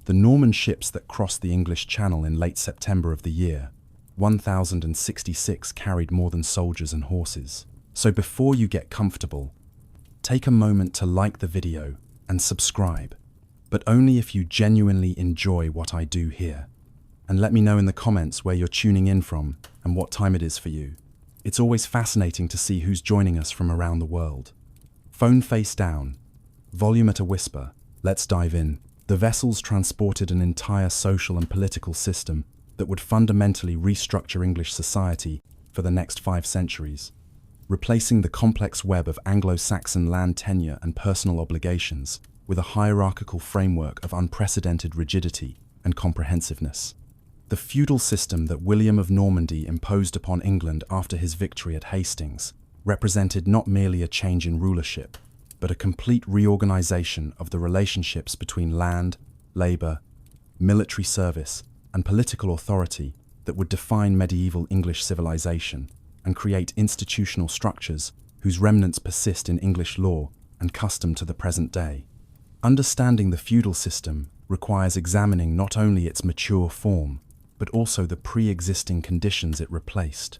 The Norman ships that crossed the English Channel in late September of the year 1066 carried more than soldiers and horses. So before you get comfortable, take a moment to like the video and subscribe, but only if you genuinely enjoy what I do here. And let me know in the comments where you're tuning in from and what time it is for you. It's always fascinating to see who's joining us from around the world. Phone face down, volume at a whisper, let's dive in. The vessels transported an entire social and political system that would fundamentally restructure English society for the next 5 centuries, replacing the complex web of Anglo-Saxon land tenure and personal obligations with a hierarchical framework of unprecedented rigidity and comprehensiveness. The feudal system that William of Normandy imposed upon England after his victory at Hastings represented not merely a change in rulership, but a complete reorganization of the relationships between land, labor, military service, and political authority that would define medieval English civilization and create institutional structures whose remnants persist in English law and custom to the present day. Understanding the feudal system requires examining not only its mature form, but also the pre-existing conditions it replaced,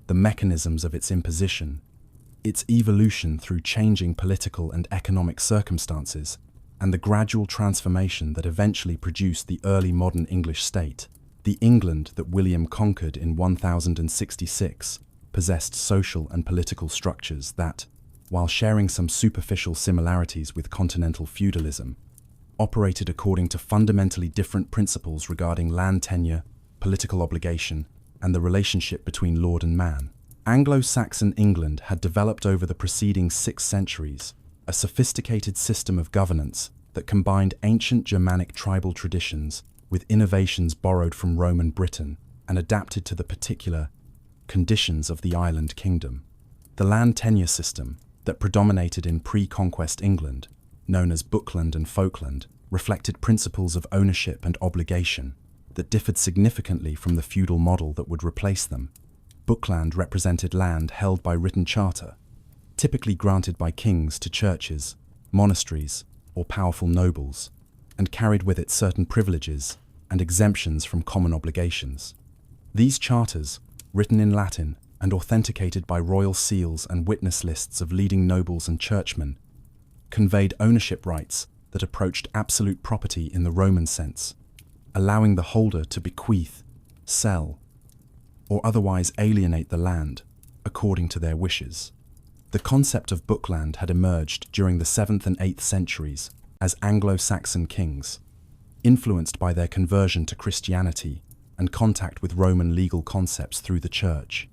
the mechanisms of its imposition, its evolution through changing political and economic circumstances, and the gradual transformation that eventually produced the early modern English state. The England that William conquered in 1066 possessed social and political structures that, while sharing some superficial similarities with continental feudalism, operated according to fundamentally different principles regarding land tenure, political obligation, and the relationship between lord and man. Anglo-Saxon England had developed over the preceding 6 centuries a sophisticated system of governance that combined ancient Germanic tribal traditions with innovations borrowed from Roman Britain and adapted to the particular conditions of the island kingdom. The land tenure system that predominated in pre-conquest England, known as bookland and folkland, reflected principles of ownership and obligation that differed significantly from the feudal model that would replace them. Bookland represented land held by written charter, typically granted by kings to churches, monasteries, or powerful nobles, and carried with it certain privileges and exemptions from common obligations. These charters, written in Latin and authenticated by royal seals and witness lists of leading nobles and churchmen, conveyed ownership rights that approached absolute property in the Roman sense, allowing the holder to bequeath, sell, or otherwise alienate the land according to their wishes. The concept of bookland had emerged during the 7th and 8th centuries as Anglo-Saxon kings, influenced by their conversion to Christianity and contact with Roman legal concepts through the church,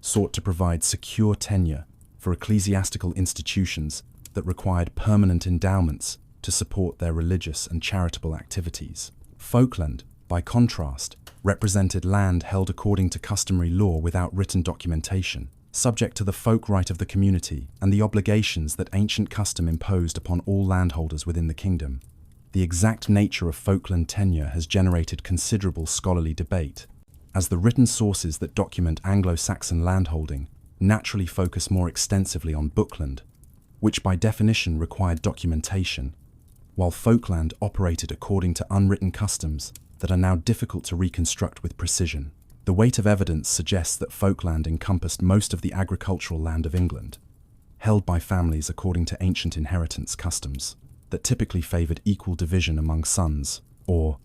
sought to provide secure tenure for ecclesiastical institutions that required permanent endowments to support their religious and charitable activities. Folkland, by contrast, represented land held according to customary law without written documentation, subject to the folk right of the community and the obligations that ancient custom imposed upon all landholders within the kingdom. The exact nature of folkland tenure has generated considerable scholarly debate, as the written sources that document Anglo-Saxon landholding naturally focus more extensively on bookland, which by definition required documentation, while folkland operated according to unwritten customs that are now difficult to reconstruct with precision. The weight of evidence suggests that folkland encompassed most of the agricultural land of England, held by families according to ancient inheritance customs that typically favoured equal division among sons, or,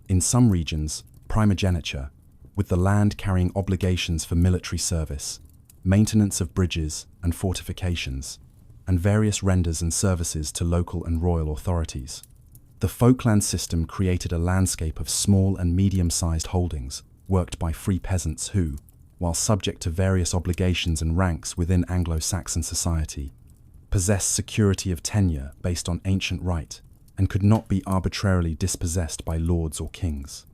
in some regions, primogeniture, with the land carrying obligations for military service, maintenance of bridges and fortifications, and various renders and services to local and royal authorities. The folkland system created a landscape of small and medium-sized holdings worked by free peasants who, while subject to various obligations and ranks within Anglo-Saxon society, possessed security of tenure based on ancient right and could not be arbitrarily dispossessed by lords or kings.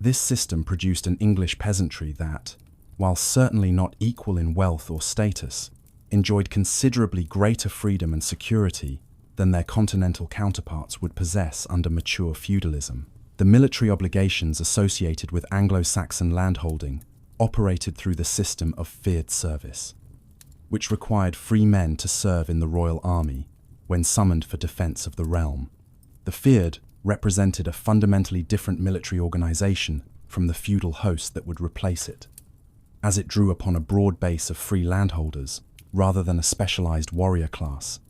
This system produced an English peasantry that, while certainly not equal in wealth or status, enjoyed considerably greater freedom and security than their continental counterparts would possess under mature feudalism. The military obligations associated with Anglo-Saxon landholding operated through the system of fyrd service, which required free men to serve in the royal army when summoned for defense of the realm. The fyrd represented a fundamentally different military organization from the feudal host that would replace it, as it drew upon a broad base of free landholders rather than a specialized warrior class,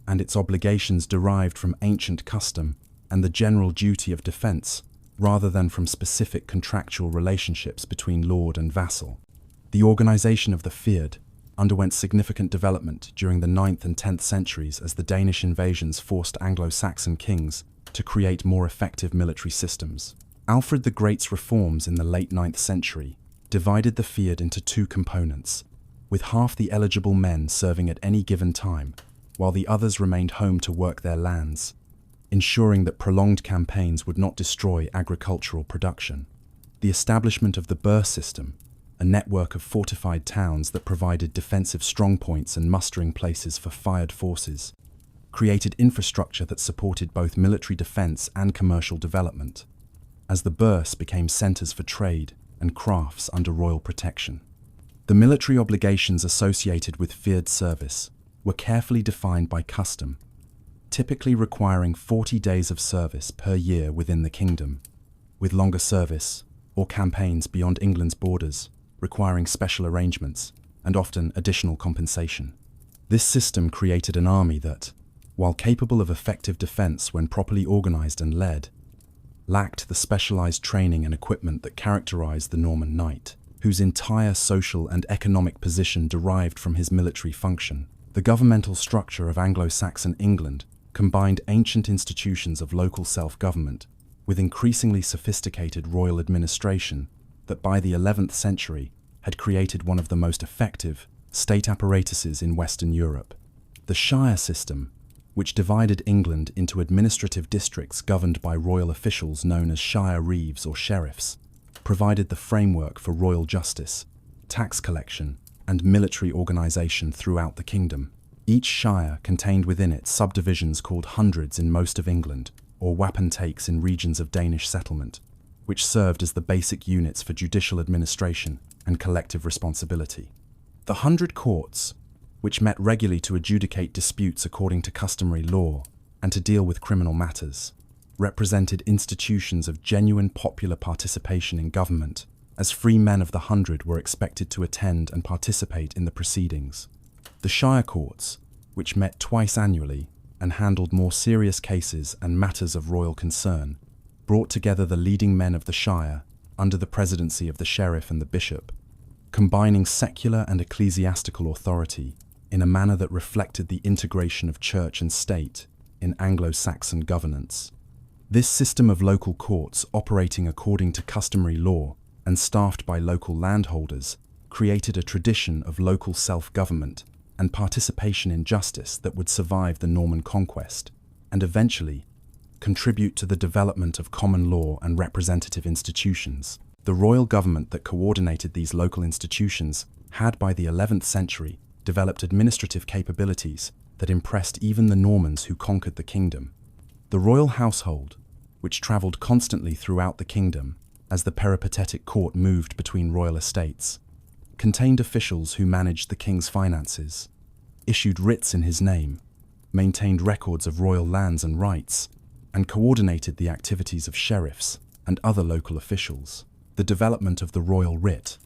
and its obligations derived from ancient custom and the general duty of defense rather than from specific contractual relationships between lord and vassal. The organization of the Fyrd underwent significant development during the 9th and 10th centuries as the Danish invasions forced Anglo-Saxon kings to create more effective military systems. Alfred the Great's reforms in the late 9th century divided the Fyrd into two components, with half the eligible men serving at any given time, while the others remained home to work their lands, ensuring that prolonged campaigns would not destroy agricultural production. The establishment of the burh system, a network of fortified towns that provided defensive strongpoints and mustering places for Fyrd forces, created infrastructure that supported both military defense and commercial development, as the burhs became centers for trade and crafts under royal protection. The military obligations associated with Fyrd service were carefully defined by custom, typically requiring 40 days of service per year within the kingdom, with longer service or campaigns beyond England's borders requiring special arrangements and often additional compensation. This system created an army that, while capable of effective defense when properly organized and led, lacked the specialized training and equipment that characterized the Norman knight, whose entire social and economic position derived from his military function. The governmental structure of Anglo-Saxon England combined ancient institutions of local self-government with increasingly sophisticated royal administration that by the 11th century had created one of the most effective state apparatuses in Western Europe. The shire system, which divided England into administrative districts governed by royal officials known as shire reeves or sheriffs, provided the framework for royal justice, tax collection, and military organization throughout the kingdom. Each shire contained within it subdivisions called hundreds in most of England, or wapentakes in regions of Danish settlement, which served as the basic units for judicial administration and collective responsibility. The 100 courts, which met regularly to adjudicate disputes according to customary law and to deal with criminal matters, represented institutions of genuine popular participation in government, as free men of the 100 were expected to attend and participate in the proceedings. The shire courts, which met twice annually and handled more serious cases and matters of royal concern, brought together the leading men of the shire under the presidency of the sheriff and the bishop, combining secular and ecclesiastical authority in a manner that reflected the integration of church and state in Anglo-Saxon governance. This system of local courts operating according to customary law and staffed by local landholders created a tradition of local self-government and participation in justice that would survive the Norman Conquest and eventually contribute to the development of common law and representative institutions. The royal government that coordinated these local institutions had by the 11th century developed administrative capabilities that impressed even the Normans who conquered the kingdom. The royal household, which travelled constantly throughout the kingdom as the peripatetic court moved between royal estates, contained officials who managed the king's finances, issued writs in his name, maintained records of royal lands and rights, and coordinated the activities of sheriffs and other local officials. The development of the royal writ,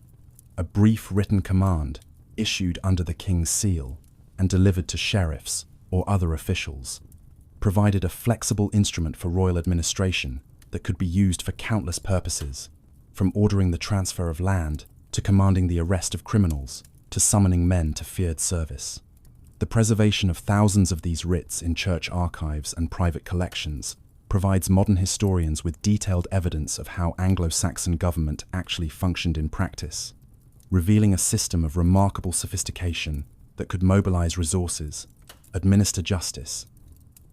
a brief written command issued under the king's seal and delivered to sheriffs or other officials, provided a flexible instrument for royal administration that could be used for countless purposes, from ordering the transfer of land to commanding the arrest of criminals to summoning men to Fyrd service. The preservation of thousands of these writs in church archives and private collections provides modern historians with detailed evidence of how Anglo-Saxon government actually functioned in practice, revealing a system of remarkable sophistication that could mobilize resources, administer justice,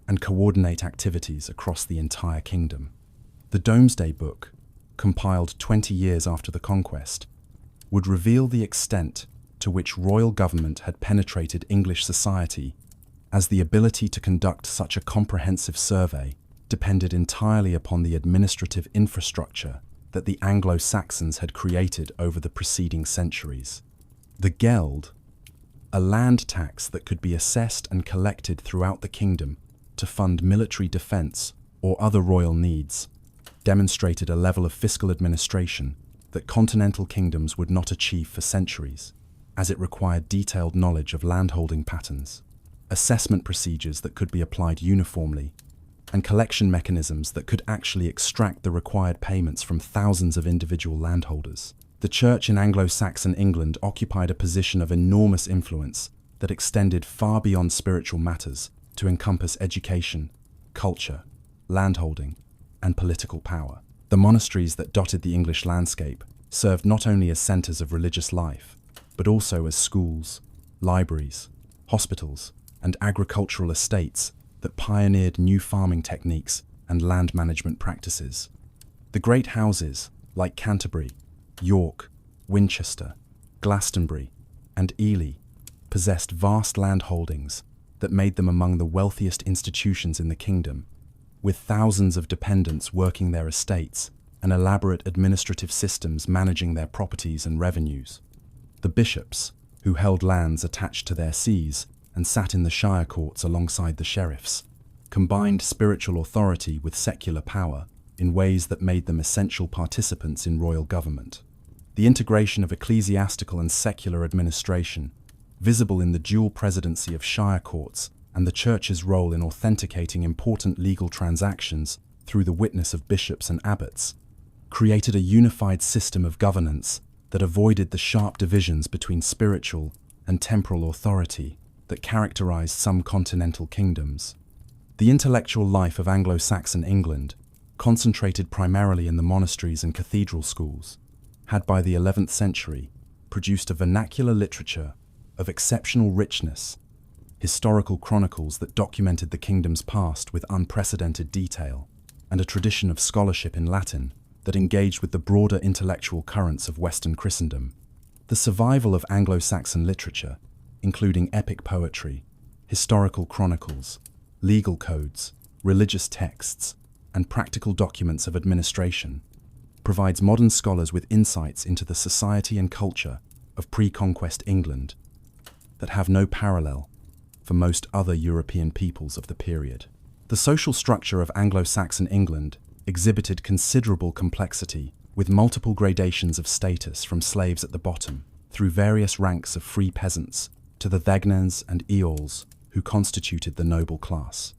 and coordinate activities across the entire kingdom. The Domesday Book, compiled 20 years after the conquest, would reveal the extent to which royal government had penetrated English society, as the ability to conduct such a comprehensive survey depended entirely upon the administrative infrastructure that the Anglo-Saxons had created over the preceding centuries. The geld, a land tax that could be assessed and collected throughout the kingdom to fund military defense or other royal needs, demonstrated a level of fiscal administration that continental kingdoms would not achieve for centuries, as it required detailed knowledge of landholding patterns, assessment procedures that could be applied uniformly, and collection mechanisms that could actually extract the required payments from thousands of individual landholders. The Church in Anglo-Saxon England occupied a position of enormous influence that extended far beyond spiritual matters to encompass education, culture, landholding, and political power. The monasteries that dotted the English landscape served not only as centres of religious life, but also as schools, libraries, hospitals, and agricultural estates that pioneered new farming techniques and land management practices. The great houses, like Canterbury, York, Winchester, Glastonbury, and Ely, possessed vast land holdings that made them among the wealthiest institutions in the kingdom, with thousands of dependents working their estates and elaborate administrative systems managing their properties and revenues. The bishops, who held lands attached to their sees and sat in the shire courts alongside the sheriffs, combined spiritual authority with secular power in ways that made them essential participants in royal government. The integration of ecclesiastical and secular administration, visible in the dual presidency of shire courts and the Church's role in authenticating important legal transactions through the witness of bishops and abbots, created a unified system of governance that avoided the sharp divisions between spiritual and temporal authority that characterized some continental kingdoms. The intellectual life of Anglo-Saxon England, concentrated primarily in the monasteries and cathedral schools, had by the 11th century produced a vernacular literature of exceptional richness, historical chronicles that documented the kingdom's past with unprecedented detail, and a tradition of scholarship in Latin that engaged with the broader intellectual currents of Western Christendom. The survival of Anglo-Saxon literature, including epic poetry, historical chronicles, legal codes, religious texts, and practical documents of administration, provides modern scholars with insights into the society and culture of pre-conquest England that have no parallel for most other European peoples of the period. The social structure of Anglo-Saxon England exhibited considerable complexity, with multiple gradations of status from slaves at the bottom, through various ranks of free peasants, to the thegnans and eorls, who constituted the noble class.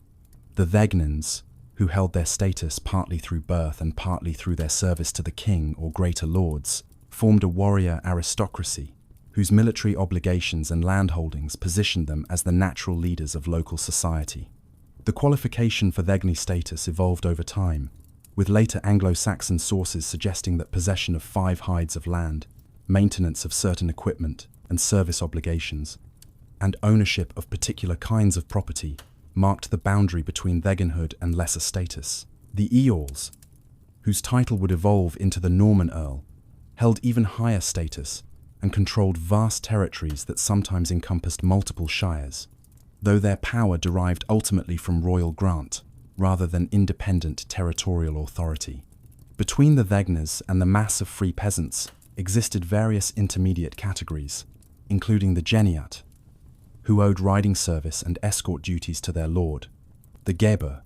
The thegnans, who held their status partly through birth and partly through their service to the king or greater lords, formed a warrior aristocracy, whose military obligations and landholdings positioned them as the natural leaders of local society. The qualification for thegni status evolved over time, with later Anglo-Saxon sources suggesting that possession of 5 hides of land, maintenance of certain equipment and service obligations, and ownership of particular kinds of property marked the boundary between thegnhood and lesser status. The eorls, whose title would evolve into the Norman Earl, held even higher status and controlled vast territories that sometimes encompassed multiple shires, though their power derived ultimately from royal grant rather than independent territorial authority. Between the thegnas and the mass of free peasants existed various intermediate categories, including the geniat, who owed riding service and escort duties to their lord, the geber,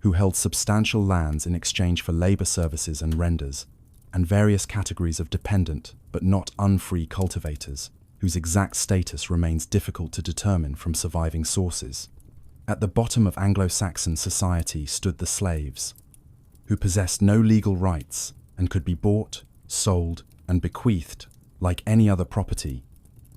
who held substantial lands in exchange for labor services and renders, and various categories of dependent but not unfree cultivators, whose exact status remains difficult to determine from surviving sources. At the bottom of Anglo-Saxon society stood the slaves, who possessed no legal rights and could be bought, sold, and bequeathed like any other property,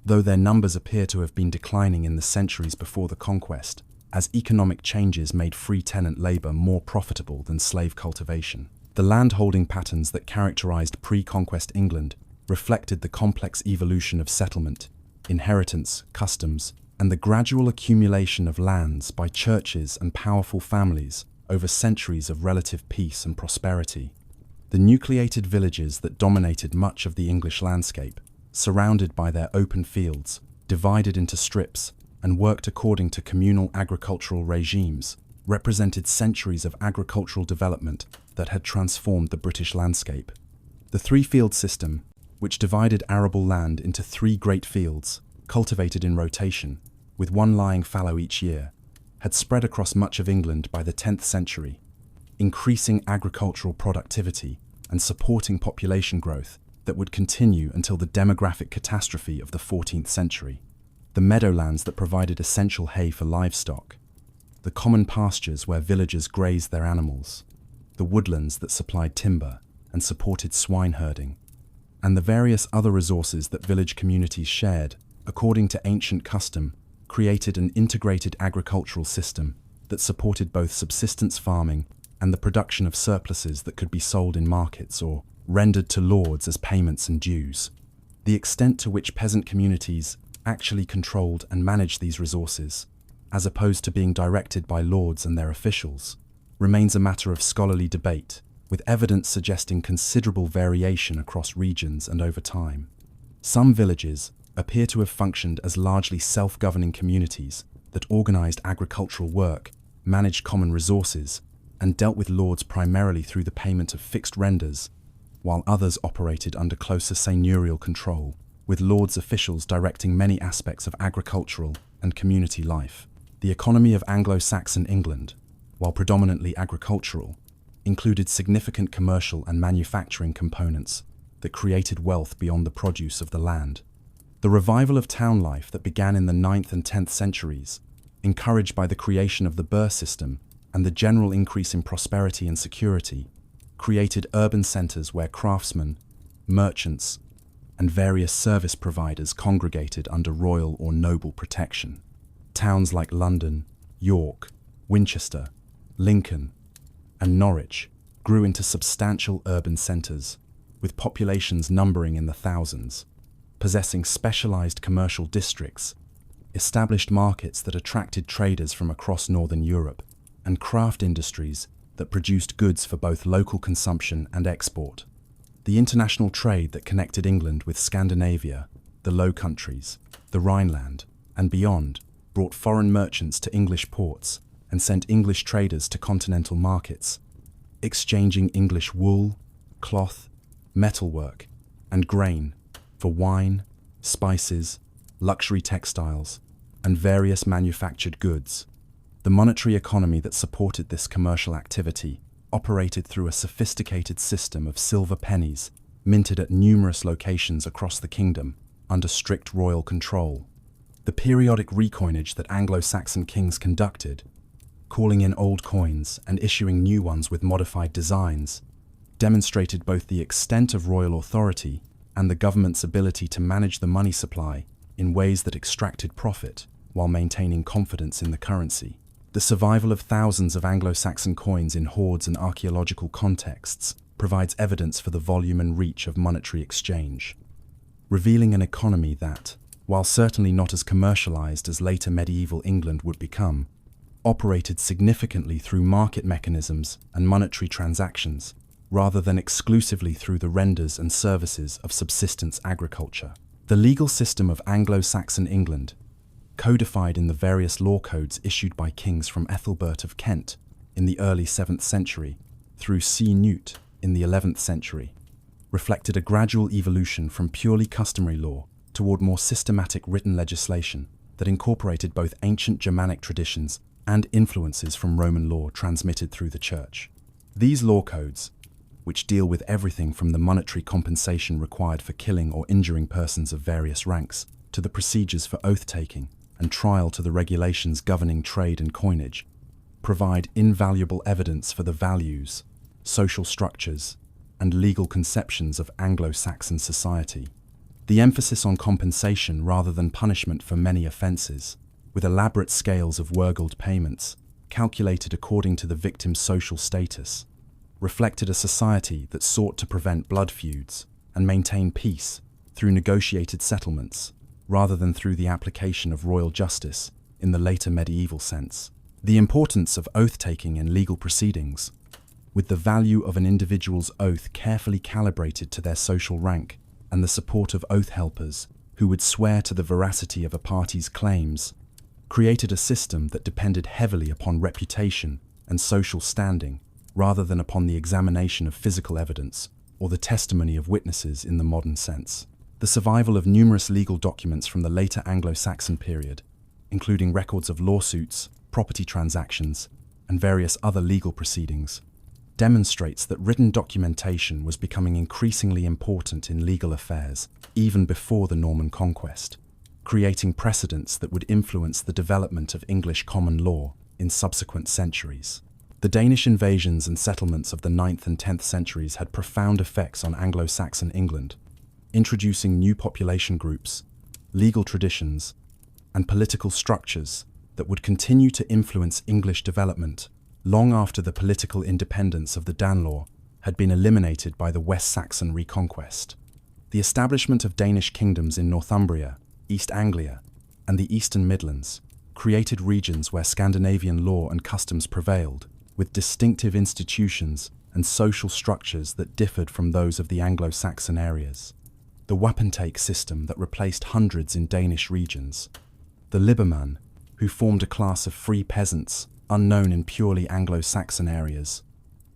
though their numbers appear to have been declining in the centuries before the conquest, as economic changes made free tenant labor more profitable than slave cultivation. The landholding patterns that characterized pre-conquest England reflected the complex evolution of settlement, inheritance, customs, and the gradual accumulation of lands by churches and powerful families over centuries of relative peace and prosperity. The nucleated villages that dominated much of the English landscape, surrounded by their open fields, divided into strips, and worked according to communal agricultural regimes, represented centuries of agricultural development that had transformed the British landscape. The three-field system, which divided arable land into 3 great fields, cultivated in rotation, with one lying fallow each year, had spread across much of England by the 10th century. increasing agricultural productivity and supporting population growth that would continue until the demographic catastrophe of the 14th century. The meadowlands that provided essential hay for livestock, the common pastures where villagers grazed their animals, the woodlands that supplied timber and supported swine herding, and the various other resources that village communities shared, according to ancient custom, created an integrated agricultural system that supported both subsistence farming and the production of surpluses that could be sold in markets or rendered to lords as payments and dues. The extent to which peasant communities actually controlled and managed these resources, as opposed to being directed by lords and their officials, remains a matter of scholarly debate, with evidence suggesting considerable variation across regions and over time. Some villages appear to have functioned as largely self-governing communities that organized agricultural work, managed common resources, and dealt with lords primarily through the payment of fixed renders, while others operated under closer seigneurial control, with lords' officials directing many aspects of agricultural and community life. The economy of Anglo-Saxon England, while predominantly agricultural, included significant commercial and manufacturing components that created wealth beyond the produce of the land. The revival of town life that began in the 9th and 10th centuries, encouraged by the creation of the burr system and the general increase in prosperity and security, created urban centers where craftsmen, merchants, and various service providers congregated under royal or noble protection. Towns like London, York, Winchester, Lincoln, and Norwich grew into substantial urban centers, with populations numbering in the thousands, possessing specialized commercial districts, established markets that attracted traders from across Northern Europe, and craft industries that produced goods for both local consumption and export. The international trade that connected England with Scandinavia, the Low Countries, the Rhineland, and beyond brought foreign merchants to English ports and sent English traders to continental markets, exchanging English wool, cloth, metalwork, and grain for wine, spices, luxury textiles, and various manufactured goods. The monetary economy that supported this commercial activity operated through a sophisticated system of silver pennies minted at numerous locations across the kingdom under strict royal control. The periodic recoinage that Anglo-Saxon kings conducted, calling in old coins and issuing new ones with modified designs, demonstrated both the extent of royal authority and the government's ability to manage the money supply in ways that extracted profit while maintaining confidence in the currency. The survival of thousands of Anglo-Saxon coins in hoards and archaeological contexts provides evidence for the volume and reach of monetary exchange, revealing an economy that, while certainly not as commercialized as later medieval England would become, operated significantly through market mechanisms and monetary transactions, rather than exclusively through the renders and services of subsistence agriculture. The legal system of Anglo-Saxon England, codified in the various law codes issued by kings from Ethelbert of Kent in the early 7th century through C. Newt in the 11th century, reflected a gradual evolution from purely customary law toward more systematic written legislation that incorporated both ancient Germanic traditions and influences from Roman law transmitted through the Church. These law codes, which deal with everything from the monetary compensation required for killing or injuring persons of various ranks, to the procedures for oath-taking and trial to the regulations governing trade and coinage, provide invaluable evidence for the values, social structures, and legal conceptions of Anglo-Saxon society. The emphasis on compensation rather than punishment for many offences, with elaborate scales of wergild payments, calculated according to the victim's social status, reflected a society that sought to prevent blood feuds and maintain peace through negotiated settlements, rather than through the application of royal justice in the later medieval sense. The importance of oath-taking in legal proceedings, with the value of an individual's oath carefully calibrated to their social rank, and the support of oath helpers who would swear to the veracity of a party's claims, created a system that depended heavily upon reputation and social standing, rather than upon the examination of physical evidence or the testimony of witnesses in the modern sense. The survival of numerous legal documents from the later Anglo-Saxon period, including records of lawsuits, property transactions, and various other legal proceedings, demonstrates that written documentation was becoming increasingly important in legal affairs, even before the Norman Conquest, creating precedents that would influence the development of English common law in subsequent centuries. The Danish invasions and settlements of the 9th and 10th centuries had profound effects on Anglo-Saxon England, introducing new population groups, legal traditions, and political structures that would continue to influence English development long after the political independence of the Danelaw had been eliminated by the West Saxon reconquest. The establishment of Danish kingdoms in Northumbria, East Anglia, and the Eastern Midlands created regions where Scandinavian law and customs prevailed, with distinctive institutions and social structures that differed from those of the Anglo-Saxon areas. The wapentake system that replaced hundreds in Danish regions, the Liberman, who formed a class of free peasants unknown in purely Anglo-Saxon areas,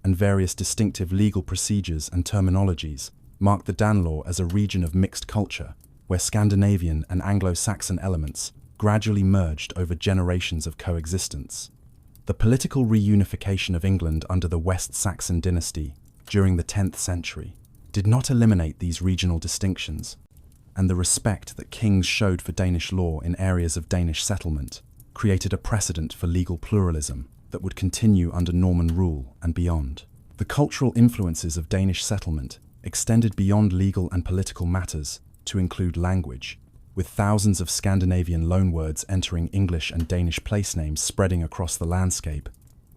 and various distinctive legal procedures and terminologies marked the Danelaw as a region of mixed culture, where Scandinavian and Anglo-Saxon elements gradually merged over generations of coexistence. The political reunification of England under the West Saxon dynasty during the 10th century did not eliminate these regional distinctions, and the respect that kings showed for Danish law in areas of Danish settlement created a precedent for legal pluralism that would continue under Norman rule and beyond. The cultural influences of Danish settlement extended beyond legal and political matters to include language, with thousands of Scandinavian loanwords entering English and Danish place names spreading across the landscape,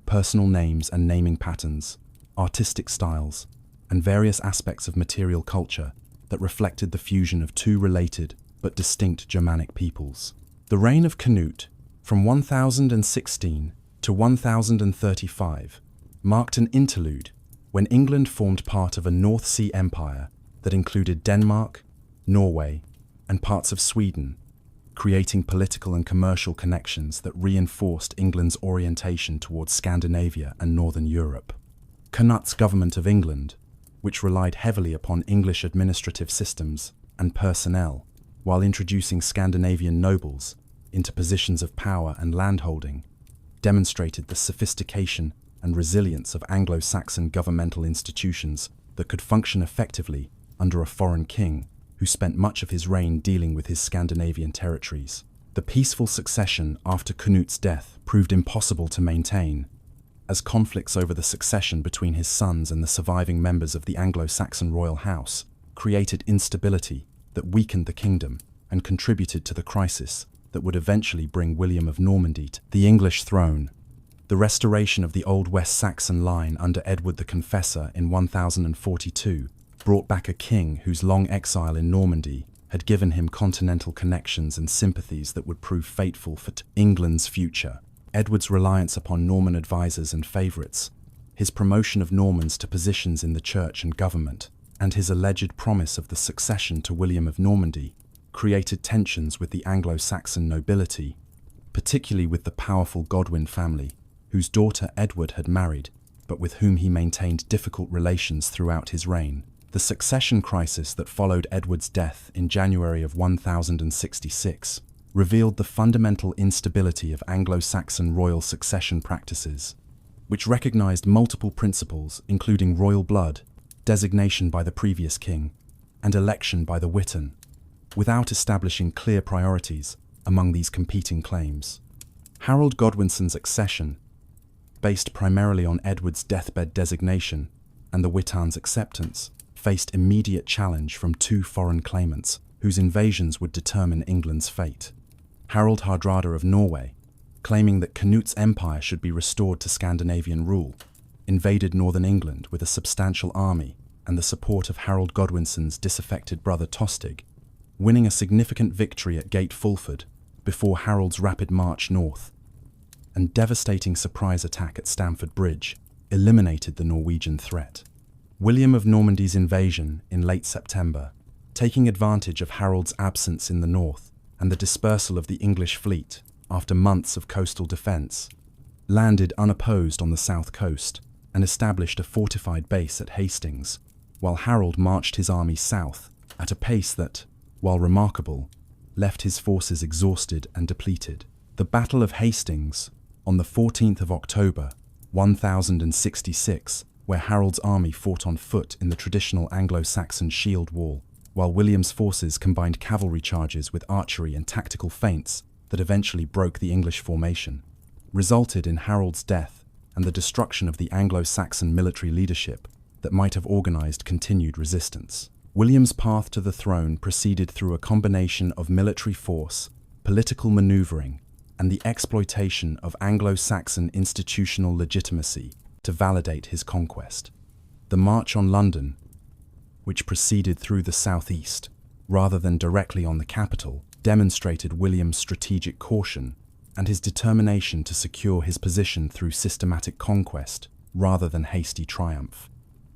personal names and naming patterns, artistic styles, and various aspects of material culture that reflected the fusion of two related but distinct Germanic peoples. The reign of Canute, from 1016 to 1035, marked an interlude when England formed part of a North Sea empire that included Denmark, Norway, and parts of Sweden, creating political and commercial connections that reinforced England's orientation towards Scandinavia and Northern Europe. Canute's government of England, which relied heavily upon English administrative systems and personnel, while introducing Scandinavian nobles into positions of power and landholding, demonstrated the sophistication and resilience of Anglo-Saxon governmental institutions that could function effectively under a foreign king who spent much of his reign dealing with his Scandinavian territories. The peaceful succession after Canute's death proved impossible to maintain, as conflicts over the succession between his sons and the surviving members of the Anglo-Saxon royal house created instability that weakened the kingdom and contributed to the crisis that would eventually bring William of Normandy to the English throne. The restoration of the old West Saxon line under Edward the Confessor in 1042 brought back a king whose long exile in Normandy had given him continental connections and sympathies that would prove fateful for England's future. Edward's reliance upon Norman advisors and favourites, his promotion of Normans to positions in the church and government, and his alleged promise of the succession to William of Normandy created tensions with the Anglo-Saxon nobility, particularly with the powerful Godwin family, whose daughter Edward had married, but with whom he maintained difficult relations throughout his reign. The succession crisis that followed Edward's death in January of 1066 revealed the fundamental instability of Anglo-Saxon royal succession practices, which recognized multiple principles including royal blood, designation by the previous king, and election by the Witan, without establishing clear priorities among these competing claims. Harold Godwinson's accession, based primarily on Edward's deathbed designation and the Witan's acceptance, faced immediate challenge from two foreign claimants whose invasions would determine England's fate. Harald Hardrada of Norway, claiming that Canute's empire should be restored to Scandinavian rule, invaded northern England with a substantial army and the support of Harold Godwinson's disaffected brother Tostig, winning a significant victory at Gate Fulford before Harold's rapid march north and devastating surprise attack at Stamford Bridge eliminated the Norwegian threat. William of Normandy's invasion in late September, taking advantage of Harold's absence in the north and the dispersal of the English fleet after months of coastal defence, landed unopposed on the south coast and established a fortified base at Hastings, while Harold marched his army south at a pace that, while remarkable, left his forces exhausted and depleted. The Battle of Hastings, on the 14th of October, 1066, where Harold's army fought on foot in the traditional Anglo-Saxon shield wall, while William's forces combined cavalry charges with archery and tactical feints that eventually broke the English formation, resulted in Harold's death and the destruction of the Anglo-Saxon military leadership that might have organized continued resistance. William's path to the throne proceeded through a combination of military force, political maneuvering, and the exploitation of Anglo-Saxon institutional legitimacy to validate his conquest. The March on London, which proceeded through the southeast, rather than directly on the capital, demonstrated William's strategic caution and his determination to secure his position through systematic conquest rather than hasty triumph.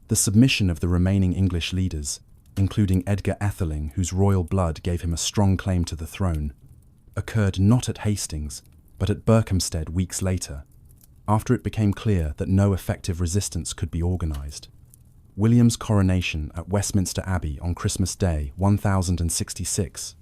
The submission of the remaining English leaders, including Edgar Atheling, whose royal blood gave him a strong claim to the throne, occurred not at Hastings, but at Berkhamsted weeks later, after it became clear that no effective resistance could be organized. William's coronation at Westminster Abbey on Christmas Day 1066,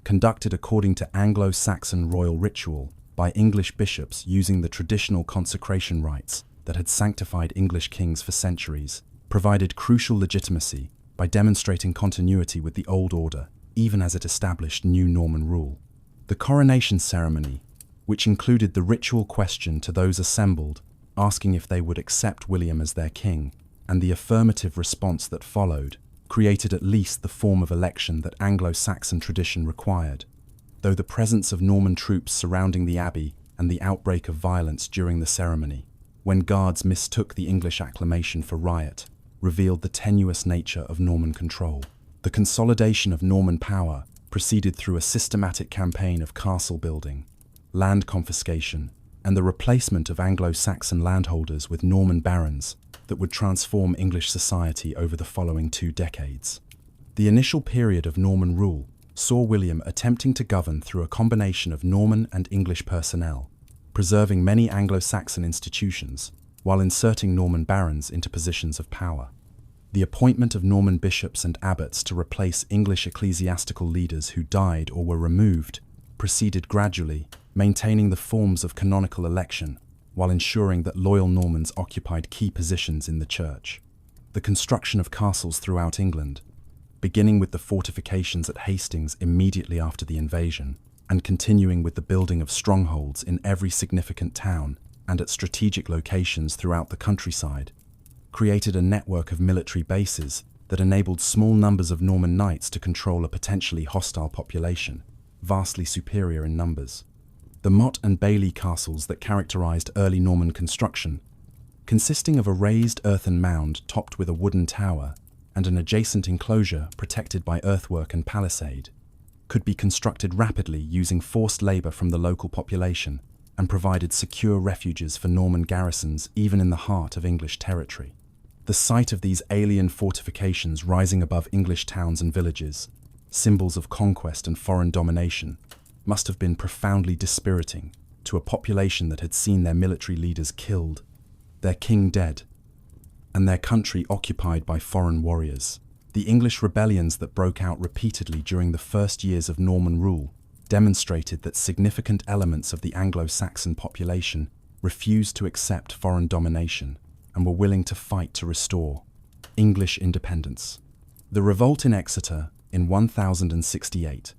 conducted according to Anglo-Saxon royal ritual by English bishops using the traditional consecration rites that had sanctified English kings for centuries, provided crucial legitimacy by demonstrating continuity with the old order, even as it established new Norman rule. The coronation ceremony, which included the ritual question to those assembled, asking if they would accept William as their king, and the affirmative response that followed, created at least the form of election that Anglo-Saxon tradition required, though the presence of Norman troops surrounding the abbey and the outbreak of violence during the ceremony, when guards mistook the English acclamation for riot, revealed the tenuous nature of Norman control. The consolidation of Norman power proceeded through a systematic campaign of castle building, land confiscation, and the replacement of Anglo-Saxon landholders with Norman barons that would transform English society over the following 2 decades. The initial period of Norman rule saw William attempting to govern through a combination of Norman and English personnel, preserving many Anglo-Saxon institutions, while inserting Norman barons into positions of power. The appointment of Norman bishops and abbots to replace English ecclesiastical leaders who died or were removed proceeded gradually, maintaining the forms of canonical election, while ensuring that loyal Normans occupied key positions in the church. The construction of castles throughout England, beginning with the fortifications at Hastings immediately after the invasion, and continuing with the building of strongholds in every significant town and at strategic locations throughout the countryside, created a network of military bases that enabled small numbers of Norman knights to control a potentially hostile population, vastly superior in numbers. The motte and bailey castles that characterized early Norman construction, consisting of a raised earthen mound topped with a wooden tower and an adjacent enclosure protected by earthwork and palisade, could be constructed rapidly using forced labor from the local population and provided secure refuges for Norman garrisons even in the heart of English territory. The sight of these alien fortifications rising above English towns and villages, symbols of conquest and foreign domination, must have been profoundly dispiriting to a population that had seen their military leaders killed, their king dead, and their country occupied by foreign warriors. The English rebellions that broke out repeatedly during the first years of Norman rule demonstrated that significant elements of the Anglo-Saxon population refused to accept foreign domination and were willing to fight to restore English independence. The revolt in Exeter in 1068,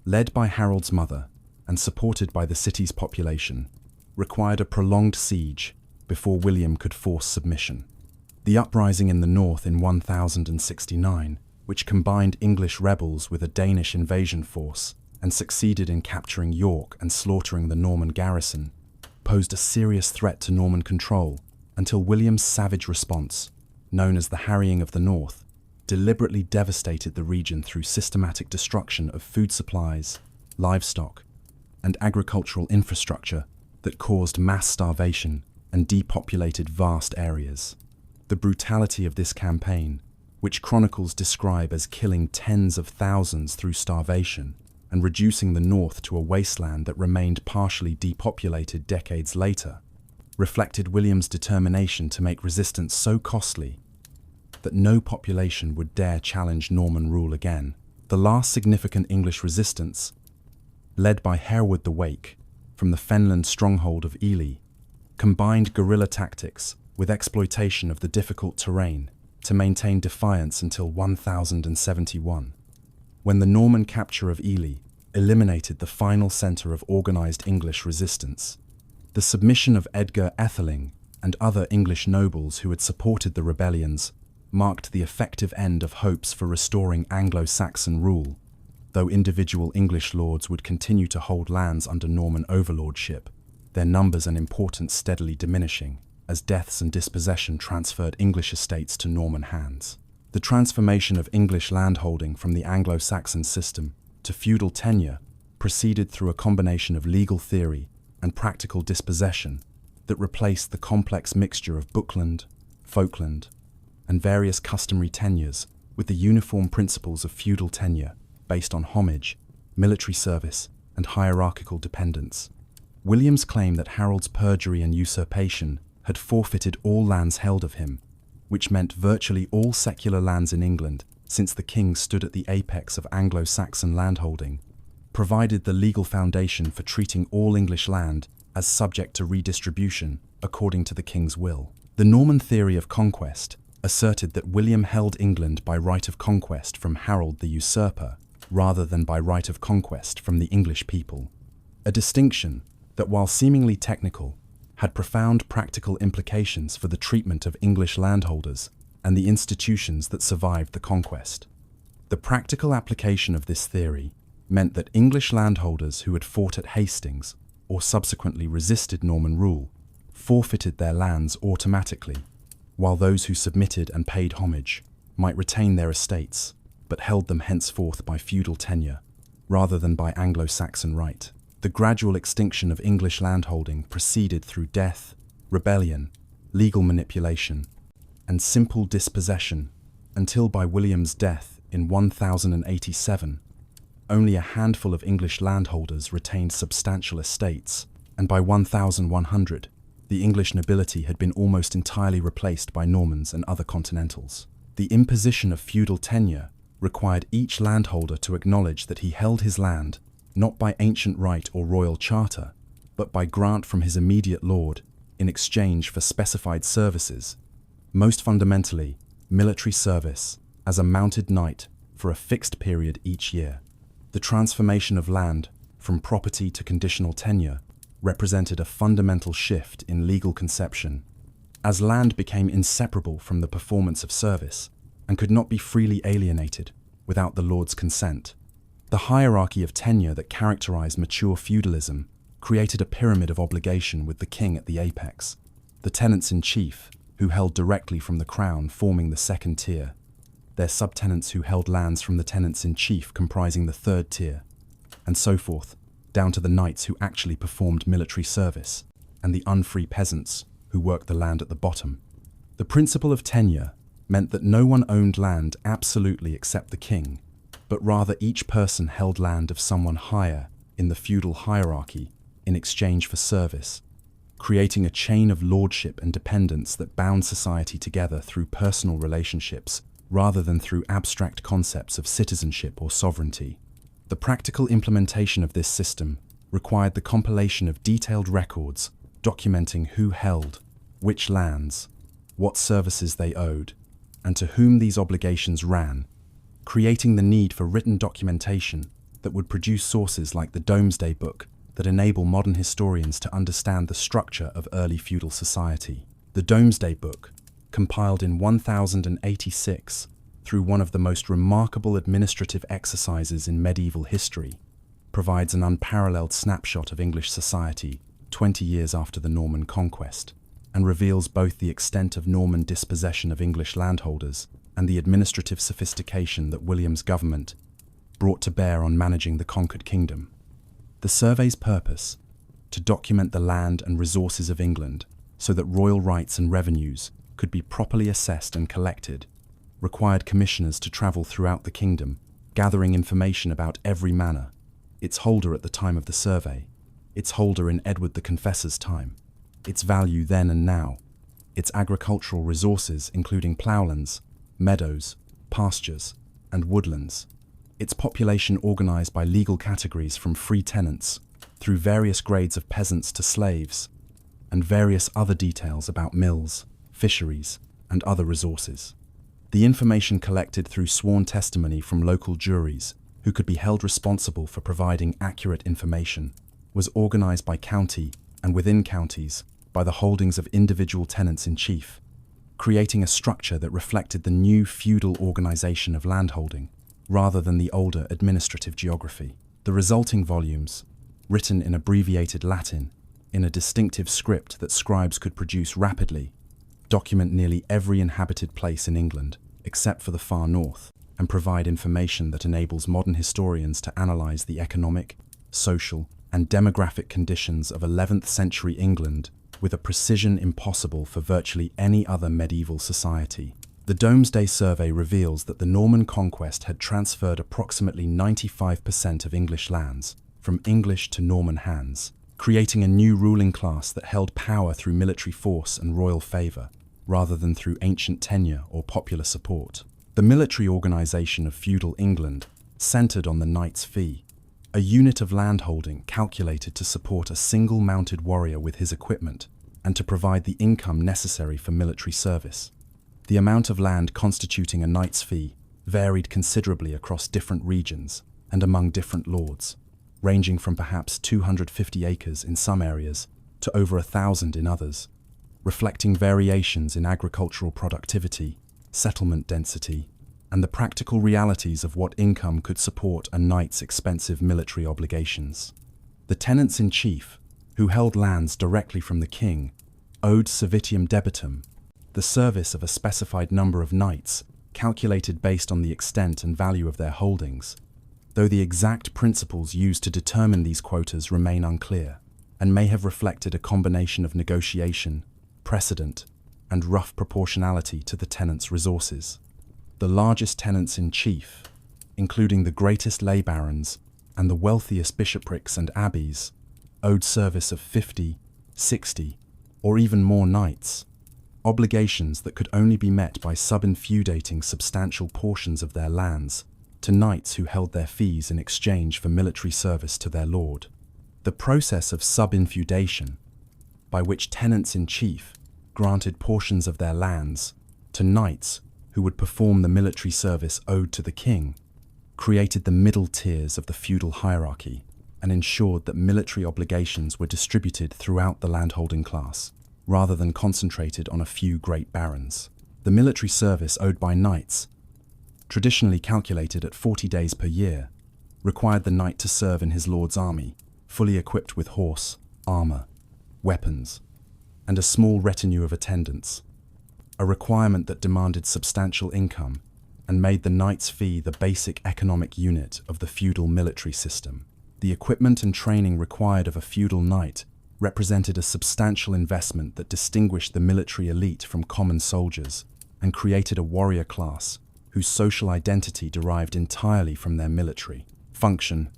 led by Harold's mother and supported by the city's population, required a prolonged siege before William could force submission. The uprising in the north in 1069, which combined English rebels with a Danish invasion force and succeeded in capturing York and slaughtering the Norman garrison, posed a serious threat to Norman control until William's savage response, known as the Harrying of the North, deliberately devastated the region through systematic destruction of food supplies, livestock, and agricultural infrastructure that caused mass starvation and depopulated vast areas. The brutality of this campaign, which chronicles describe as killing tens of thousands through starvation and reducing the north to a wasteland that remained partially depopulated decades later, reflected William's determination to make resistance so costly that no population would dare challenge Norman rule again. The last significant English resistance, led by Hereward the Wake from the Fenland stronghold of Ely, combined guerrilla tactics with exploitation of the difficult terrain to maintain defiance until 1071, when the Norman capture of Ely eliminated the final centre of organised English resistance. The submission of Edgar Atheling and other English nobles who had supported the rebellions marked the effective end of hopes for restoring Anglo-Saxon rule, though individual English lords would continue to hold lands under Norman overlordship, their numbers and importance steadily diminishing as deaths and dispossession transferred English estates to Norman hands. The transformation of English landholding from the Anglo-Saxon system to feudal tenure proceeded through a combination of legal theory and practical dispossession that replaced the complex mixture of bookland, folkland, and various customary tenures with the uniform principles of feudal tenure based on homage, military service, and hierarchical dependence. William's claim that Harold's perjury and usurpation had forfeited all lands held of him, which meant virtually all secular lands in England since the king stood at the apex of Anglo-Saxon landholding, provided the legal foundation for treating all English land as subject to redistribution according to the king's will. The Norman theory of conquest asserted that William held England by right of conquest from Harold the usurper, rather than by right of conquest from the English people, a distinction that, while seemingly technical, had profound practical implications for the treatment of English landholders and the institutions that survived the conquest. The practical application of this theory meant that English landholders who had fought at Hastings or subsequently resisted Norman rule forfeited their lands automatically, while those who submitted and paid homage might retain their estates but held them henceforth by feudal tenure rather than by Anglo-Saxon right. The gradual extinction of English landholding proceeded through death, rebellion, legal manipulation, and simple dispossession until by William's death in 1087, only a handful of English landholders retained substantial estates, and by 1100, the English nobility had been almost entirely replaced by Normans and other continentals. The imposition of feudal tenure required each landholder to acknowledge that he held his land not by ancient right or royal charter, but by grant from his immediate lord in exchange for specified services, most fundamentally, military service as a mounted knight for a fixed period each year. The transformation of land from property to conditional tenure represented a fundamental shift in legal conception, as land became inseparable from the performance of service and could not be freely alienated without the lord's consent. The hierarchy of tenure that characterized mature feudalism created a pyramid of obligation with the king at the apex, the tenants-in-chief, who held directly from the crown, forming the second tier, their subtenants who held lands from the tenants-in-chief comprising the third tier, and so forth, down to the knights who actually performed military service, and the unfree peasants who worked the land at the bottom. The principle of tenure meant that no one owned land absolutely except the king, but rather each person held land of someone higher in the feudal hierarchy in exchange for service, creating a chain of lordship and dependence that bound society together through personal relationships rather than through abstract concepts of citizenship or sovereignty. The practical implementation of this system required the compilation of detailed records documenting who held which lands, what services they owed, and to whom these obligations ran, creating the need for written documentation that would produce sources like the Domesday Book that enable modern historians to understand the structure of early feudal society. The Domesday Book, compiled in 1086 through one of the most remarkable administrative exercises in medieval history, provides an unparalleled snapshot of English society 20 years after the Norman Conquest, and reveals both the extent of Norman dispossession of English landholders and the administrative sophistication that William's government brought to bear on managing the conquered kingdom. The survey's purpose, to document the land and resources of England so that royal rights and revenues could be properly assessed and collected, required commissioners to travel throughout the kingdom, gathering information about every manor, its holder at the time of the survey, its holder in Edward the Confessor's time, its value then and now, its agricultural resources including ploughlands, meadows, pastures, and woodlands, its population organized by legal categories from free tenants through various grades of peasants to slaves, and various other details about mills, fisheries, and other resources. The information collected through sworn testimony from local juries, who could be held responsible for providing accurate information, was organized by county and within counties by the holdings of individual tenants-in-chief, creating a structure that reflected the new feudal organization of landholding, rather than the older administrative geography. The resulting volumes, written in abbreviated Latin, in a distinctive script that scribes could produce rapidly, document nearly every inhabited place in England, except for the far north, and provide information that enables modern historians to analyze the economic, social, and demographic conditions of 11th century England with a precision impossible for virtually any other medieval society. The Domesday Survey reveals that the Norman Conquest had transferred approximately 95% of English lands from English to Norman hands, creating a new ruling class that held power through military force and royal favour, rather than through ancient tenure or popular support. The military organisation of feudal England centred on the knight's fee, a unit of landholding calculated to support a single mounted warrior with his equipment and to provide the income necessary for military service. The amount of land constituting a knight's fee varied considerably across different regions and among different lords, ranging from perhaps 250 acres in some areas to over 1,000 in others, reflecting variations in agricultural productivity, settlement density, and the practical realities of what income could support a knight's expensive military obligations. The tenants-in-chief, who held lands directly from the king, owed servitium debitum, the service of a specified number of knights, calculated based on the extent and value of their holdings, though the exact principles used to determine these quotas remain unclear, and may have reflected a combination of negotiation, precedent, and rough proportionality to the tenants' resources. The largest tenants-in-chief, including the greatest lay barons and the wealthiest bishoprics and abbeys, owed service of 50, 60, or even more knights, obligations that could only be met by subinfeudating substantial portions of their lands to knights who held their fees in exchange for military service to their lord. The process of subinfeudation, by which tenants-in-chief granted portions of their lands to knights who would perform the military service owed to the king, created the middle tiers of the feudal hierarchy and ensured that military obligations were distributed throughout the landholding class, rather than concentrated on a few great barons. The military service owed by knights, traditionally calculated at 40 days per year, required the knight to serve in his lord's army, fully equipped with horse, armour, weapons, and a small retinue of attendants, a requirement that demanded substantial income and made the knight's fee the basic economic unit of the feudal military system. The equipment and training required of a feudal knight represented a substantial investment that distinguished the military elite from common soldiers and created a warrior class whose social identity derived entirely from their military function.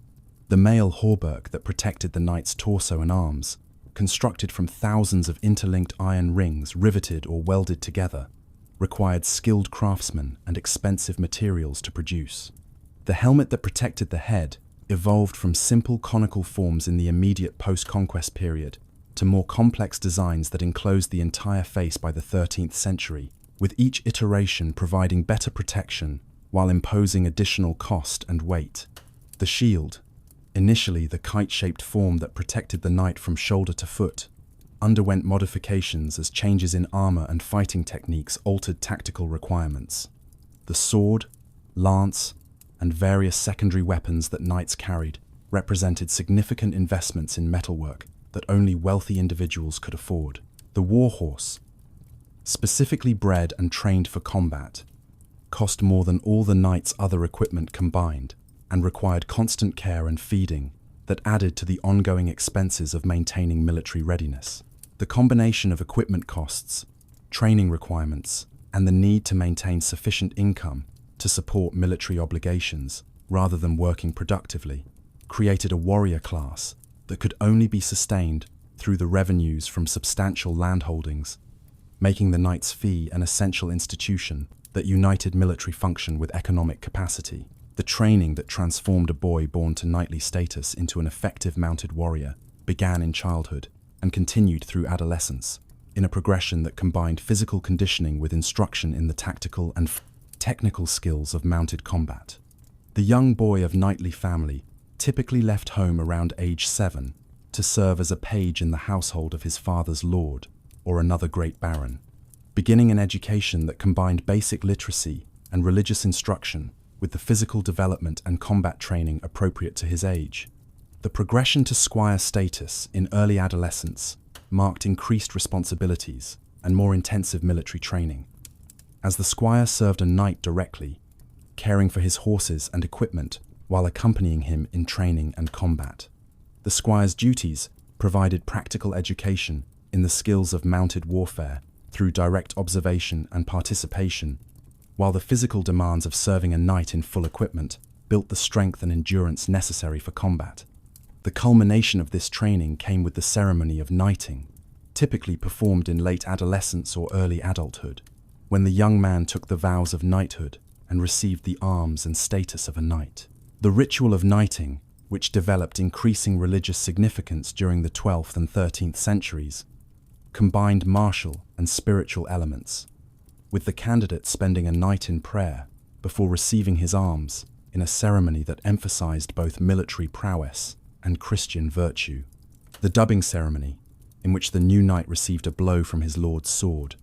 The mail hauberk that protected the knight's torso and arms, constructed from thousands of interlinked iron rings riveted or welded together, required skilled craftsmen and expensive materials to produce. The helmet that protected the head evolved from simple conical forms in the immediate post-conquest period to more complex designs that enclosed the entire face by the 13th century, with each iteration providing better protection while imposing additional cost and weight. The shield, initially the kite-shaped form that protected the knight from shoulder to foot, underwent modifications as changes in armor and fighting techniques altered tactical requirements. The sword, lance, and various secondary weapons that knights carried represented significant investments in metalwork that only wealthy individuals could afford. The war horse, specifically bred and trained for combat, cost more than all the knight's other equipment combined and required constant care and feeding that added to the ongoing expenses of maintaining military readiness. The combination of equipment costs, training requirements, and the need to maintain sufficient income to support military obligations rather than working productively created a warrior class that could only be sustained through the revenues from substantial landholdings, making the knight's fee an essential institution that united military function with economic capacity. The training that transformed a boy born to knightly status into an effective mounted warrior began in childhood and continued through adolescence, in a progression that combined physical conditioning with instruction in the tactical and technical skills of mounted combat. The young boy of knightly family typically left home around age 7 to serve as a page in the household of his father's lord or another great baron, beginning an education that combined basic literacy and religious instruction with the physical development and combat training appropriate to his age. The progression to squire status in early adolescence marked increased responsibilities and more intensive military training, as the squire served a knight directly, caring for his horses and equipment while accompanying him in training and combat. The squire's duties provided practical education in the skills of mounted warfare through direct observation and participation, while the physical demands of serving a knight in full equipment built the strength and endurance necessary for combat. The culmination of this training came with the ceremony of knighting, typically performed in late adolescence or early adulthood, when the young man took the vows of knighthood and received the arms and status of a knight. The ritual of knighting, which developed increasing religious significance during the 12th and 13th centuries, combined martial and spiritual elements, with the candidate spending a night in prayer before receiving his arms in a ceremony that emphasized both military prowess and Christian virtue. The dubbing ceremony, in which the new knight received a blow from his lord's sword,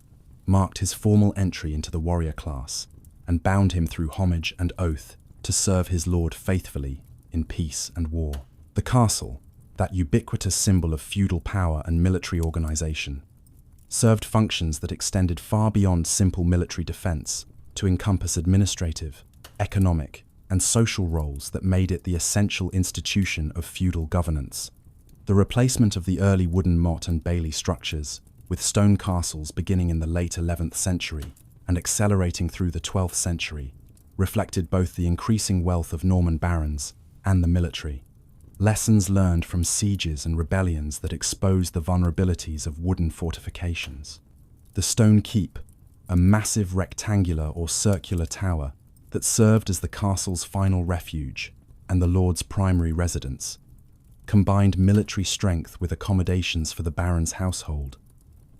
marked his formal entry into the warrior class and bound him through homage and oath to serve his lord faithfully in peace and war. The castle, that ubiquitous symbol of feudal power and military organization, served functions that extended far beyond simple military defense to encompass administrative, economic, and social roles that made it the essential institution of feudal governance. The replacement of the early wooden motte and bailey structures with stone castles beginning in the late 11th century and accelerating through the 12th century reflected both the increasing wealth of Norman barons and the military. Lessons learned from sieges and rebellions that exposed the vulnerabilities of wooden fortifications. The stone keep, a massive rectangular or circular tower that served as the castle's final refuge and the lord's primary residence, combined military strength with accommodations for the baron's household,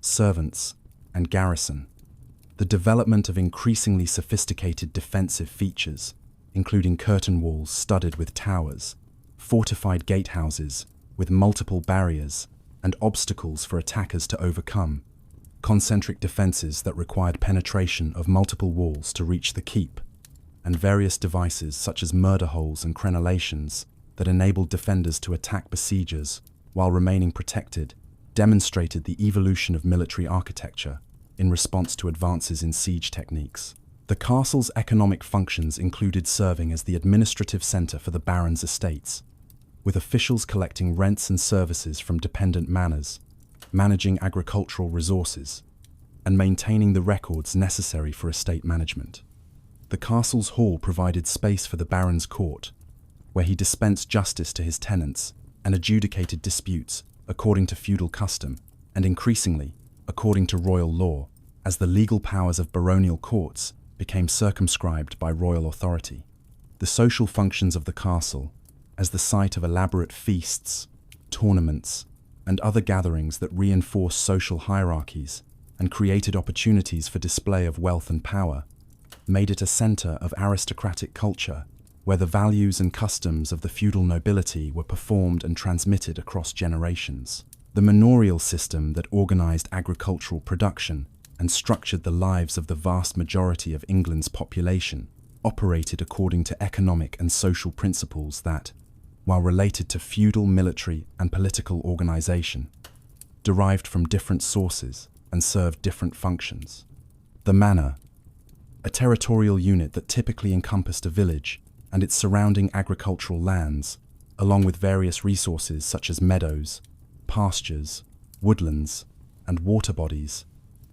servants, and garrison. The development of increasingly sophisticated defensive features, including curtain walls studded with towers, fortified gatehouses with multiple barriers and obstacles for attackers to overcome, concentric defenses that required penetration of multiple walls to reach the keep, and various devices such as murder holes and crenellations that enabled defenders to attack besiegers while remaining protected, demonstrated the evolution of military architecture in response to advances in siege techniques. The castle's economic functions included serving as the administrative center for the baron's estates, with officials collecting rents and services from dependent manors, managing agricultural resources, and maintaining the records necessary for estate management. The castle's hall provided space for the baron's court, where he dispensed justice to his tenants and adjudicated disputes according to feudal custom and increasingly according to royal law, as the legal powers of baronial courts became circumscribed by royal authority. The social functions of the castle, as the site of elaborate feasts, tournaments, and other gatherings that reinforced social hierarchies and created opportunities for display of wealth and power, made it a center of aristocratic culture where the values and customs of the feudal nobility were performed and transmitted across generations. The manorial system that organized agricultural production and structured the lives of the vast majority of England's population operated according to economic and social principles that, while related to feudal military and political organization, derived from different sources and served different functions. The manor, a territorial unit that typically encompassed a village and its surrounding agricultural lands, along with various resources such as meadows, pastures, woodlands, and water bodies,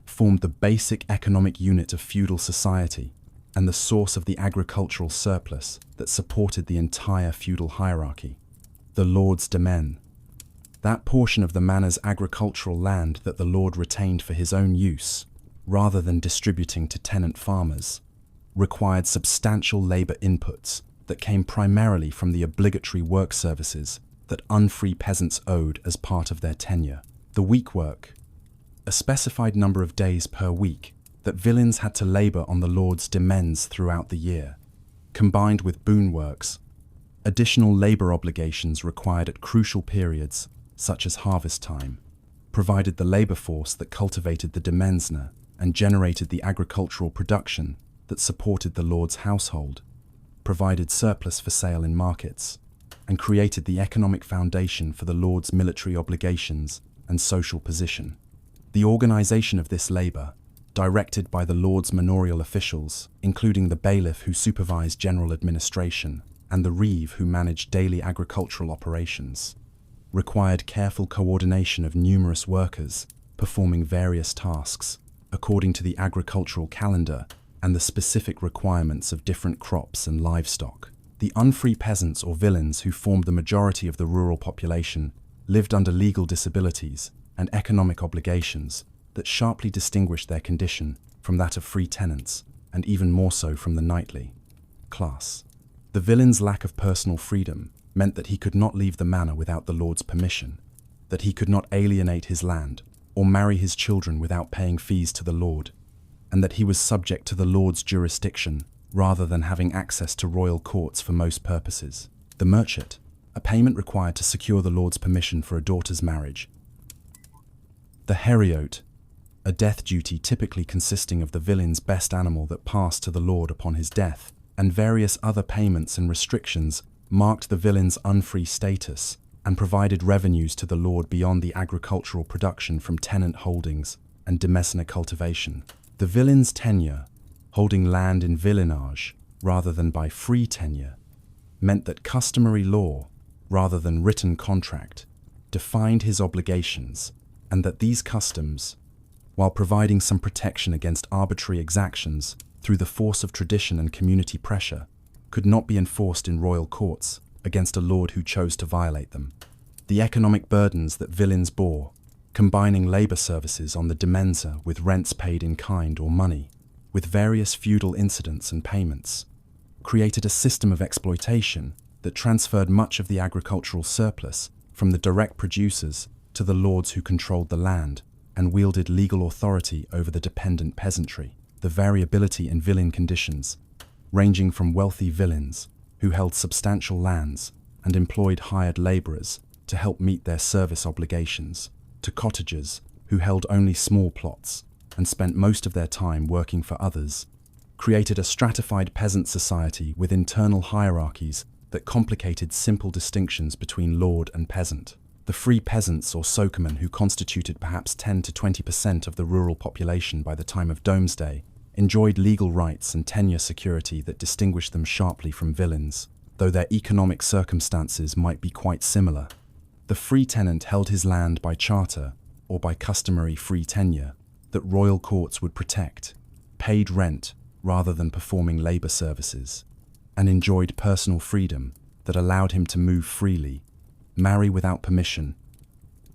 formed the basic economic unit of feudal society and the source of the agricultural surplus that supported the entire feudal hierarchy. The lord's demesne, that portion of the manor's agricultural land that the lord retained for his own use, rather than distributing to tenant farmers, required substantial labor inputs that came primarily from the obligatory work services that unfree peasants owed as part of their tenure. The week work, a specified number of days per week that villeins had to labour on the lord's demesnes throughout the year, combined with boon works, additional labour obligations required at crucial periods, such as harvest time, provided the labour force that cultivated the demesne and generated the agricultural production that supported the lord's household, provided surplus for sale in markets, and created the economic foundation for the lord's military obligations and social position. The organisation of this labour, directed by the lord's manorial officials, including the bailiff who supervised general administration and the reeve who managed daily agricultural operations, required careful coordination of numerous workers performing various tasks according to the agricultural calendar and the specific requirements of different crops and livestock. The unfree peasants or villeins who formed the majority of the rural population lived under legal disabilities and economic obligations that sharply distinguished their condition from that of free tenants, and even more so from the knightly class. The villein's lack of personal freedom meant that he could not leave the manor without the lord's permission, that he could not alienate his land or marry his children without paying fees to the lord, and that he was subject to the lord's jurisdiction rather than having access to royal courts for most purposes. The merchet, a payment required to secure the lord's permission for a daughter's marriage. The heriote, a death duty typically consisting of the villein's best animal that passed to the lord upon his death, and various other payments and restrictions marked the villein's unfree status and provided revenues to the lord beyond the agricultural production from tenant holdings and demesne cultivation. The villein's tenure, holding land in villeinage rather than by free tenure, meant that customary law, rather than written contract, defined his obligations, and that these customs, while providing some protection against arbitrary exactions through the force of tradition and community pressure, could not be enforced in royal courts against a lord who chose to violate them. The economic burdens that villeins bore, combining labour services on the demesne with rents paid in kind or money, with various feudal incidents and payments, created a system of exploitation that transferred much of the agricultural surplus from the direct producers to the lords who controlled the land and wielded legal authority over the dependent peasantry. The variability in villein conditions, ranging from wealthy villeins who held substantial lands and employed hired labourers to help meet their service obligations, to cottagers who held only small plots and spent most of their time working for others, created a stratified peasant society with internal hierarchies that complicated simple distinctions between lord and peasant. The free peasants or sokemen, who constituted perhaps 10 to 20% of the rural population by the time of Domesday, enjoyed legal rights and tenure security that distinguished them sharply from villeins, though their economic circumstances might be quite similar. The free tenant held his land by charter or by customary free tenure that royal courts would protect, paid rent rather than performing labour services, and enjoyed personal freedom that allowed him to move freely, marry without permission,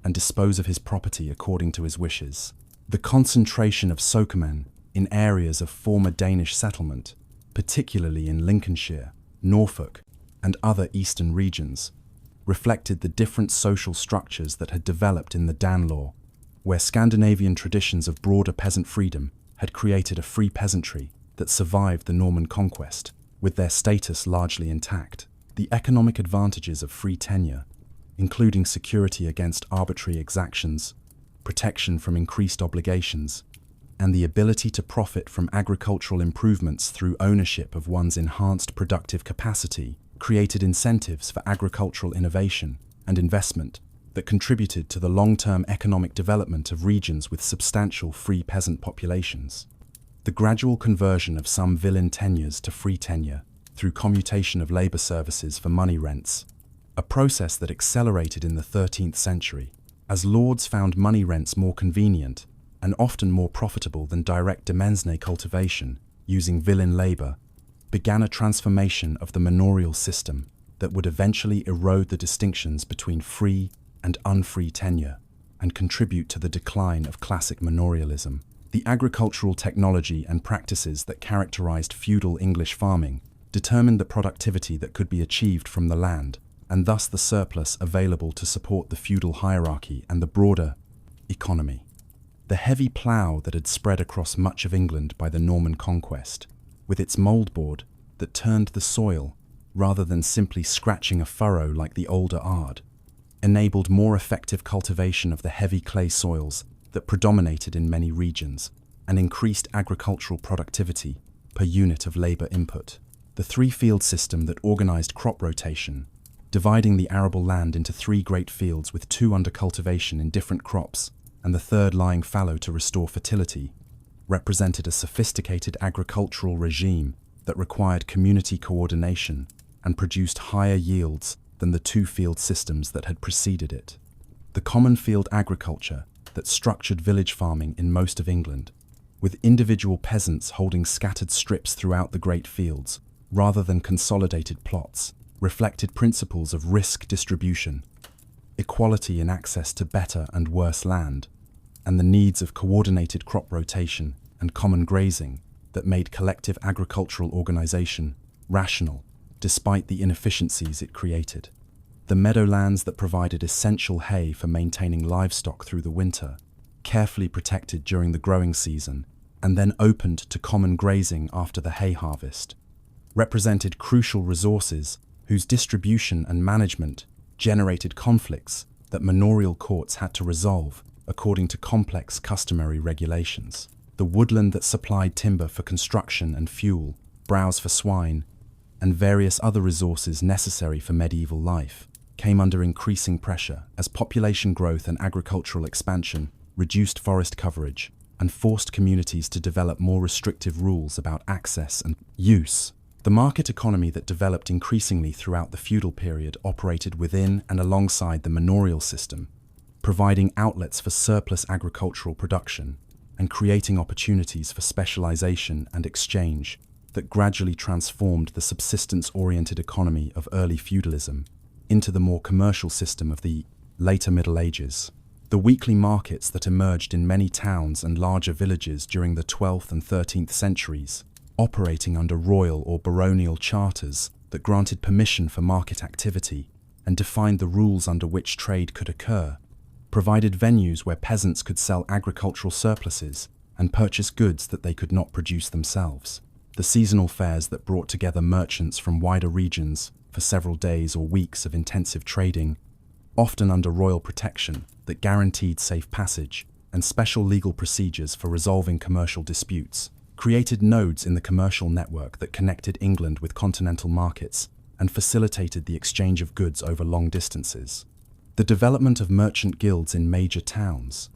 and dispose of his property according to his wishes. The concentration of sokemen in areas of former Danish settlement, particularly in Lincolnshire, Norfolk, and other eastern regions, reflected the different social structures that had developed in the Danelaw, where Scandinavian traditions of broader peasant freedom had created a free peasantry that survived the Norman Conquest, with their status largely intact. The economic advantages of free tenure, including security against arbitrary exactions, protection from increased obligations, and the ability to profit from agricultural improvements through ownership of one's enhanced productive capacity, created incentives for agricultural innovation and investment that contributed to the long-term economic development of regions with substantial free peasant populations. The gradual conversion of some villein tenures to free tenure through commutation of labour services for money rents, a process that accelerated in the 13th century, as lords found money rents more convenient and often more profitable than direct demesne cultivation using villein labour, began a transformation of the manorial system that would eventually erode the distinctions between free and unfree tenure and contribute to the decline of classic manorialism. The agricultural technology and practices that characterized feudal English farming determined the productivity that could be achieved from the land, and thus the surplus available to support the feudal hierarchy and the broader economy. The heavy plough that had spread across much of England by the Norman Conquest, with its mouldboard that turned the soil rather than simply scratching a furrow like the older ard, enabled more effective cultivation of the heavy clay soils that predominated in many regions and increased agricultural productivity per unit of labour input. The three-field system that organised crop rotation, dividing the arable land into 3 great fields with 2 under cultivation in different crops and the third lying fallow to restore fertility, represented a sophisticated agricultural regime that required community coordination and produced higher yields than the 2-field systems that had preceded it. The common field agriculture that structured village farming in most of England, with individual peasants holding scattered strips throughout the great fields rather than consolidated plots, reflected principles of risk distribution, equality in access to better and worse land, and the needs of coordinated crop rotation and common grazing that made collective agricultural organisation rational despite the inefficiencies it created. The meadowlands that provided essential hay for maintaining livestock through the winter, carefully protected during the growing season, and then opened to common grazing after the hay harvest, represented crucial resources whose distribution and management generated conflicts that manorial courts had to resolve according to complex customary regulations. The woodland that supplied timber for construction and fuel, browse for swine, and various other resources necessary for medieval life, came under increasing pressure as population growth and agricultural expansion reduced forest coverage and forced communities to develop more restrictive rules about access and use. The market economy that developed increasingly throughout the feudal period operated within and alongside the manorial system, providing outlets for surplus agricultural production and creating opportunities for specialization and exchange that gradually transformed the subsistence-oriented economy of early feudalism into the more commercial system of the later Middle Ages. The weekly markets that emerged in many towns and larger villages during the 12th and 13th centuries, operating under royal or baronial charters that granted permission for market activity and defined the rules under which trade could occur, provided venues where peasants could sell agricultural surpluses and purchase goods that they could not produce themselves. The seasonal fairs that brought together merchants from wider regions for several days or weeks of intensive trading, often under royal protection that guaranteed safe passage and special legal procedures for resolving commercial disputes, created nodes in the commercial network that connected England with continental markets and facilitated the exchange of goods over long distances. The development of merchant guilds in major towns,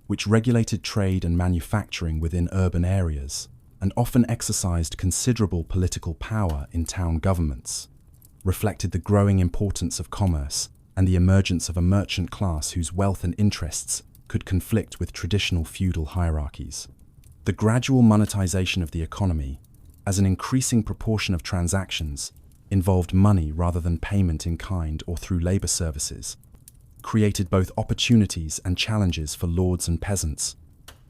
which regulated trade and manufacturing within urban areas and often exercised considerable political power in town governments, reflected the growing importance of commerce and the emergence of a merchant class whose wealth and interests could conflict with traditional feudal hierarchies. The gradual monetization of the economy, as an increasing proportion of transactions involved money rather than payment in kind or through labor services, created both opportunities and challenges for lords and peasants,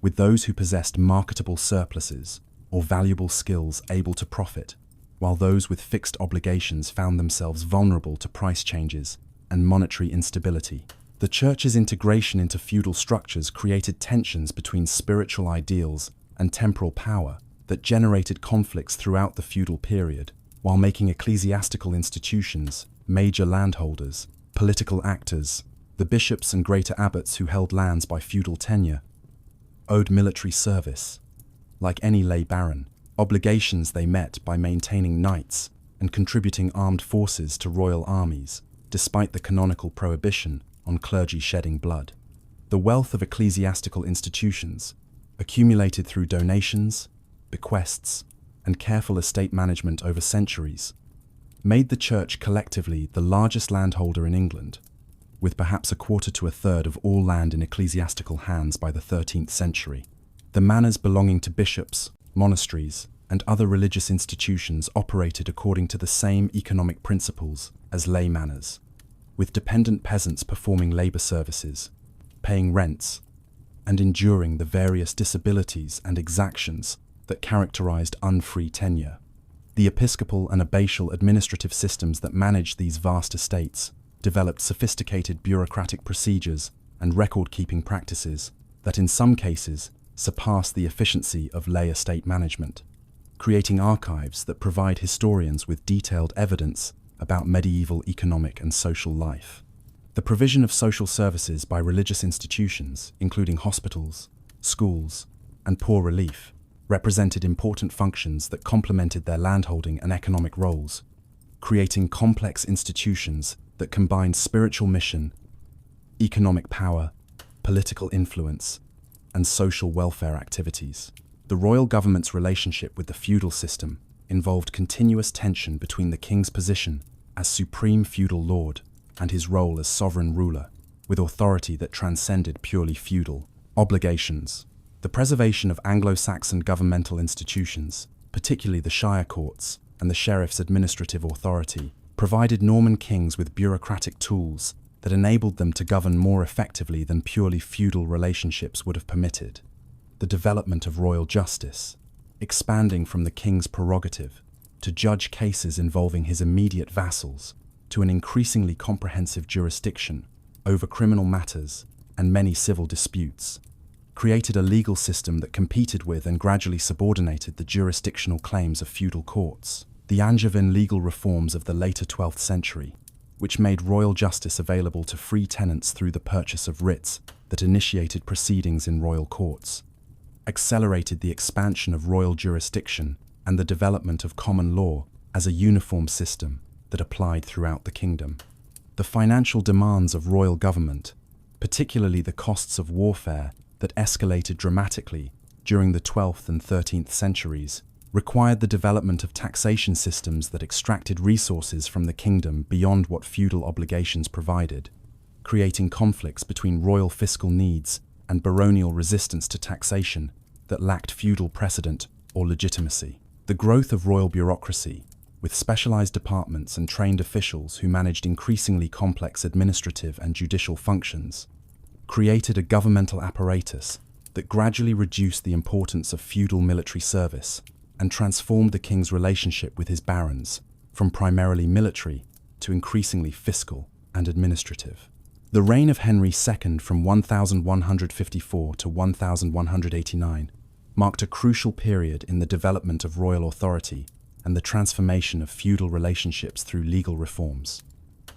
with those who possessed marketable surpluses or valuable skills able to profit, while those with fixed obligations found themselves vulnerable to price changes and monetary instability. The Church's integration into feudal structures created tensions between spiritual ideals and temporal power that generated conflicts throughout the feudal period, while making ecclesiastical institutions, major landholders, political actors, the bishops and greater abbots who held lands by feudal tenure, owed military service. Like any lay baron, obligations they met by maintaining knights and contributing armed forces to royal armies, despite the canonical prohibition on clergy shedding blood. The wealth of ecclesiastical institutions, accumulated through donations, bequests, and careful estate management over centuries, made the Church collectively the largest landholder in England, with perhaps a quarter to a third of all land in ecclesiastical hands by the 13th century. The manors belonging to bishops, monasteries, and other religious institutions operated according to the same economic principles as lay manors, with dependent peasants performing labor services, paying rents, and enduring the various disabilities and exactions that characterized unfree tenure. The episcopal and abbatial administrative systems that managed these vast estates developed sophisticated bureaucratic procedures and record-keeping practices that in some cases surpass the efficiency of lay estate management, creating archives that provide historians with detailed evidence about medieval economic and social life. The provision of social services by religious institutions, including hospitals, schools, and poor relief, represented important functions that complemented their landholding and economic roles, creating complex institutions that combined spiritual mission, economic power, political influence, and social welfare activities. The royal government's relationship with the feudal system involved continuous tension between the king's position as supreme feudal lord and his role as sovereign ruler, with authority that transcended purely feudal obligations. The preservation of Anglo-Saxon governmental institutions, particularly the shire courts and the sheriff's administrative authority, provided Norman kings with bureaucratic tools that enabled them to govern more effectively than purely feudal relationships would have permitted. The development of royal justice, expanding from the king's prerogative to judge cases involving his immediate vassals, to an increasingly comprehensive jurisdiction over criminal matters and many civil disputes, created a legal system that competed with and gradually subordinated the jurisdictional claims of feudal courts. The Angevin legal reforms of the later 12th century, which made royal justice available to free tenants through the purchase of writs that initiated proceedings in royal courts, accelerated the expansion of royal jurisdiction and the development of common law as a uniform system that applied throughout the kingdom. The financial demands of royal government, particularly the costs of warfare that escalated dramatically during the 12th and 13th centuries, required the development of taxation systems that extracted resources from the kingdom beyond what feudal obligations provided, creating conflicts between royal fiscal needs and baronial resistance to taxation that lacked feudal precedent or legitimacy. The growth of royal bureaucracy, with specialized departments and trained officials who managed increasingly complex administrative and judicial functions, created a governmental apparatus that gradually reduced the importance of feudal military service and transformed the king's relationship with his barons from primarily military to increasingly fiscal and administrative. The reign of Henry II from 1154 to 1189 marked a crucial period in the development of royal authority and the transformation of feudal relationships through legal reforms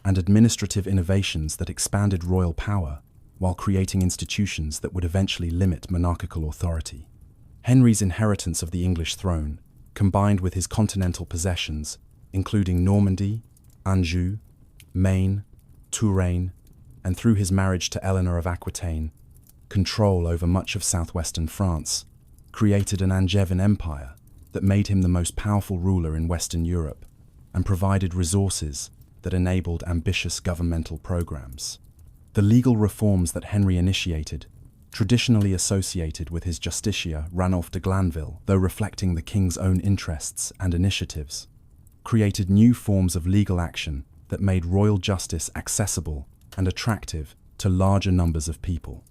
and administrative innovations that expanded royal power while creating institutions that would eventually limit monarchical authority. Henry's inheritance of the English throne, combined with his continental possessions, including Normandy, Anjou, Maine, Touraine, and through his marriage to Eleanor of Aquitaine, control over much of southwestern France, created an Angevin empire that made him the most powerful ruler in Western Europe and provided resources that enabled ambitious governmental programs. The legal reforms that Henry initiated, traditionally associated with his justiciar Ranulph de Glanville, though reflecting the king's own interests and initiatives, created new forms of legal action that made royal justice accessible and attractive to larger numbers of people.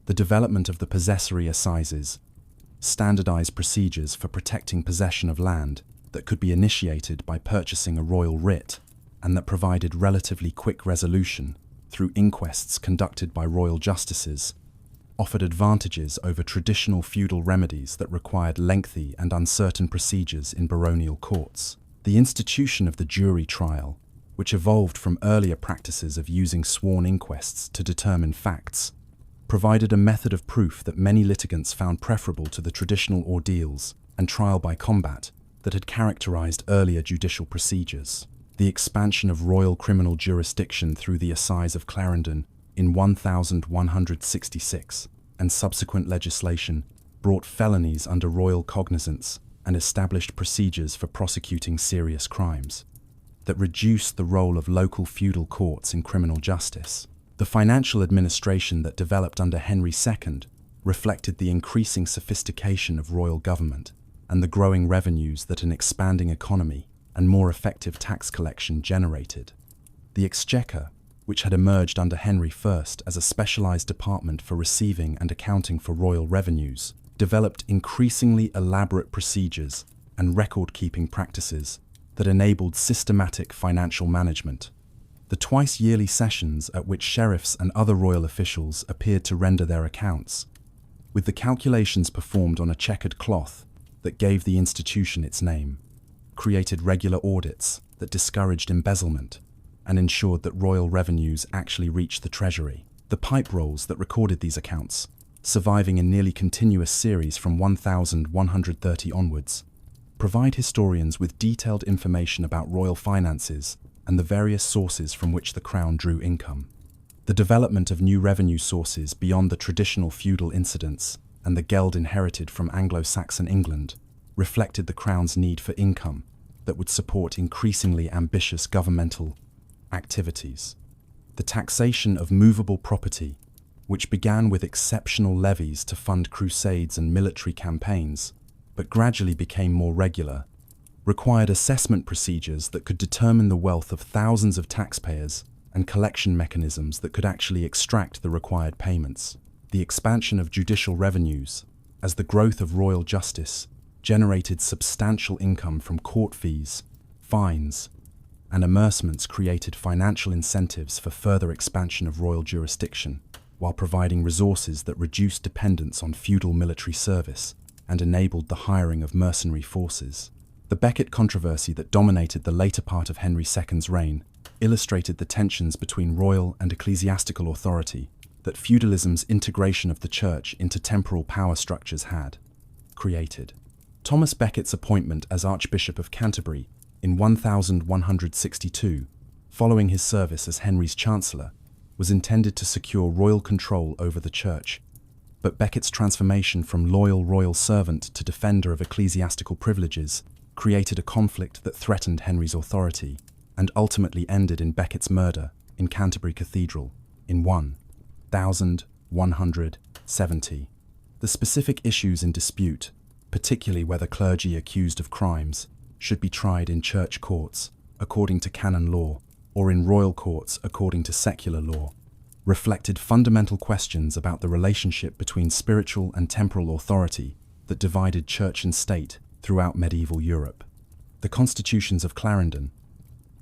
The development of the possessory assizes, standardized procedures for protecting possession of land that could be initiated by purchasing a royal writ and that provided relatively quick resolution through inquests conducted by royal justices, offered advantages over traditional feudal remedies that required lengthy and uncertain procedures in baronial courts. The institution of the jury trial, which evolved from earlier practices of using sworn inquests to determine facts, provided a method of proof that many litigants found preferable to the traditional ordeals and trial by combat that had characterized earlier judicial procedures. The expansion of royal criminal jurisdiction through the Assize of Clarendon in 1166 and subsequent legislation brought felonies under royal cognizance and established procedures for prosecuting serious crimes that reduced the role of local feudal courts in criminal justice. The financial administration that developed under Henry II reflected the increasing sophistication of royal government and the growing revenues that an expanding economy and more effective tax collection generated. The Exchequer, which had emerged under Henry I as a specialized department for receiving and accounting for royal revenues, developed increasingly elaborate procedures and record-keeping practices that enabled systematic financial management. The twice-yearly sessions at which sheriffs and other royal officials appeared to render their accounts with the calculations performed on a checkered cloth that gave the institution its name, created regular audits that discouraged embezzlement, and ensured that royal revenues actually reached the treasury. The pipe rolls that recorded these accounts, surviving in nearly continuous series from 1130 onwards, provide historians with detailed information about royal finances and the various sources from which the crown drew income. The development of new revenue sources beyond the traditional feudal incidents and the geld inherited from Anglo-Saxon England reflected the crown's need for income that would support increasingly ambitious governmental activities. The taxation of movable property, which began with exceptional levies to fund crusades and military campaigns, but gradually became more regular, required assessment procedures that could determine the wealth of thousands of taxpayers and collection mechanisms that could actually extract the required payments. The expansion of judicial revenues, as the growth of royal justice, generated substantial income from court fees, fines, and amercements, created financial incentives for further expansion of royal jurisdiction, while providing resources that reduced dependence on feudal military service and enabled the hiring of mercenary forces. The Becket controversy that dominated the later part of Henry II's reign illustrated the tensions between royal and ecclesiastical authority that feudalism's integration of the church into temporal power structures had created. Thomas Becket's appointment as Archbishop of Canterbury in 1162, following his service as Henry's Chancellor, was intended to secure royal control over the church, but Becket's transformation from loyal royal servant to defender of ecclesiastical privileges created a conflict that threatened Henry's authority and ultimately ended in Becket's murder in Canterbury Cathedral in 1170. The specific issues in dispute, particularly whether clergy accused of crimes should be tried in church courts according to canon law or in royal courts according to secular law, reflected fundamental questions about the relationship between spiritual and temporal authority that divided church and state throughout medieval Europe. The Constitutions of Clarendon,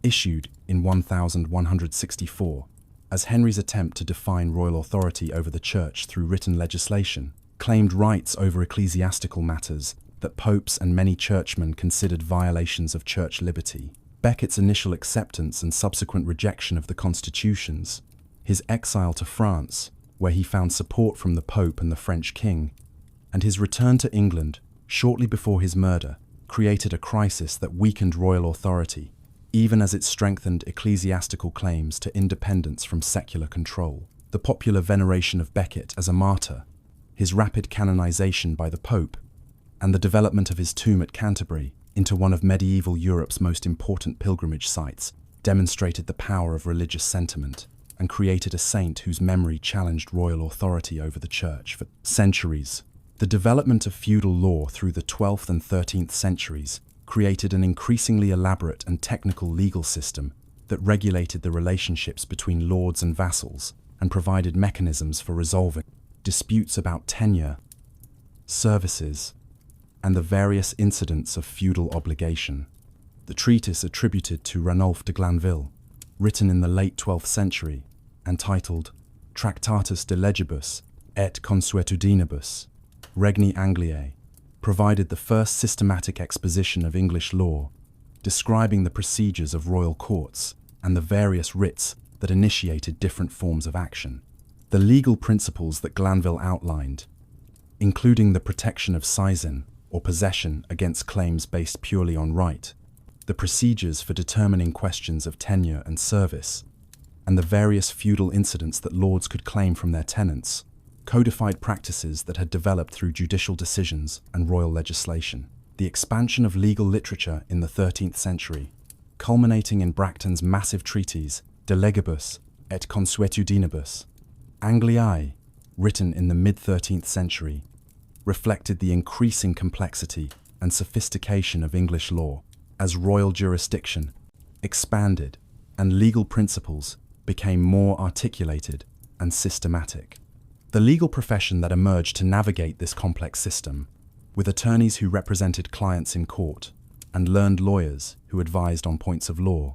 issued in 1164, as Henry's attempt to define royal authority over the church through written legislation, claimed rights over ecclesiastical matters that popes and many churchmen considered violations of church liberty. Becket's initial acceptance and subsequent rejection of the constitutions, his exile to France, where he found support from the Pope and the French king, and his return to England shortly before his murder, created a crisis that weakened royal authority, even as it strengthened ecclesiastical claims to independence from secular control. The popular veneration of Becket as a martyr, his rapid canonization by the Pope, and the development of his tomb at Canterbury into one of medieval Europe's most important pilgrimage sites demonstrated the power of religious sentiment and created a saint whose memory challenged royal authority over the church for centuries. The development of feudal law through the 12th and 13th centuries created an increasingly elaborate and technical legal system that regulated the relationships between lords and vassals and provided mechanisms for resolving disputes about tenure, services, and the various incidents of feudal obligation. The treatise attributed to Ranulph de Glanville, written in the late 12th century, and titled Tractatus de Legibus et Consuetudinibus Regni Angliae, provided the first systematic exposition of English law, describing the procedures of royal courts and the various writs that initiated different forms of action. The legal principles that Glanville outlined, including the protection of seisin, or possession against claims based purely on right, the procedures for determining questions of tenure and service, and the various feudal incidents that lords could claim from their tenants, codified practices that had developed through judicial decisions and royal legislation. The expansion of legal literature in the 13th century, culminating in Bracton's massive treatise De Legibus et Consuetudinibus Angliae, written in the mid-13th century, reflected the increasing complexity and sophistication of English law as royal jurisdiction expanded and legal principles became more articulated and systematic. The legal profession that emerged to navigate this complex system, with attorneys who represented clients in court and learned lawyers who advised on points of law,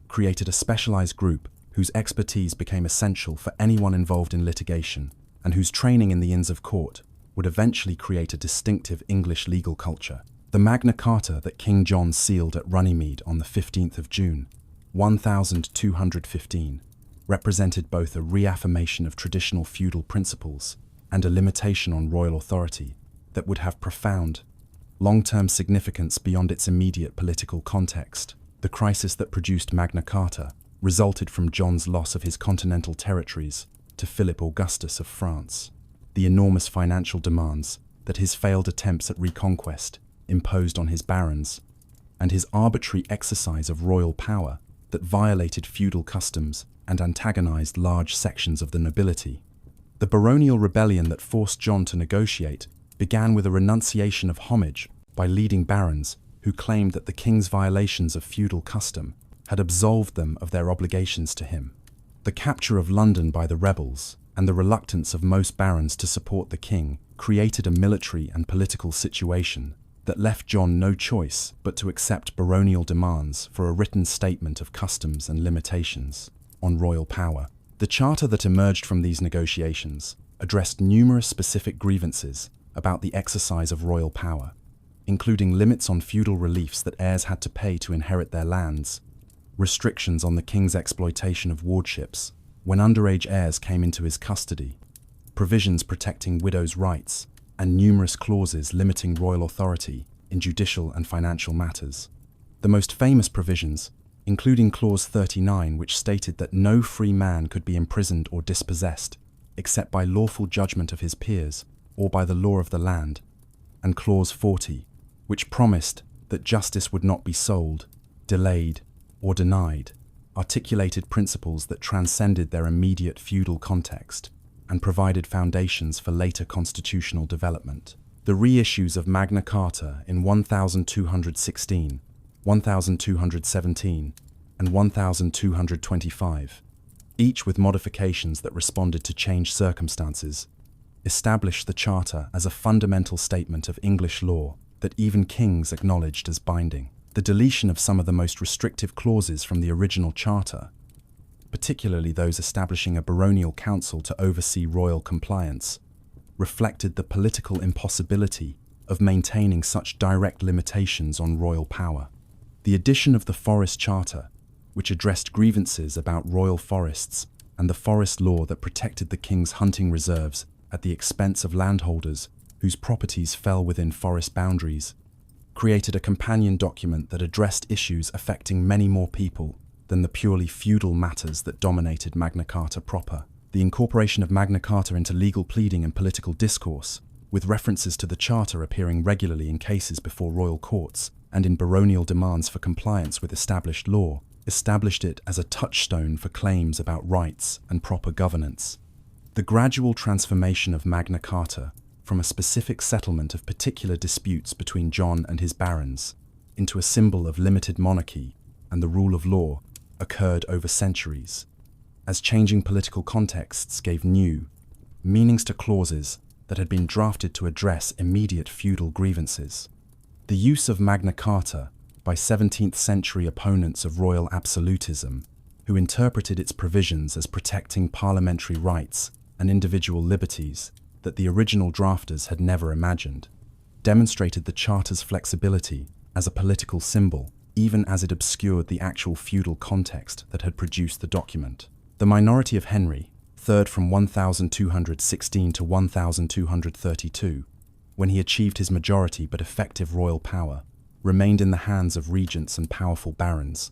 created a specialized group whose expertise became essential for anyone involved in litigation and whose training in the Inns of Court would eventually create a distinctive English legal culture. The Magna Carta that King John sealed at Runnymede on the 15th of June, 1215, represented both a reaffirmation of traditional feudal principles and a limitation on royal authority that would have profound, long-term significance beyond its immediate political context. The crisis that produced Magna Carta resulted from John's loss of his continental territories to Philip Augustus of France, the enormous financial demands that his failed attempts at reconquest imposed on his barons, and his arbitrary exercise of royal power that violated feudal customs and antagonized large sections of the nobility. The baronial rebellion that forced John to negotiate began with a renunciation of homage by leading barons who claimed that the king's violations of feudal custom had absolved them of their obligations to him. The capture of London by the rebels and the reluctance of most barons to support the king created a military and political situation that left John no choice but to accept baronial demands for a written statement of customs and limitations on royal power. The charter that emerged from these negotiations addressed numerous specific grievances about the exercise of royal power, including limits on feudal reliefs that heirs had to pay to inherit their lands, restrictions on the king's exploitation of wardships when underage heirs came into his custody, provisions protecting widows' rights, and numerous clauses limiting royal authority in judicial and financial matters. The most famous provisions, including Clause 39, which stated that no free man could be imprisoned or dispossessed except by lawful judgment of his peers or by the law of the land, and Clause 40, which promised that justice would not be sold, delayed, or denied, articulated principles that transcended their immediate feudal context and provided foundations for later constitutional development. The reissues of Magna Carta in 1216, 1217, and 1225, each with modifications that responded to changed circumstances, established the Charter as a fundamental statement of English law that even kings acknowledged as binding. The deletion of some of the most restrictive clauses from the original Charter, particularly those establishing a baronial council to oversee royal compliance, reflected the political impossibility of maintaining such direct limitations on royal power. The addition of the Forest Charter, which addressed grievances about royal forests and the forest law that protected the king's hunting reserves at the expense of landholders whose properties fell within forest boundaries, created a companion document that addressed issues affecting many more people than the purely feudal matters that dominated Magna Carta proper. The incorporation of Magna Carta into legal pleading and political discourse, with references to the Charter appearing regularly in cases before royal courts and in baronial demands for compliance with established law, established it as a touchstone for claims about rights and proper governance. The gradual transformation of Magna Carta from a specific settlement of particular disputes between John and his barons into a symbol of limited monarchy and the rule of law occurred over centuries, as changing political contexts gave new meanings to clauses that had been drafted to address immediate feudal grievances. The use of Magna Carta by 17th century opponents of royal absolutism, who interpreted its provisions as protecting parliamentary rights and individual liberties that the original drafters had never imagined, demonstrated the Charter's flexibility as a political symbol, even as it obscured the actual feudal context that had produced the document. The minority of Henry, third from 1216 to 1232, when he achieved his majority but effective royal power, remained in the hands of regents and powerful barons,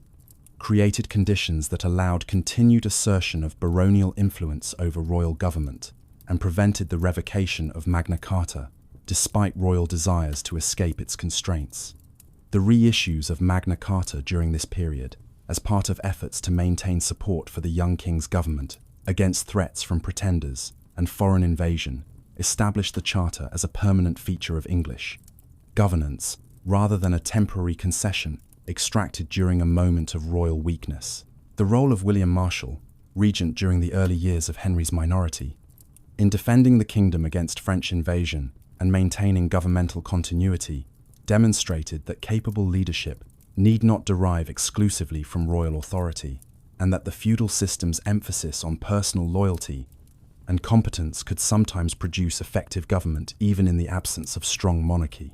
created conditions that allowed continued assertion of baronial influence over royal government, and prevented the revocation of Magna Carta, despite royal desires to escape its constraints. The reissues of Magna Carta during this period, as part of efforts to maintain support for the young king's government against threats from pretenders and foreign invasion, established the Charter as a permanent feature of English governance, rather than a temporary concession extracted during a moment of royal weakness. The role of William Marshal, regent during the early years of Henry's minority, in defending the kingdom against French invasion and maintaining governmental continuity, demonstrated that capable leadership need not derive exclusively from royal authority, and that the feudal system's emphasis on personal loyalty and competence could sometimes produce effective government even in the absence of strong monarchy.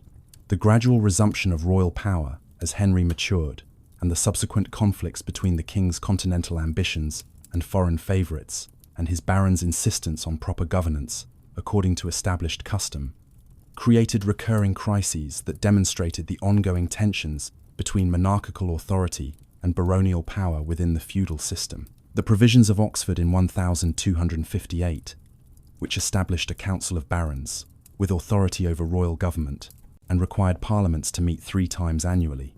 The gradual resumption of royal power as Henry matured, and the subsequent conflicts between the king's continental ambitions and foreign favourites, and his barons' insistence on proper governance, according to established custom, created recurring crises that demonstrated the ongoing tensions between monarchical authority and baronial power within the feudal system. The provisions of Oxford in 1258, which established a council of barons with authority over royal government and required parliaments to meet 3 times annually,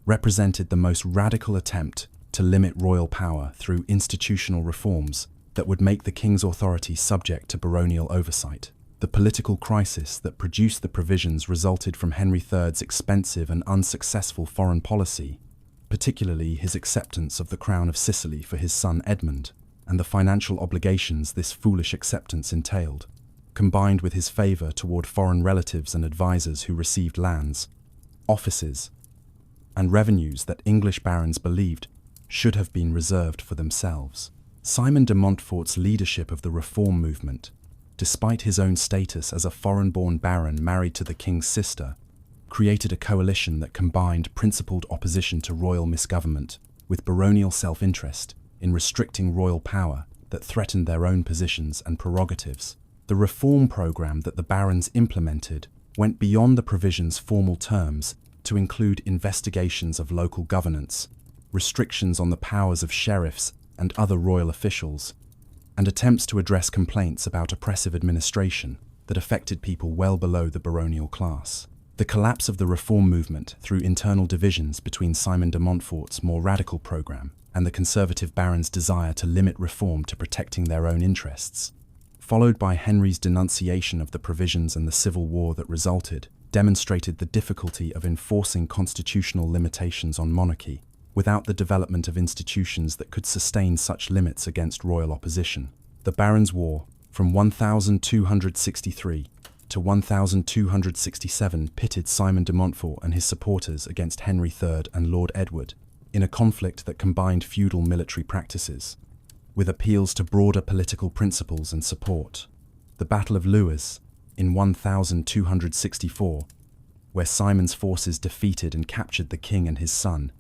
represented the most radical attempt to limit royal power through institutional reforms that would make the king's authority subject to baronial oversight. The political crisis that produced the provisions resulted from Henry III's expensive and unsuccessful foreign policy, particularly his acceptance of the crown of Sicily for his son Edmund, and the financial obligations this foolish acceptance entailed, combined with his favour toward foreign relatives and advisors who received lands, offices, and revenues that English barons believed should have been reserved for themselves. Simon de Montfort's leadership of the reform movement, despite his own status as a foreign-born baron married to the king's sister, created a coalition that combined principled opposition to royal misgovernment with baronial self-interest in restricting royal power that threatened their own positions and prerogatives. The reform program that the barons implemented went beyond the provision's formal terms to include investigations of local governance, restrictions on the powers of sheriffs and other royal officials, and attempts to address complaints about oppressive administration that affected people well below the baronial class. The collapse of the reform movement through internal divisions between Simon de Montfort's more radical program and the conservative barons' desire to limit reform to protecting their own interests, followed by Henry's denunciation of the provisions and the civil war that resulted, demonstrated the difficulty of enforcing constitutional limitations on monarchy without the development of institutions that could sustain such limits against royal opposition. The Barons' War, from 1263 to 1267, pitted Simon de Montfort and his supporters against Henry III and Lord Edward, in a conflict that combined feudal military practices with appeals to broader political principles and support. The Battle of Lewes, in 1264, where Simon's forces defeated and captured the king and his son,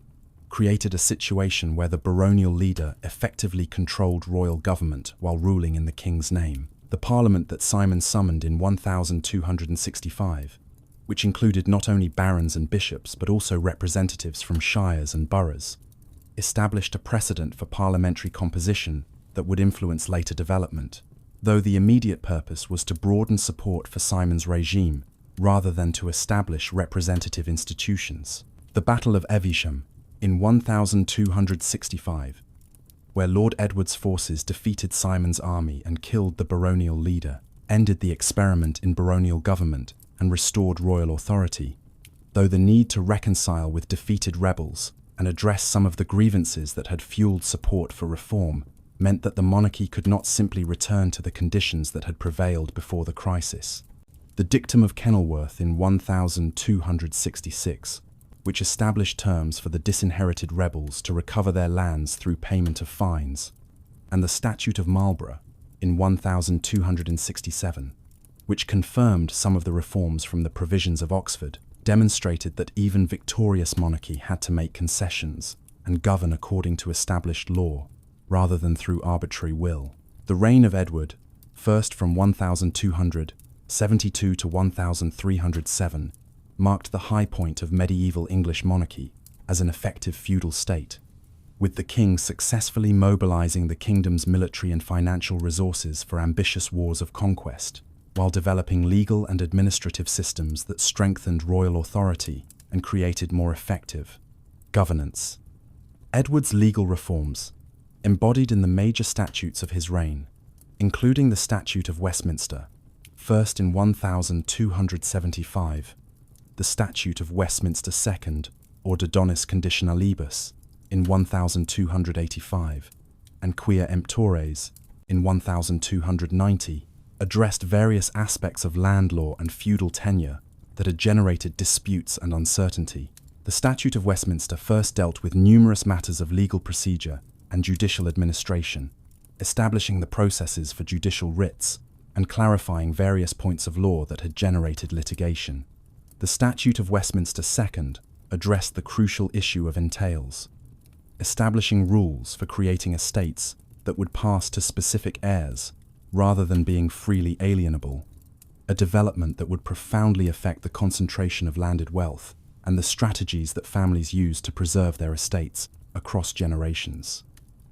created a situation where the baronial leader effectively controlled royal government while ruling in the king's name. The parliament that Simon summoned in 1265, which included not only barons and bishops but also representatives from shires and boroughs, established a precedent for parliamentary composition that would influence later development, though the immediate purpose was to broaden support for Simon's regime rather than to establish representative institutions. The Battle of Evesham, in 1265, where Lord Edward's forces defeated Simon's army and killed the baronial leader, ended the experiment in baronial government and restored royal authority, though the need to reconcile with defeated rebels and address some of the grievances that had fueled support for reform meant that the monarchy could not simply return to the conditions that had prevailed before the crisis. The Dictum of Kenilworth in 1266, which established terms for the disinherited rebels to recover their lands through payment of fines, and the Statute of Marlborough in 1267, which confirmed some of the reforms from the provisions of Oxford, demonstrated that even victorious monarchy had to make concessions and govern according to established law, rather than through arbitrary will. The reign of Edward, first from 1272 to 1307, marked the high point of medieval English monarchy as an effective feudal state, with the king successfully mobilizing the kingdom's military and financial resources for ambitious wars of conquest, while developing legal and administrative systems that strengthened royal authority and created more effective governance. Edward's legal reforms, embodied in the major statutes of his reign, including the Statute of Westminster, first in 1275, the Statute of Westminster II, or De Donis Conditionalibus, in 1285, and Quia Emptores, in 1290, addressed various aspects of land law and feudal tenure that had generated disputes and uncertainty. The Statute of Westminster first dealt with numerous matters of legal procedure and judicial administration, establishing the processes for judicial writs, and clarifying various points of law that had generated litigation. The Statute of Westminster II addressed the crucial issue of entails, establishing rules for creating estates that would pass to specific heirs rather than being freely alienable, a development that would profoundly affect the concentration of landed wealth and the strategies that families use to preserve their estates across generations.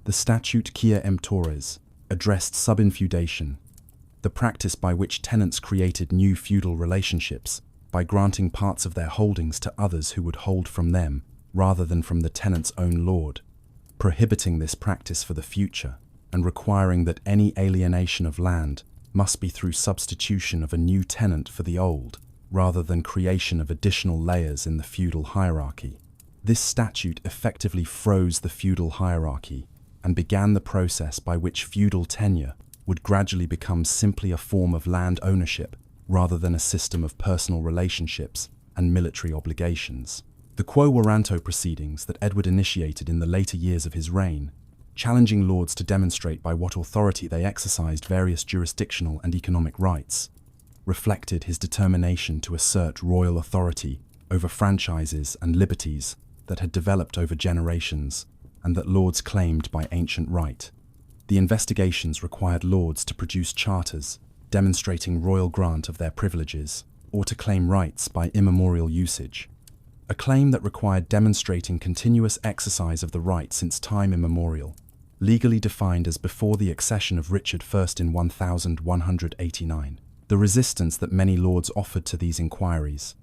The Statute Quia Emptores addressed subinfeudation, the practice by which tenants created new feudal relationships by granting parts of their holdings to others who would hold from them rather than from the tenant's own lord, prohibiting this practice for the future and requiring that any alienation of land must be through substitution of a new tenant for the old, rather than creation of additional layers in the feudal hierarchy. This statute effectively froze the feudal hierarchy and began the process by which feudal tenure would gradually become simply a form of land ownership rather than a system of personal relationships and military obligations. The Quo Warranto proceedings that Edward initiated in the later years of his reign, challenging lords to demonstrate by what authority they exercised various jurisdictional and economic rights, reflected his determination to assert royal authority over franchises and liberties that had developed over generations and that lords claimed by ancient right. The investigations required lords to produce charters demonstrating royal grant of their privileges or to claim rights by immemorial usage, a claim that required demonstrating continuous exercise of the right since time immemorial, legally defined as before the accession of Richard I in 1189. The resistance that many lords offered to these inquiries,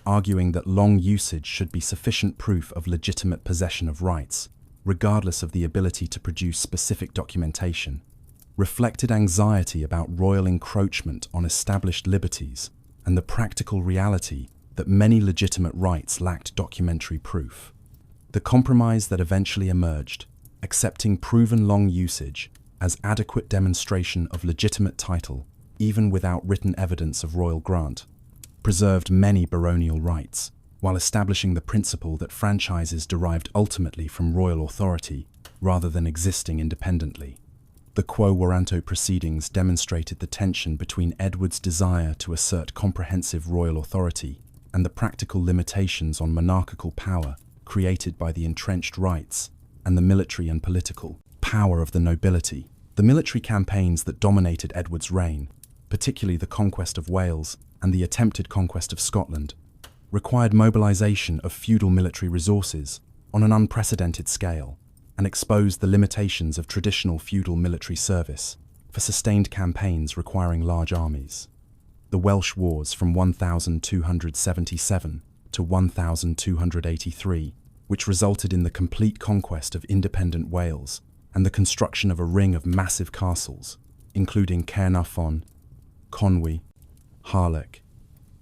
arguing that long usage should be sufficient proof of legitimate possession of rights, regardless of the ability to produce specific documentation, reflected anxiety about royal encroachment on established liberties and the practical reality that many legitimate rights lacked documentary proof. The compromise that eventually emerged, accepting proven long usage as adequate demonstration of legitimate title, even without written evidence of royal grant, preserved many baronial rights, while establishing the principle that franchises derived ultimately from royal authority rather than existing independently. The Quo Warranto proceedings demonstrated the tension between Edward's desire to assert comprehensive royal authority and the practical limitations on monarchical power created by the entrenched rights and the military and political power of the nobility. The military campaigns that dominated Edward's reign, particularly the conquest of Wales and the attempted conquest of Scotland, required mobilization of feudal military resources on an unprecedented scale and exposed the limitations of traditional feudal military service for sustained campaigns requiring large armies. The Welsh Wars from 1277 to 1283, which resulted in the complete conquest of independent Wales and the construction of a ring of massive castles, including Caernarfon, Conwy, Harlech,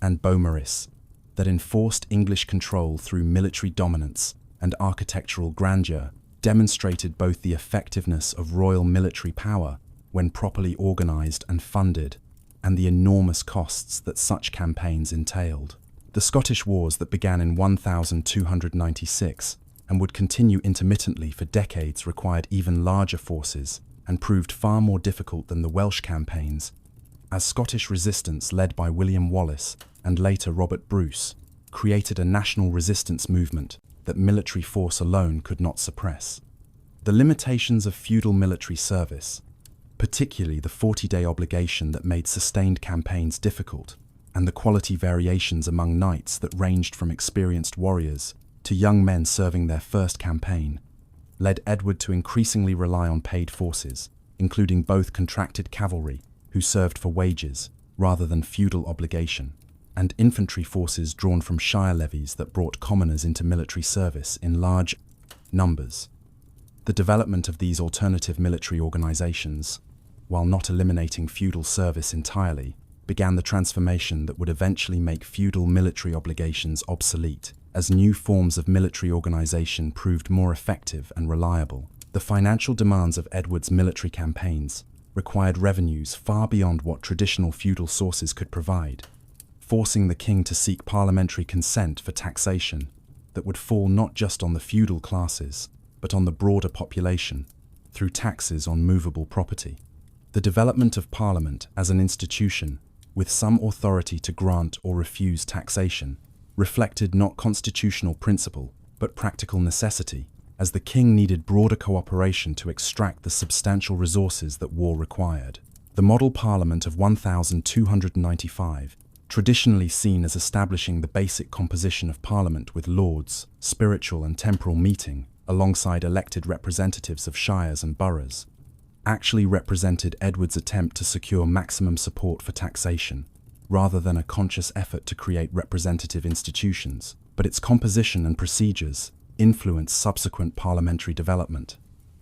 and Beaumaris, that enforced English control through military dominance and architectural grandeur, demonstrated both the effectiveness of royal military power when properly organized and funded, and the enormous costs that such campaigns entailed. The Scottish Wars that began in 1296 and would continue intermittently for decades required even larger forces and proved far more difficult than the Welsh campaigns, as Scottish resistance led by William Wallace and later Robert Bruce created a national resistance movement that military force alone could not suppress. The limitations of feudal military service, particularly the 40-day obligation that made sustained campaigns difficult, and the quality variations among knights that ranged from experienced warriors to young men serving their first campaign, led Edward to increasingly rely on paid forces, including both contracted cavalry, who served for wages rather than feudal obligation, and infantry forces drawn from shire levies that brought commoners into military service in large numbers. The development of these alternative military organizations, while not eliminating feudal service entirely, began the transformation that would eventually make feudal military obligations obsolete, as new forms of military organization proved more effective and reliable. The financial demands of Edward's military campaigns required revenues far beyond what traditional feudal sources could provide, forcing the king to seek parliamentary consent for taxation that would fall not just on the feudal classes, but on the broader population, through taxes on movable property. The development of Parliament as an institution, with some authority to grant or refuse taxation, reflected not constitutional principle, but practical necessity, as the king needed broader cooperation to extract the substantial resources that war required. The model Parliament of 1295, traditionally seen as establishing the basic composition of Parliament with lords, spiritual and temporal meeting, alongside elected representatives of shires and boroughs, actually represented Edward's attempt to secure maximum support for taxation, rather than a conscious effort to create representative institutions, but its composition and procedures influenced subsequent parliamentary development.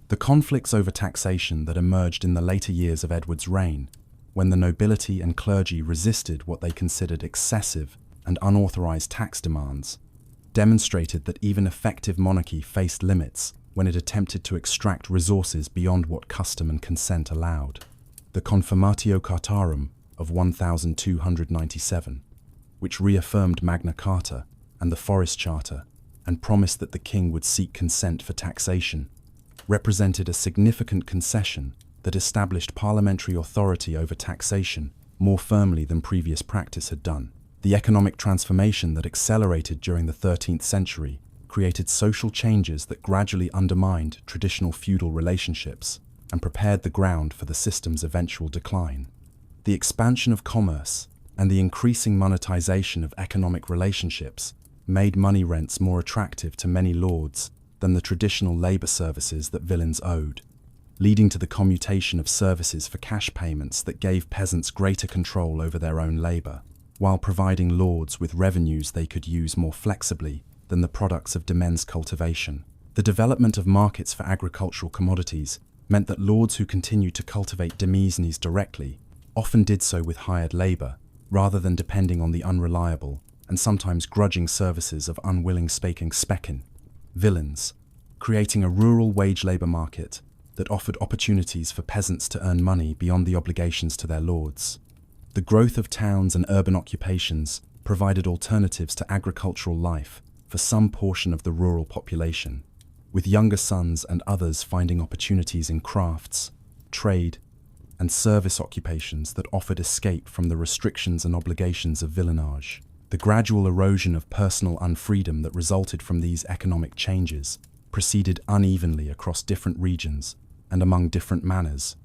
The conflicts over taxation that emerged in the later years of Edward's reign, when the nobility and clergy resisted what they considered excessive and unauthorized tax demands, demonstrated that even effective monarchy faced limits when it attempted to extract resources beyond what custom and consent allowed. The Confirmatio Cartarum of 1297, which reaffirmed Magna Carta and the Forest Charter and promised that the king would seek consent for taxation, represented a significant concession that established parliamentary authority over taxation more firmly than previous practice had done. The economic transformation that accelerated during the 13th century created social changes that gradually undermined traditional feudal relationships and prepared the ground for the system's eventual decline. The expansion of commerce and the increasing monetization of economic relationships made money rents more attractive to many lords than the traditional labor services that villeins owed, leading to the commutation of services for cash payments that gave peasants greater control over their own labor, while providing lords with revenues they could use more flexibly than the products of demesne cultivation. The development of markets for agricultural commodities meant that lords who continued to cultivate demesnes directly often did so with hired labor, rather than depending on the unreliable and sometimes grudging services of unwilling specken villeins, creating a rural wage labor market that offered opportunities for peasants to earn money beyond the obligations to their lords. The growth of towns and urban occupations provided alternatives to agricultural life for some portion of the rural population, with younger sons and others finding opportunities in crafts, trade, and service occupations that offered escape from the restrictions and obligations of villenage. The gradual erosion of personal unfreedom that resulted from these economic changes proceeded unevenly across different regions and among different manors,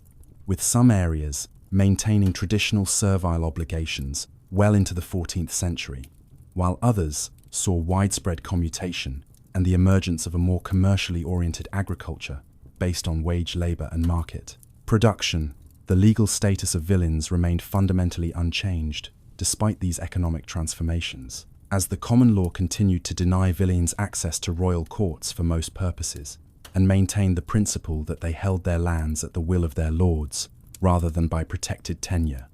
with some areas maintaining traditional servile obligations well into the 14th century, while others saw widespread commutation and the emergence of a more commercially oriented agriculture based on wage labor and market production. The legal status of villeins remained fundamentally unchanged despite these economic transformations, as the common law continued to deny villeins access to royal courts for most purposes, and maintained the principle that they held their lands at the will of their lords, rather than by protected tenure.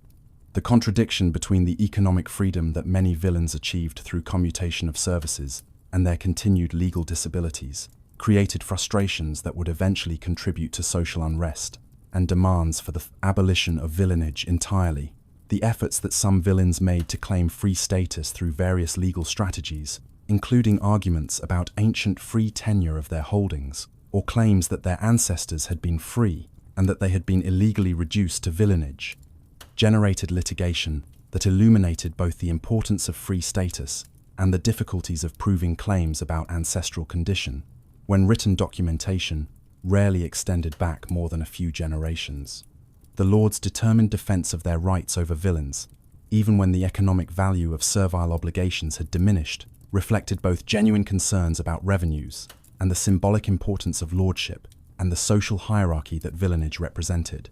The contradiction between the economic freedom that many villeins achieved through commutation of services and their continued legal disabilities created frustrations that would eventually contribute to social unrest and demands for the abolition of villenage entirely. The efforts that some villeins made to claim free status through various legal strategies, including arguments about ancient free tenure of their holdings, or claims that their ancestors had been free and that they had been illegally reduced to villenage, generated litigation that illuminated both the importance of free status and the difficulties of proving claims about ancestral condition, when written documentation rarely extended back more than a few generations. The lords' determined defense of their rights over villeins, even when the economic value of servile obligations had diminished, reflected both genuine concerns about revenues and the symbolic importance of lordship and the social hierarchy that villenage represented.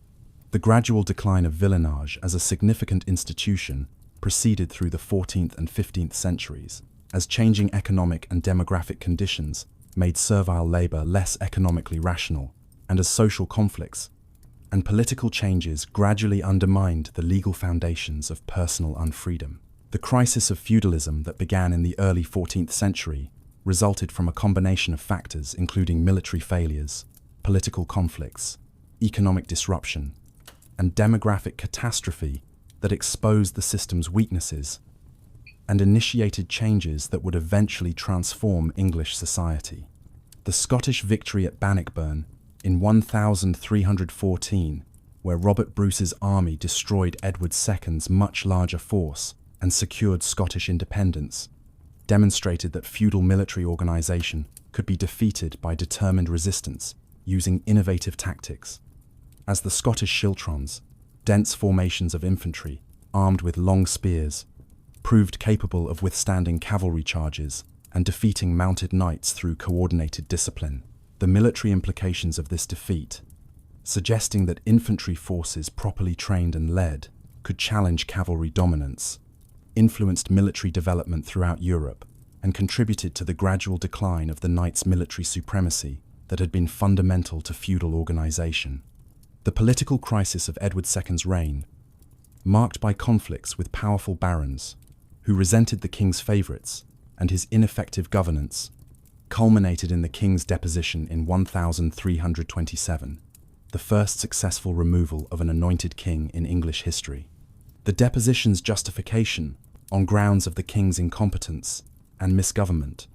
The gradual decline of villenage as a significant institution proceeded through the 14th and 15th centuries, as changing economic and demographic conditions made servile labor less economically rational, and as social conflicts and political changes gradually undermined the legal foundations of personal unfreedom. The crisis of feudalism that began in the early 14th century resulted from a combination of factors including military failures, political conflicts, economic disruption, and demographic catastrophe that exposed the system's weaknesses and initiated changes that would eventually transform English society. The Scottish victory at Bannockburn in 1314, where Robert Bruce's army destroyed Edward II's much larger force and secured Scottish independence, demonstrated that feudal military organization could be defeated by determined resistance using innovative tactics. As the Scottish schiltrons, dense formations of infantry armed with long spears, proved capable of withstanding cavalry charges and defeating mounted knights through coordinated discipline. The military implications of this defeat, suggesting that infantry forces properly trained and led could challenge cavalry dominance, influenced military development throughout Europe and contributed to the gradual decline of the knights' military supremacy that had been fundamental to feudal organization. The political crisis of Edward II's reign, marked by conflicts with powerful barons who resented the king's favorites and his ineffective governance, culminated in the king's deposition in 1327, the first successful removal of an anointed king in English history. The deposition's justification, on grounds of the king's incompetence and misgovernment,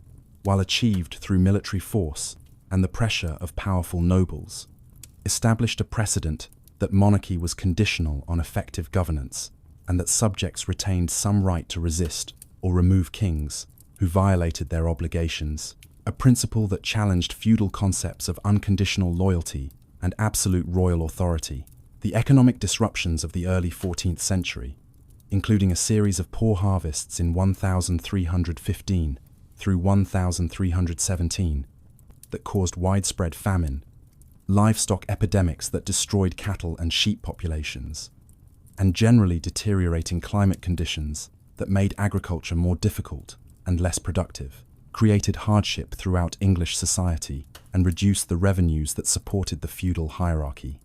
while achieved through military force and the pressure of powerful nobles, established a precedent that monarchy was conditional on effective governance and that subjects retained some right to resist or remove kings who violated their obligations, a principle that challenged feudal concepts of unconditional loyalty and absolute royal authority. The economic disruptions of the early 14th century, including a series of poor harvests in 1315 through 1317 that caused widespread famine, livestock epidemics that destroyed cattle and sheep populations, and generally deteriorating climate conditions that made agriculture more difficult and less productive, created hardship throughout English society and reduced the revenues that supported the feudal hierarchy.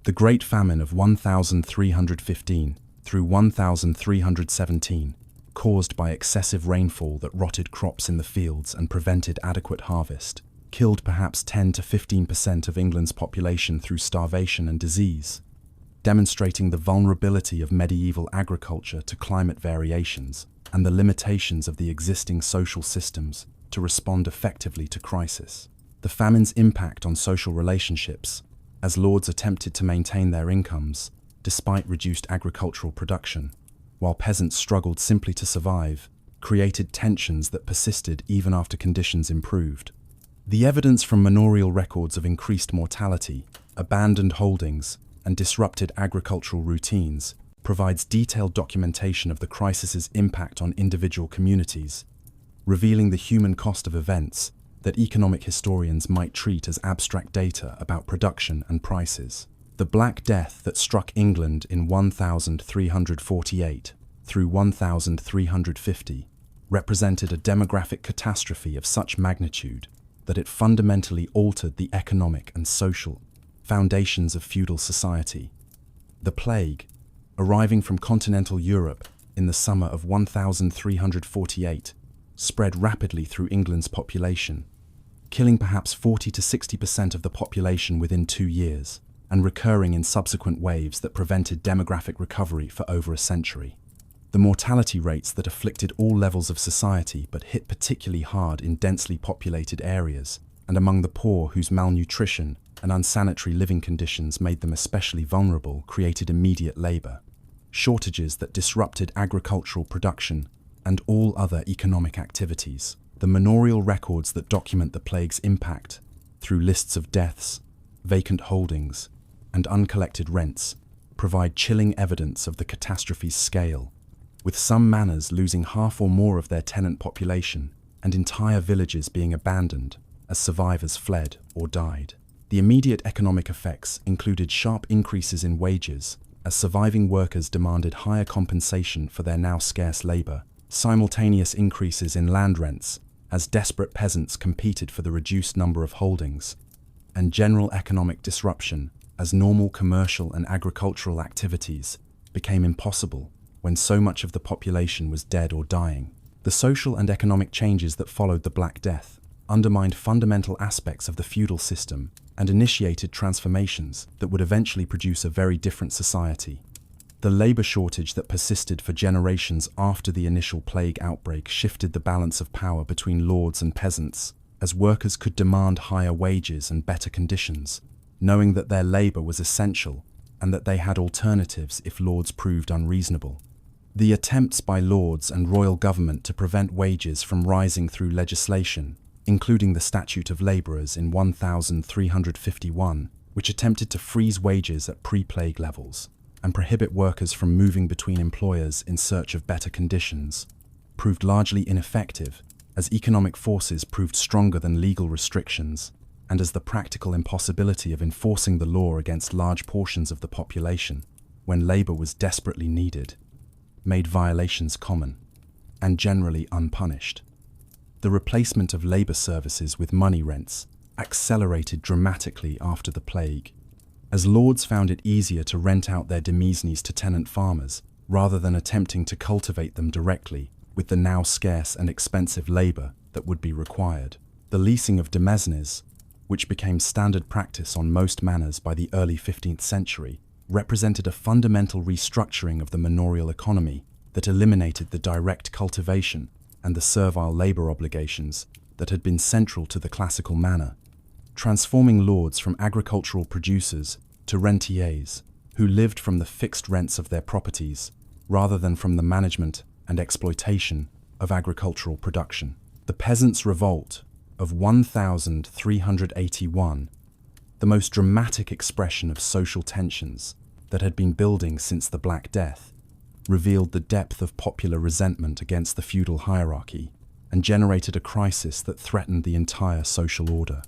The Great Famine of 1315 through 1317, caused by excessive rainfall that rotted crops in the fields and prevented adequate harvest, killed perhaps 10 to 15% of England's population through starvation and disease, demonstrating the vulnerability of medieval agriculture to climate variations and the limitations of the existing social systems to respond effectively to crisis. The famine's impact on social relationships, as lords attempted to maintain their incomes despite reduced agricultural production, while peasants struggled simply to survive, created tensions that persisted even after conditions improved. The evidence from manorial records of increased mortality, abandoned holdings, and disrupted agricultural routines provides detailed documentation of the crisis's impact on individual communities, revealing the human cost of events that economic historians might treat as abstract data about production and prices. The Black Death that struck England in 1348 through 1350 represented a demographic catastrophe of such magnitude that it fundamentally altered the economic and social foundations of feudal society. The plague, arriving from continental Europe in the summer of 1348, spread rapidly through England's population, killing perhaps 40 to 60% of the population within 2 years, and recurring in subsequent waves that prevented demographic recovery for over a century. The mortality rates that afflicted all levels of society but hit particularly hard in densely populated areas and among the poor whose malnutrition and unsanitary living conditions made them especially vulnerable created immediate labor shortages that disrupted agricultural production and all other economic activities. The manorial records that document the plague's impact through lists of deaths, vacant holdings, and uncollected rents provide chilling evidence of the catastrophe's scale, with some manors losing half or more of their tenant population and entire villages being abandoned as survivors fled or died. The immediate economic effects included sharp increases in wages as surviving workers demanded higher compensation for their now scarce labor, simultaneous increases in land rents as desperate peasants competed for the reduced number of holdings, and general economic disruption as normal commercial and agricultural activities became impossible when so much of the population was dead or dying. The social and economic changes that followed the Black Death undermined fundamental aspects of the feudal system and initiated transformations that would eventually produce a very different society. The labor shortage that persisted for generations after the initial plague outbreak shifted the balance of power between lords and peasants, as workers could demand higher wages and better conditions, knowing that their labor was essential and that they had alternatives if lords proved unreasonable. The attempts by lords and royal government to prevent wages from rising through legislation, including the Statute of Labourers in 1351, which attempted to freeze wages at pre-plague levels and prohibit workers from moving between employers in search of better conditions, proved largely ineffective as economic forces proved stronger than legal restrictions and as the practical impossibility of enforcing the law against large portions of the population, when labour was desperately needed, made violations common and generally unpunished. The replacement of labour services with money rents accelerated dramatically after the plague, as lords found it easier to rent out their demesnes to tenant farmers rather than attempting to cultivate them directly with the now scarce and expensive labour that would be required. The leasing of demesnes, which became standard practice on most manors by the early 15th century, represented a fundamental restructuring of the manorial economy that eliminated the direct cultivation and the servile labour obligations that had been central to the classical manor, transforming lords from agricultural producers to rentiers who lived from the fixed rents of their properties rather than from the management and exploitation of agricultural production. The Peasants' Revolt of 1381, the most dramatic expression of social tensions that had been building since the Black Death, revealed the depth of popular resentment against the feudal hierarchy and generated a crisis that threatened the entire social order.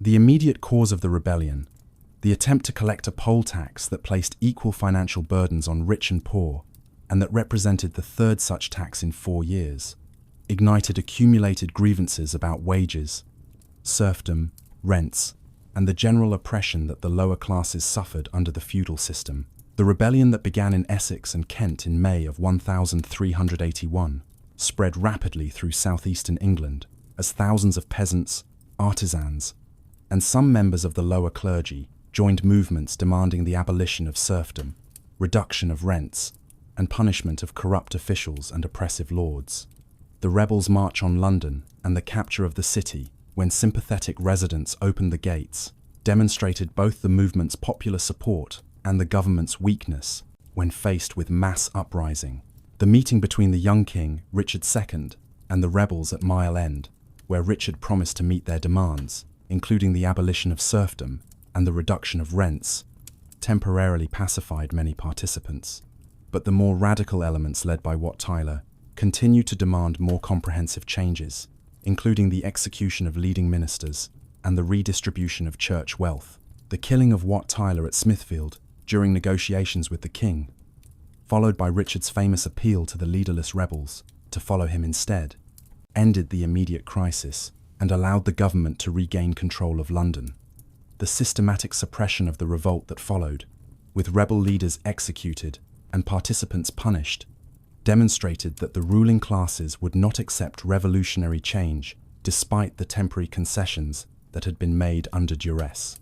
The immediate cause of the rebellion, the attempt to collect a poll tax that placed equal financial burdens on rich and poor, and that represented the third such tax in 4 years, ignited accumulated grievances about wages, serfdom, rents, and the general oppression that the lower classes suffered under the feudal system. The rebellion that began in Essex and Kent in May of 1381 spread rapidly through southeastern England as thousands of peasants, artisans, and some members of the lower clergy joined movements demanding the abolition of serfdom, reduction of rents, and punishment of corrupt officials and oppressive lords. The rebels' march on London and the capture of the city, when sympathetic residents opened the gates, demonstrated both the movement's popular support and the government's weakness when faced with mass uprising. The meeting between the young king, Richard II, and the rebels at Mile End, where Richard promised to meet their demands, including the abolition of serfdom and the reduction of rents, temporarily pacified many participants. But the more radical elements led by Wat Tyler continued to demand more comprehensive changes, including the execution of leading ministers and the redistribution of church wealth. The killing of Wat Tyler at Smithfield during negotiations with the king, followed by Richard's famous appeal to the leaderless rebels to follow him instead, ended the immediate crisis and allowed the government to regain control of London. The systematic suppression of the revolt that followed, with rebel leaders executed and participants punished, demonstrated that the ruling classes would not accept revolutionary change despite the temporary concessions that had been made under duress.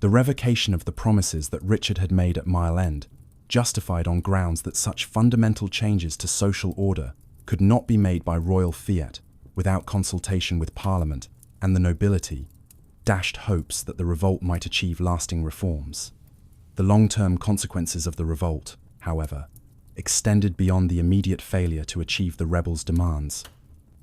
The revocation of the promises that Richard had made at Mile End, justified on grounds that such fundamental changes to social order could not be made by royal fiat without consultation with Parliament and the nobility, dashed hopes that the revolt might achieve lasting reforms. The long-term consequences of the revolt, however, extended beyond the immediate failure to achieve the rebels' demands,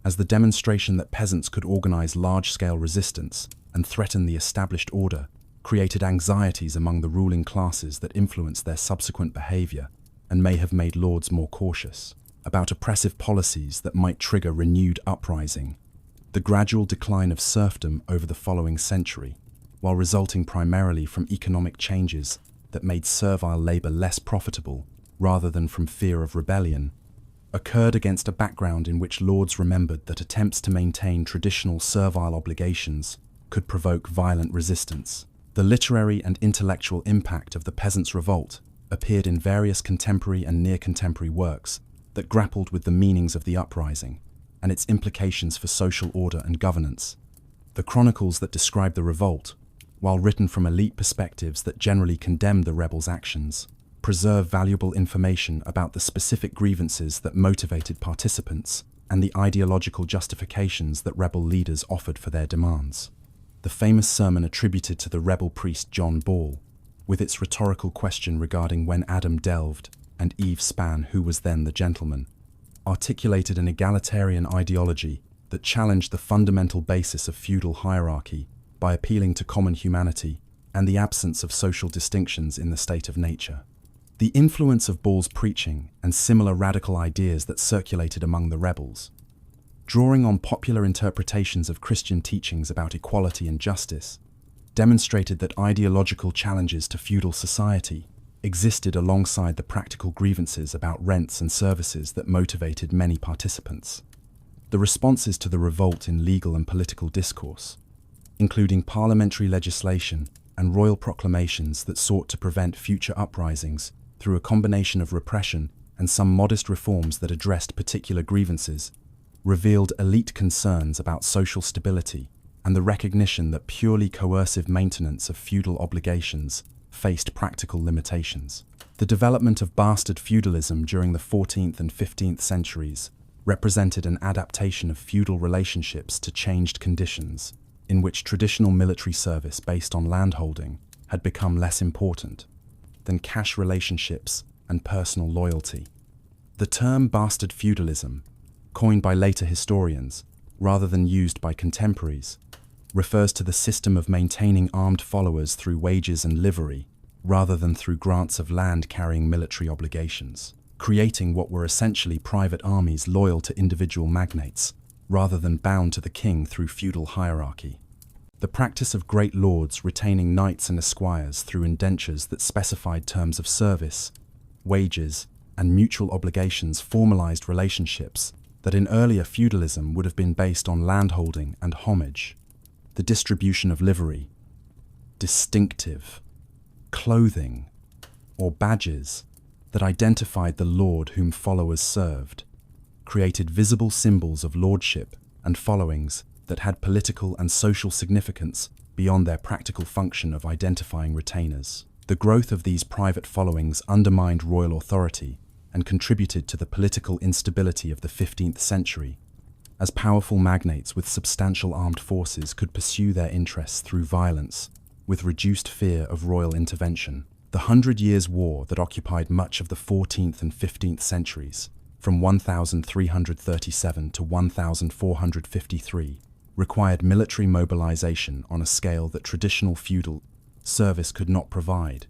as the demonstration that peasants could organize large-scale resistance and threaten the established order created anxieties among the ruling classes that influenced their subsequent behavior and may have made lords more cautious about oppressive policies that might trigger renewed uprising. The gradual decline of serfdom over the following century, while resulting primarily from economic changes that made servile labor less profitable rather than from fear of rebellion, occurred against a background in which lords remembered that attempts to maintain traditional servile obligations could provoke violent resistance. The literary and intellectual impact of the Peasants' Revolt appeared in various contemporary and near-contemporary works that grappled with the meanings of the uprising and its implications for social order and governance. The chronicles that describe the revolt, while written from elite perspectives that generally condemned the rebels' actions, preserve valuable information about the specific grievances that motivated participants and the ideological justifications that rebel leaders offered for their demands. the famous sermon attributed to the rebel priest John Ball, with its rhetorical question regarding when Adam delved and Eve span who was then the gentleman, articulated an egalitarian ideology that challenged the fundamental basis of feudal hierarchy by appealing to common humanity and the absence of social distinctions in the state of nature. The influence of Ball's preaching and similar radical ideas that circulated among the rebels, drawing on popular interpretations of Christian teachings about equality and justice, demonstrated that ideological challenges to feudal society existed alongside the practical grievances about rents and services that motivated many participants. The responses to the revolt in legal and political discourse, including parliamentary legislation and royal proclamations that sought to prevent future uprisings through a combination of repression and some modest reforms that addressed particular grievances, revealed elite concerns about social stability and the recognition that purely coercive maintenance of feudal obligations faced practical limitations. The development of bastard feudalism during the 14th and 15th centuries represented an adaptation of feudal relationships to changed conditions, in which traditional military service based on landholding had become less important than cash relationships and personal loyalty. The term bastard feudalism, coined by later historians rather than used by contemporaries, refers to the system of maintaining armed followers through wages and livery rather than through grants of land carrying military obligations, creating what were essentially private armies loyal to individual magnates rather than bound to the king through feudal hierarchy. The practice of great lords retaining knights and esquires through indentures that specified terms of service, wages, and mutual obligations formalized relationships that in earlier feudalism would have been based on landholding and homage. The distribution of livery, distinctive, clothing, or badges that identified the lord whom followers served, created visible symbols of lordship and followings that had political and social significance beyond their practical function of identifying retainers. The growth of these private followings undermined royal authority and contributed to the political instability of the 15th century, as powerful magnates with substantial armed forces could pursue their interests through violence, with reduced fear of royal intervention. The 100 Years' War that occupied much of the 14th and 15th centuries, from 1337 to 1453, required military mobilization on a scale that traditional feudal service could not provide,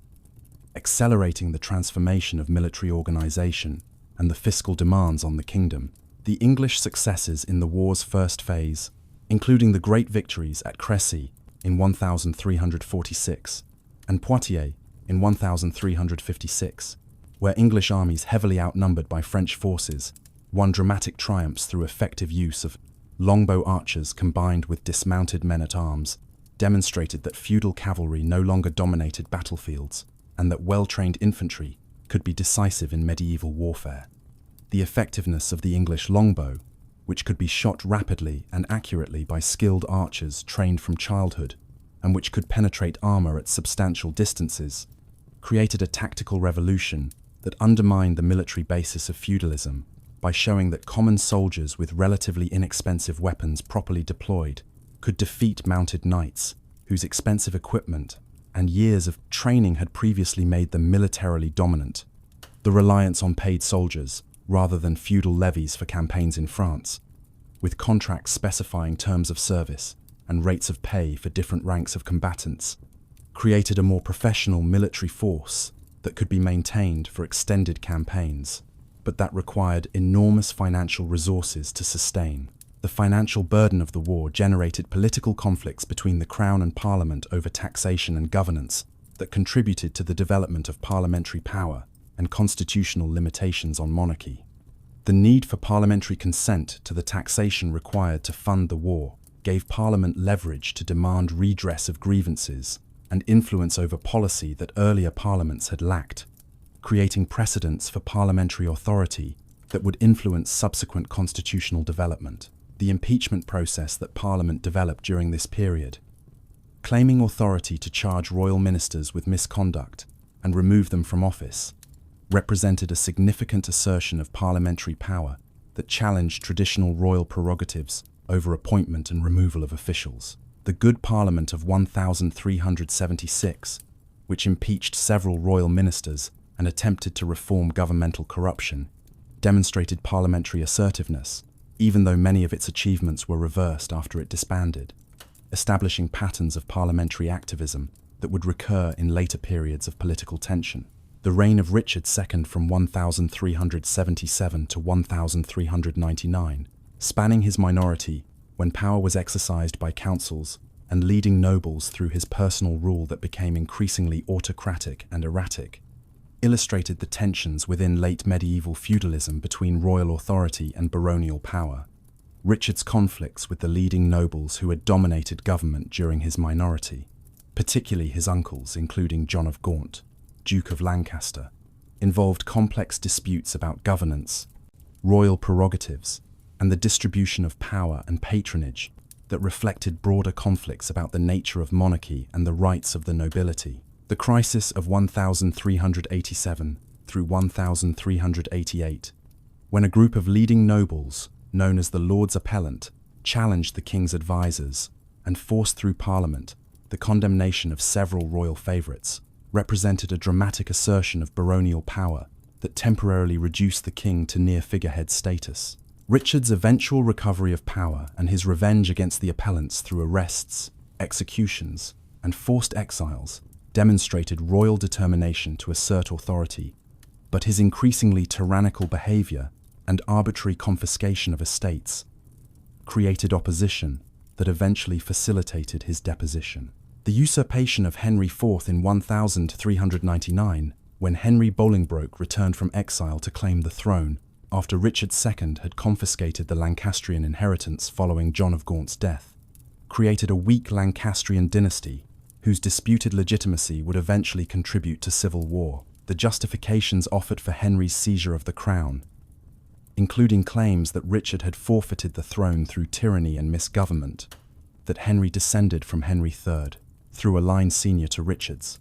accelerating the transformation of military organization and the fiscal demands on the kingdom. The English successes in the war's first phase, including the great victories at Crécy in 1346 and Poitiers in 1356, where English armies heavily outnumbered by French forces won dramatic triumphs through effective use of longbow archers combined with dismounted men-at-arms, demonstrated that feudal cavalry no longer dominated battlefields and that well-trained infantry could be decisive in medieval warfare. The effectiveness of the English longbow, which could be shot rapidly and accurately by skilled archers trained from childhood, and which could penetrate armor at substantial distances, created a tactical revolution that undermined the military basis of feudalism by showing that common soldiers with relatively inexpensive weapons properly deployed could defeat mounted knights whose expensive equipment and years of training had previously made them militarily dominant. The reliance on paid soldiers, rather than feudal levies for campaigns in France, with contracts specifying terms of service and rates of pay for different ranks of combatants, created a more professional military force that could be maintained for extended campaigns, but that required enormous financial resources to sustain. The financial burden of the war generated political conflicts between the Crown and Parliament over taxation and governance that contributed to the development of parliamentary power and constitutional limitations on monarchy. The need for parliamentary consent to the taxation required to fund the war gave Parliament leverage to demand redress of grievances and influence over policy that earlier parliaments had lacked, creating precedents for parliamentary authority that would influence subsequent constitutional development. The impeachment process that Parliament developed during this period, claiming authority to charge royal ministers with misconduct and remove them from office, represented a significant assertion of parliamentary power that challenged traditional royal prerogatives over appointment and removal of officials. The the Good Parliament of 1376, which impeached several royal ministers and attempted to reform governmental corruption, demonstrated parliamentary assertiveness, even though many of its achievements were reversed after it disbanded, establishing patterns of parliamentary activism that would recur in later periods of political tension. The reign of Richard II from 1377 to 1399, spanning his minority when power was exercised by councils and leading nobles through his personal rule that became increasingly autocratic and erratic, illustrated the tensions within late medieval feudalism between royal authority and baronial power. Richard's conflicts with the leading nobles who had dominated government during his minority, particularly his uncles including John of Gaunt, Duke of Lancaster, involved complex disputes about governance, royal prerogatives, and the distribution of power and patronage that reflected broader conflicts about the nature of monarchy and the rights of the nobility. The crisis of 1387 through 1388, when a group of leading nobles, known as the Lords Appellant, challenged the king's advisors and forced through Parliament the condemnation of several royal favourites, represented a dramatic assertion of baronial power that temporarily reduced the king to near figurehead status. Richard's eventual recovery of power and his revenge against the appellants through arrests, executions, and forced exiles demonstrated royal determination to assert authority, but his increasingly tyrannical behaviour and arbitrary confiscation of estates created opposition that eventually facilitated his deposition. The usurpation of Henry IV in 1399, when Henry Bolingbroke returned from exile to claim the throne after Richard II had confiscated the Lancastrian inheritance following John of Gaunt's death, created a weak Lancastrian dynasty whose disputed legitimacy would eventually contribute to civil war. The justifications offered for Henry's seizure of the crown, including claims that Richard had forfeited the throne through tyranny and misgovernment, that Henry descended from Henry III, through a line senior to Richard's,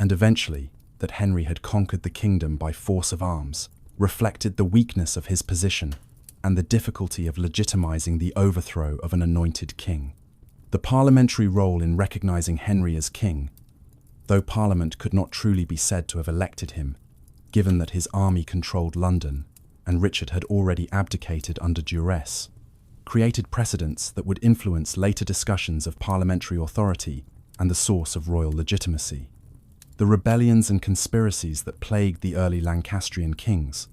and eventually that Henry had conquered the kingdom by force of arms, reflected the weakness of his position and the difficulty of legitimizing the overthrow of an anointed king. The parliamentary role in recognizing Henry as king, though Parliament could not truly be said to have elected him, given that his army controlled London and Richard had already abdicated under duress, created precedents that would influence later discussions of parliamentary authority and the source of royal legitimacy. The rebellions and conspiracies that plagued the early Lancastrian kings,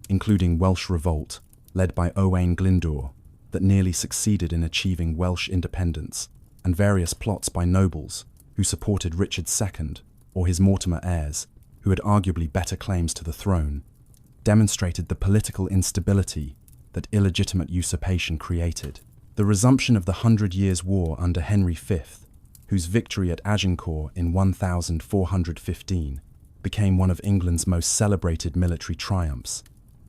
including Welsh revolt led by Owain Glyndwr that nearly succeeded in achieving Welsh independence, and various plots by nobles who supported Richard II or his Mortimer heirs, who had arguably better claims to the throne, demonstrated the political instability that illegitimate usurpation created. The resumption of the 100 Years' War under Henry V, whose victory at Agincourt in 1415 became one of England's most celebrated military triumphs,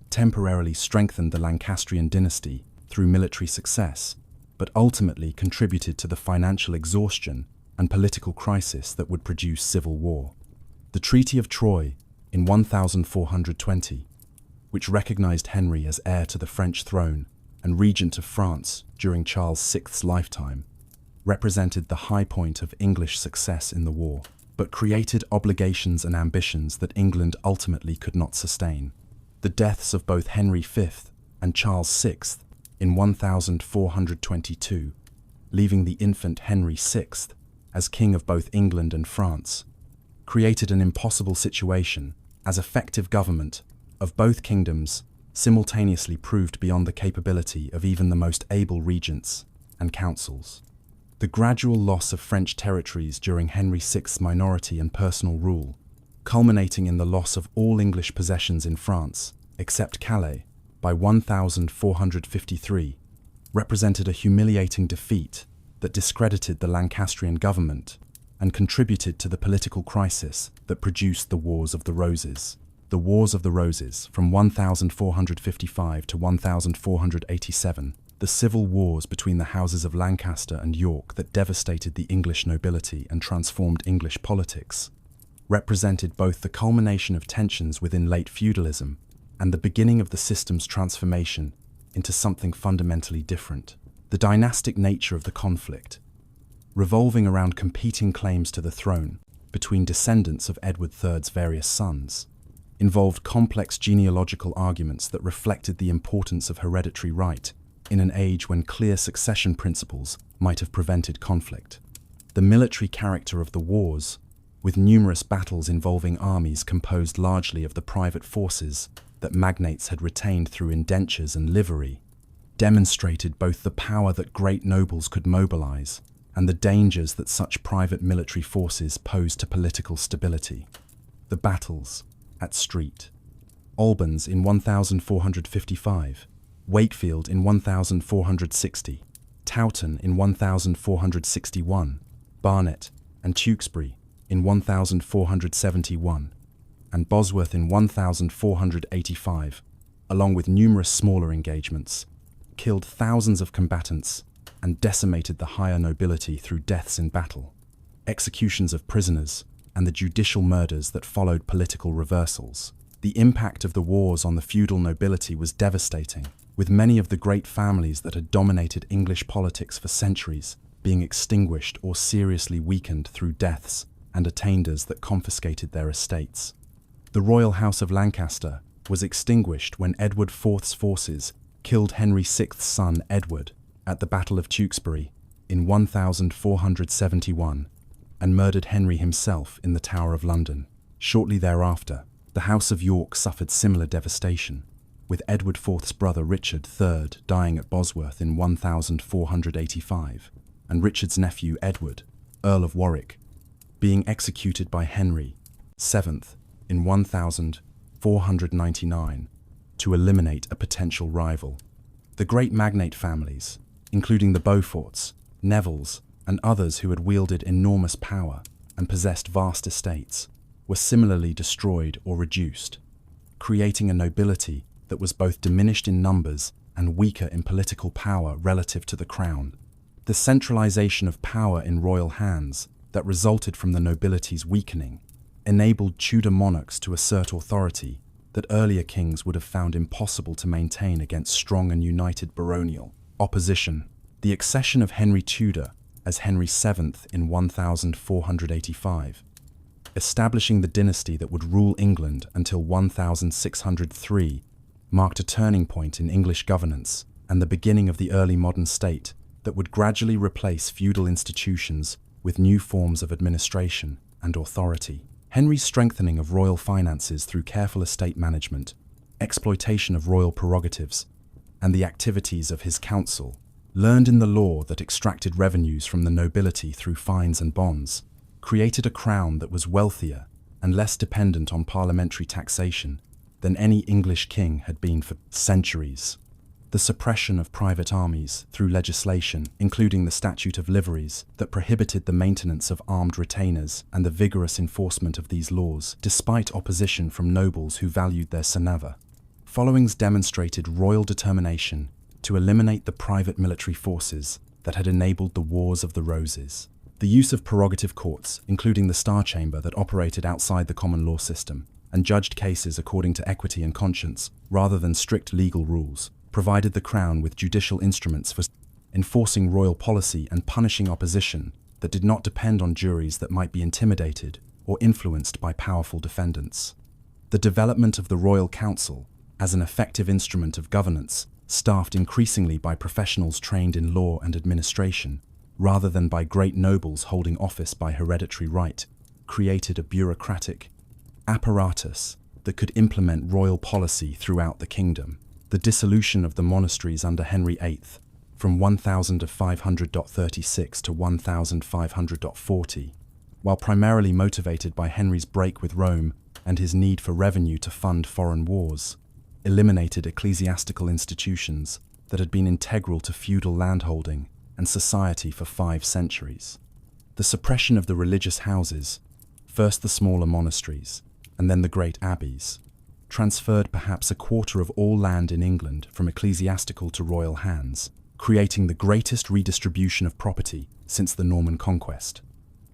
temporarily strengthened the Lancastrian dynasty through military success, but ultimately contributed to the financial exhaustion and political crisis that would produce civil war. The Treaty of Troyes in 1420, which recognized Henry as heir to the French throne and regent of France during Charles VI's lifetime, represented the high point of English success in the war, but created obligations and ambitions that England ultimately could not sustain. The deaths of both Henry V and Charles VI in 1422, leaving the infant Henry VI as king of both England and France, created an impossible situation as effective government of both kingdoms simultaneously proved beyond the capability of even the most able regents and councils. The gradual loss of French territories during Henry VI's minority and personal rule, culminating in the loss of all English possessions in France, except Calais, by 1453, represented a humiliating defeat that discredited the Lancastrian government and contributed to the political crisis that produced the Wars of the Roses. The Wars of the Roses, from 1455 to 1487, the civil wars between the houses of Lancaster and York that devastated the English nobility and transformed English politics, represented both the culmination of tensions within late feudalism and the beginning of the system's transformation into something fundamentally different. The dynastic nature of the conflict, revolving around competing claims to the throne between descendants of Edward III's various sons, involved complex genealogical arguments that reflected the importance of hereditary right in an age when clear succession principles might have prevented conflict. The military character of the wars, with numerous battles involving armies composed largely of the private forces that magnates had retained through indentures and livery, demonstrated both the power that great nobles could mobilize and the dangers that such private military forces posed to political stability. The battles at Street, Albans in 1455, Wakefield in 1460, Towton in 1461, Barnet and Tewkesbury in 1471, and Bosworth in 1485, along with numerous smaller engagements, killed thousands of combatants and decimated the higher nobility through deaths in battle, executions of prisoners, and the judicial murders that followed political reversals. The impact of the wars on the feudal nobility was devastating, with many of the great families that had dominated English politics for centuries being extinguished or seriously weakened through deaths and attainders that confiscated their estates. The royal house of Lancaster was extinguished when Edward IV's forces killed Henry VI's son Edward at the Battle of Tewkesbury in 1471 and murdered Henry himself in the Tower of London. Shortly thereafter, the House of York suffered similar devastation, with Edward IV's brother Richard III dying at Bosworth in 1485, and Richard's nephew Edward, Earl of Warwick, being executed by Henry VII in 1499 to eliminate a potential rival. The great magnate families, including the Beauforts, Nevilles, and others who had wielded enormous power and possessed vast estates, were similarly destroyed or reduced, creating a nobility that was both diminished in numbers and weaker in political power relative to the crown. The centralization of power in royal hands that resulted from the nobility's weakening enabled Tudor monarchs to assert authority that earlier kings would have found impossible to maintain against strong and united baronial opposition. The accession of Henry Tudor as Henry VII in 1485, establishing the dynasty that would rule England until 1603, marked a turning point in English governance and the beginning of the early modern state that would gradually replace feudal institutions with new forms of administration and authority. Henry's strengthening of royal finances through careful estate management, exploitation of royal prerogatives, and the activities of his council, learned in the law that extracted revenues from the nobility through fines and bonds, created a crown that was wealthier and less dependent on parliamentary taxation than any English king had been for centuries. The suppression of private armies through legislation, including the Statute of Liveries, that prohibited the maintenance of armed retainers and the vigorous enforcement of these laws, despite opposition from nobles who valued their senaver. Followings demonstrated royal determination to eliminate the private military forces that had enabled the Wars of the Roses. The use of prerogative courts, including the Star Chamber that operated outside the common law system and judged cases according to equity and conscience rather than strict legal rules, provided the Crown with judicial instruments for enforcing royal policy and punishing opposition that did not depend on juries that might be intimidated or influenced by powerful defendants. The development of the Royal Council as an effective instrument of governance, staffed increasingly by professionals trained in law and administration, rather than by great nobles holding office by hereditary right, created a bureaucratic apparatus that could implement royal policy throughout the kingdom. The dissolution of the monasteries under Henry VIII, from 1500.36 to 1500.40, while primarily motivated by Henry's break with Rome and his need for revenue to fund foreign wars, eliminated ecclesiastical institutions that had been integral to feudal landholding and society for 5 centuries. The suppression of the religious houses, first the smaller monasteries and then the great abbeys, transferred perhaps a quarter of all land in England from ecclesiastical to royal hands, creating the greatest redistribution of property since the Norman Conquest.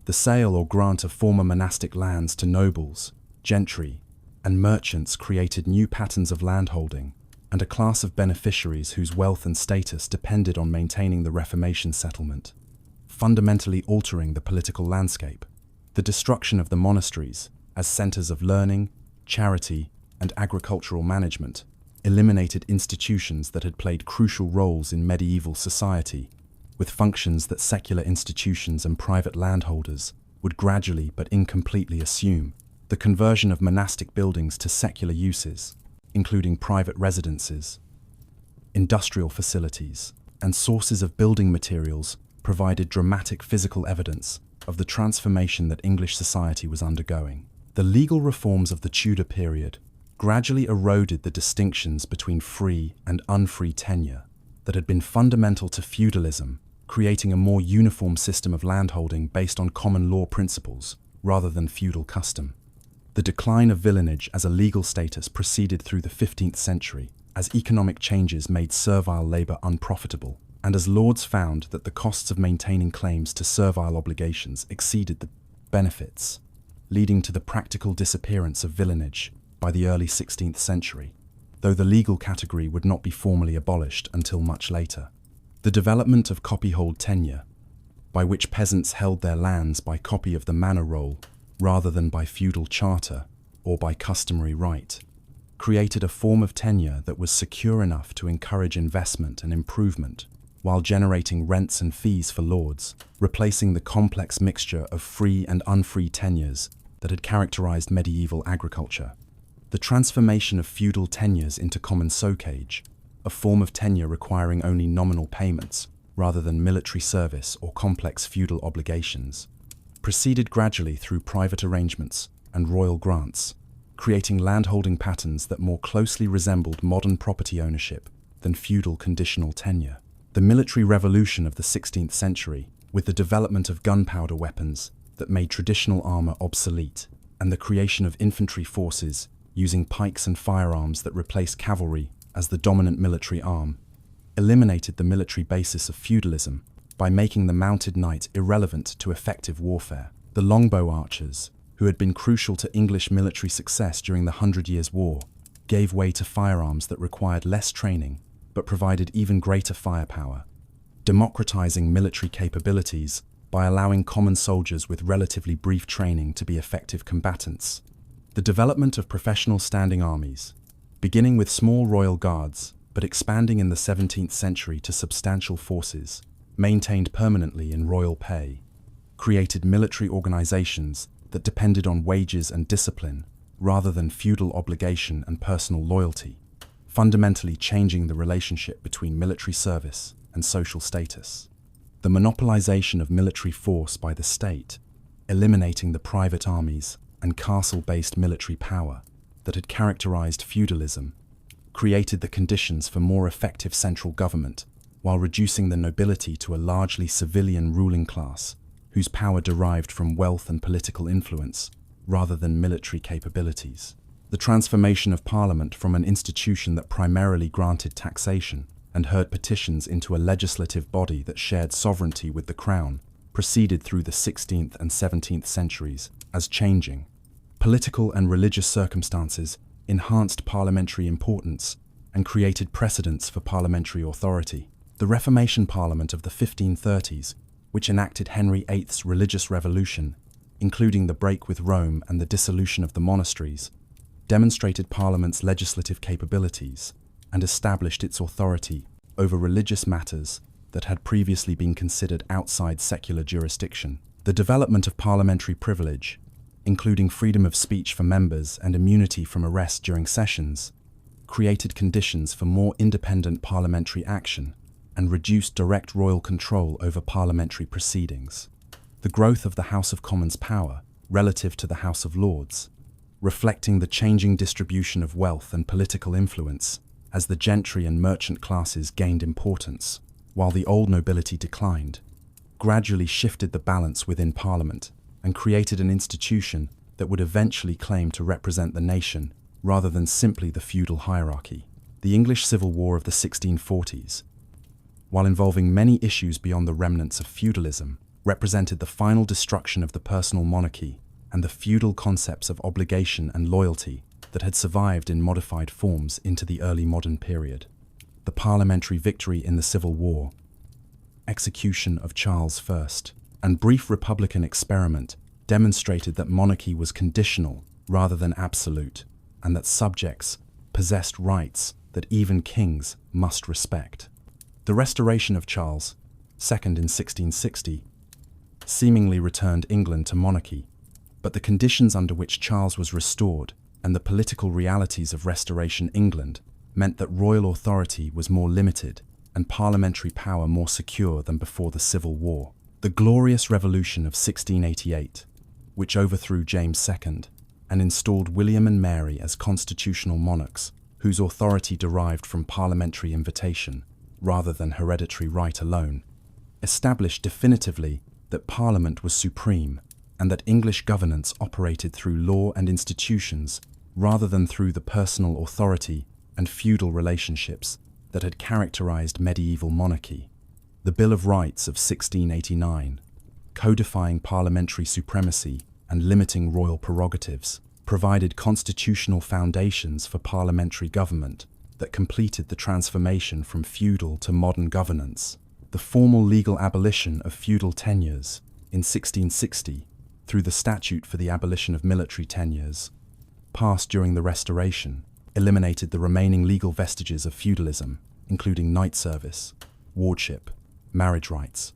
The sale or grant of former monastic lands to nobles, gentry, and merchants created new patterns of landholding and a class of beneficiaries whose wealth and status depended on maintaining the Reformation settlement. fundamentally altering the political landscape. The destruction of the monasteries as centers of learning, charity, and agricultural management eliminated institutions that had played crucial roles in medieval society, with functions that secular institutions and private landholders would gradually but incompletely assume. The conversion of monastic buildings to secular uses, including private residences, industrial facilities, and sources of building materials, provided dramatic physical evidence of the transformation that English society was undergoing. The legal reforms of the Tudor period gradually eroded the distinctions between free and unfree tenure that had been fundamental to feudalism, creating a more uniform system of landholding based on common law principles rather than feudal custom. The decline of villenage as a legal status proceeded through the 15th century as economic changes made servile labor unprofitable, and as lords found that the costs of maintaining claims to servile obligations exceeded the benefits, leading to the practical disappearance of villenage by the early 16th century, though the legal category would not be formally abolished until much later. The development of copyhold tenure, by which peasants held their lands by copy of the manor roll rather than by feudal charter or by customary right, created a form of tenure that was secure enough to encourage investment and improvement, while generating rents and fees for lords, replacing the complex mixture of free and unfree tenures that had characterized medieval agriculture. The transformation of feudal tenures into common socage, a form of tenure requiring only nominal payments rather than military service or complex feudal obligations, proceeded gradually through private arrangements and royal grants, creating landholding patterns that more closely resembled modern property ownership than feudal conditional tenure. The military revolution of the 16th century, with the development of gunpowder weapons that made traditional armor obsolete, and the creation of infantry forces using pikes and firearms that replaced cavalry as the dominant military arm, eliminated the military basis of feudalism by making the mounted knight irrelevant to effective warfare. The longbow archers, who had been crucial to English military success during the 100 Years' War, gave way to firearms that required less training but provided even greater firepower, democratizing military capabilities by allowing common soldiers with relatively brief training to be effective combatants. The development of professional standing armies, beginning with small royal guards but expanding in the 17th century to substantial forces, maintained permanently in royal pay, created military organizations that depended on wages and discipline rather than feudal obligation and personal loyalty, fundamentally changing the relationship between military service and social status. The monopolization of military force by the state, eliminating the private armies and castle-based military power that had characterized feudalism, created the conditions for more effective central government while reducing the nobility to a largely civilian ruling class whose power derived from wealth and political influence rather than military capabilities. The transformation of Parliament from an institution that primarily granted taxation and heard petitions into a legislative body that shared sovereignty with the Crown proceeded through the 16th and 17th centuries as changing political and religious circumstances enhanced parliamentary importance and created precedents for parliamentary authority. The Reformation Parliament of the 1530s, which enacted Henry VIII's religious revolution, including the break with Rome and the dissolution of the monasteries, demonstrated Parliament's legislative capabilities and established its authority over religious matters that had previously been considered outside secular jurisdiction. The development of parliamentary privilege, including freedom of speech for members and immunity from arrest during sessions, created conditions for more independent parliamentary action and reduced direct royal control over parliamentary proceedings. The growth of the House of Commons' power relative to the House of Lords, reflecting the changing distribution of wealth and political influence as the gentry and merchant classes gained importance, while the old nobility declined, gradually shifted the balance within Parliament and created an institution that would eventually claim to represent the nation rather than simply the feudal hierarchy. The English Civil War of the 1640s, while involving many issues beyond the remnants of feudalism, represented the final destruction of the personal monarchy and the feudal concepts of obligation and loyalty that had survived in modified forms into the early modern period. The parliamentary victory in the Civil War, execution of Charles I, and brief Republican experiment demonstrated that monarchy was conditional rather than absolute, and that subjects possessed rights that even kings must respect. The restoration of Charles II in 1660 seemingly returned England to monarchy, but the conditions under which Charles was restored and the political realities of Restoration England meant that royal authority was more limited and parliamentary power more secure than before the Civil War. The Glorious Revolution of 1688, which overthrew James II and installed William and Mary as constitutional monarchs, whose authority derived from parliamentary invitation rather than hereditary right alone, established definitively that Parliament was supreme and that English governance operated through law and institutions rather than through the personal authority and feudal relationships that had characterized medieval monarchy. The Bill of Rights of 1689, codifying parliamentary supremacy and limiting royal prerogatives, provided constitutional foundations for parliamentary government that completed the transformation from feudal to modern governance. The formal legal abolition of feudal tenures in 1660 through the Statute for the Abolition of Military Tenures, passed during the Restoration, eliminated the remaining legal vestiges of feudalism, including knight service, wardship, marriage rights,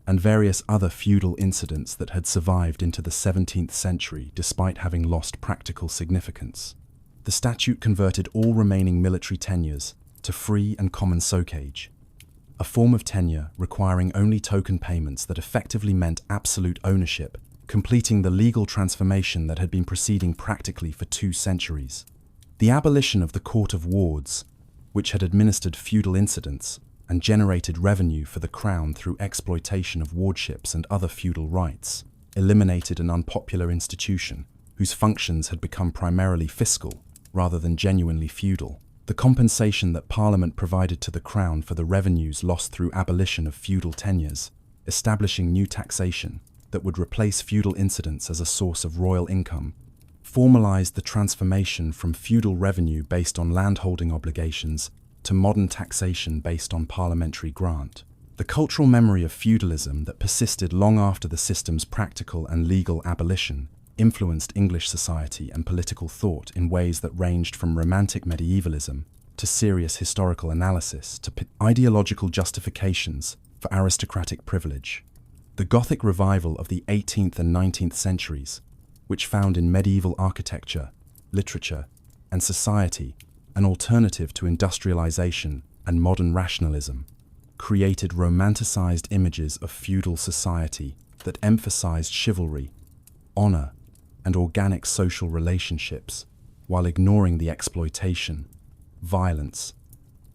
and various other feudal incidents that had survived into the 17th century despite having lost practical significance. The statute converted all remaining military tenures to free and common socage, a form of tenure requiring only token payments that effectively meant absolute ownership, completing the legal transformation that had been proceeding practically for 2 centuries. The abolition of the Court of Wards, which had administered feudal incidents and generated revenue for the crown through exploitation of wardships and other feudal rights, eliminated an unpopular institution whose functions had become primarily fiscal rather than genuinely feudal. The compensation that Parliament provided to the crown for the revenues lost through abolition of feudal tenures, establishing new taxation that would replace feudal incidents as a source of royal income, formalized the transformation from feudal revenue based on landholding obligations to modern taxation based on parliamentary grant. The cultural memory of feudalism that persisted long after the system's practical and legal abolition influenced English society and political thought in ways that ranged from romantic medievalism to serious historical analysis to ideological justifications for aristocratic privilege. The Gothic revival of the 18th and 19th centuries, which found in medieval architecture, literature, and society an alternative to industrialization and modern rationalism, created romanticized images of feudal society that emphasized chivalry, honor, and organic social relationships, while ignoring the exploitation, violence,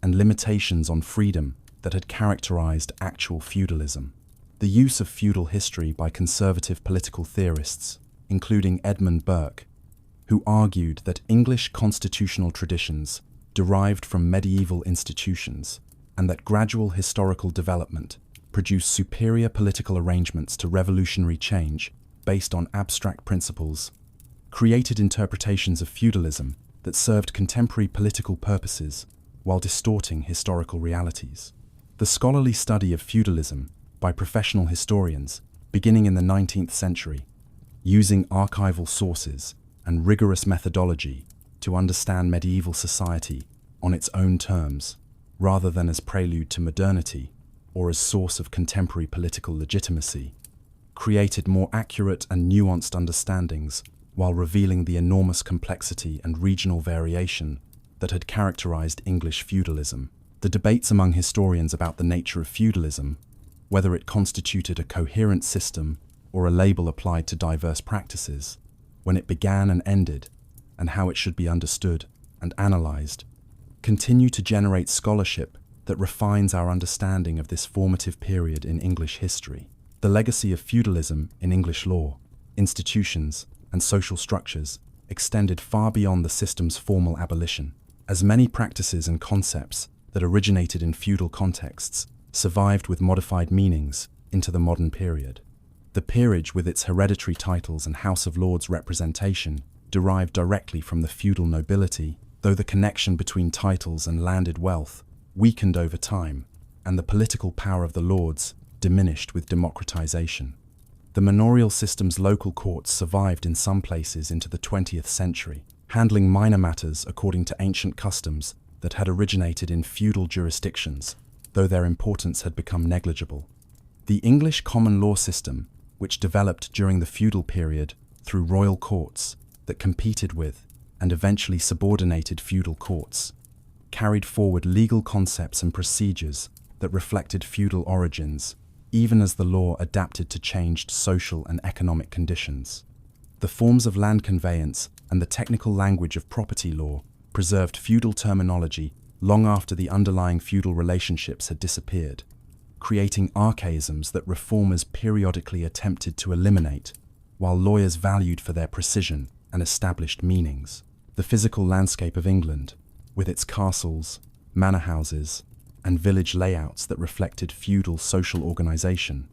and limitations on freedom that had characterized actual feudalism. The use of feudal history by conservative political theorists, including Edmund Burke, who argued that English constitutional traditions derived from medieval institutions and that gradual historical development produced superior political arrangements to revolutionary change based on abstract principles, created interpretations of feudalism that served contemporary political purposes while distorting historical realities. The scholarly study of feudalism by professional historians, beginning in the 19th century, using archival sources and rigorous methodology to understand medieval society on its own terms, rather than as prelude to modernity or as source of contemporary political legitimacy, created more accurate and nuanced understandings while revealing the enormous complexity and regional variation that had characterized English feudalism. The debates among historians about the nature of feudalism, whether it constituted a coherent system or a label applied to diverse practices, when it began and ended, and how it should be understood and analyzed, continue to generate scholarship that refines our understanding of this formative period in English history. The legacy of feudalism in English law, institutions, and social structures extended far beyond the system's formal abolition, as many practices and concepts that originated in feudal contexts survived with modified meanings into the modern period. The peerage, with its hereditary titles and House of Lords representation, derived directly from the feudal nobility, though the connection between titles and landed wealth weakened over time, and the political power of the lords diminished with democratization. The manorial system's local courts survived in some places into the 20th century, handling minor matters according to ancient customs that had originated in feudal jurisdictions, though their importance had become negligible. The English common law system, which developed during the feudal period through royal courts that competed with and eventually subordinated feudal courts, carried forward legal concepts and procedures that reflected feudal origins, even as the law adapted to changed social and economic conditions. The forms of land conveyance and the technical language of property law preserved feudal terminology long after the underlying feudal relationships had disappeared, creating archaisms that reformers periodically attempted to eliminate, while lawyers valued for their precision and established meanings. The physical landscape of England, with its castles, manor houses, and village layouts that reflected feudal social organization,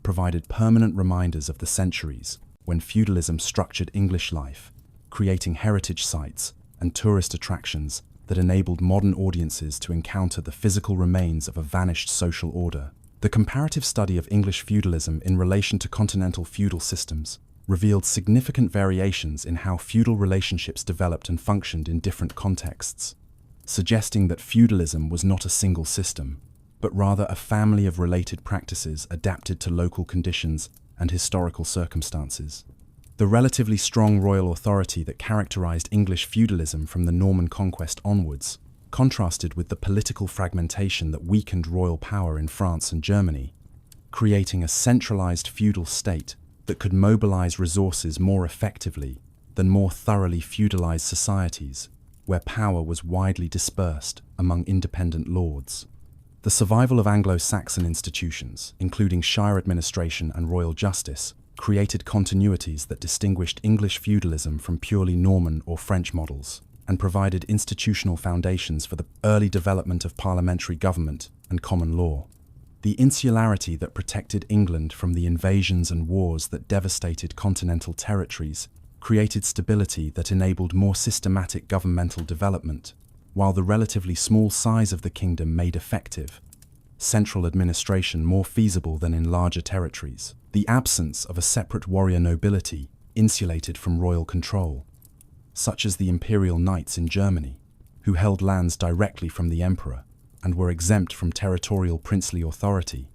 provided permanent reminders of the centuries when feudalism structured English life, creating heritage sites and tourist attractions that enabled modern audiences to encounter the physical remains of a vanished social order. The comparative study of English feudalism in relation to continental feudal systems revealed significant variations in how feudal relationships developed and functioned in different contexts, suggesting that feudalism was not a single system, but rather a family of related practices adapted to local conditions and historical circumstances. The relatively strong royal authority that characterized English feudalism from the Norman Conquest onwards contrasted with the political fragmentation that weakened royal power in France and Germany, creating a centralized feudal state that could mobilize resources more effectively than more thoroughly feudalized societies, where power was widely dispersed among independent lords. The survival of Anglo-Saxon institutions, including shire administration and royal justice, created continuities that distinguished English feudalism from purely Norman or French models, and provided institutional foundations for the early development of parliamentary government and common law. The insularity that protected England from the invasions and wars that devastated continental territories created stability that enabled more systematic governmental development, while the relatively small size of the kingdom made effective central administration more feasible than in larger territories. The absence of a separate warrior nobility insulated from royal control, such as the imperial knights in Germany, who held lands directly from the emperor and were exempt from territorial princely authority,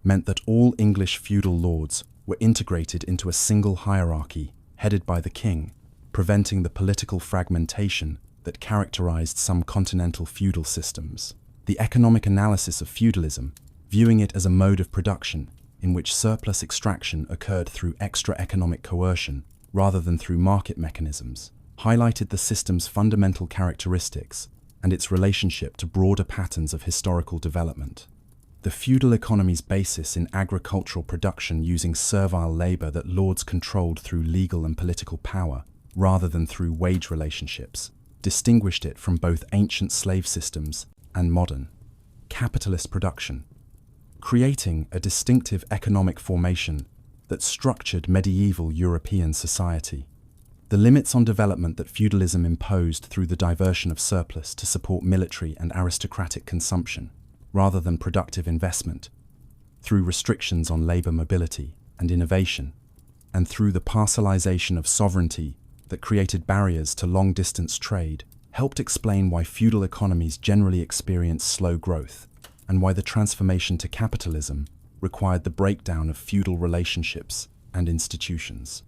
meant that all English feudal lords were integrated into a single hierarchy headed by the king, preventing the political fragmentation that characterized some continental feudal systems. The economic analysis of feudalism, viewing it as a mode of production in which surplus extraction occurred through extra economic coercion rather than through market mechanisms, highlighted the system's fundamental characteristics and its relationship to broader patterns of historical development. The feudal economy's basis in agricultural production using servile labor that lords controlled through legal and political power, rather than through wage relationships, distinguished it from both ancient slave systems and modern capitalist production, creating a distinctive economic formation that structured medieval European society. The limits on development that feudalism imposed through the diversion of surplus to support military and aristocratic consumption, rather than productive investment, through restrictions on labor mobility and innovation, and through the parcelization of sovereignty that created barriers to long-distance trade, helped explain why feudal economies generally experience slow growth, and why the transformation to capitalism required the breakdown of feudal relationships and institutions.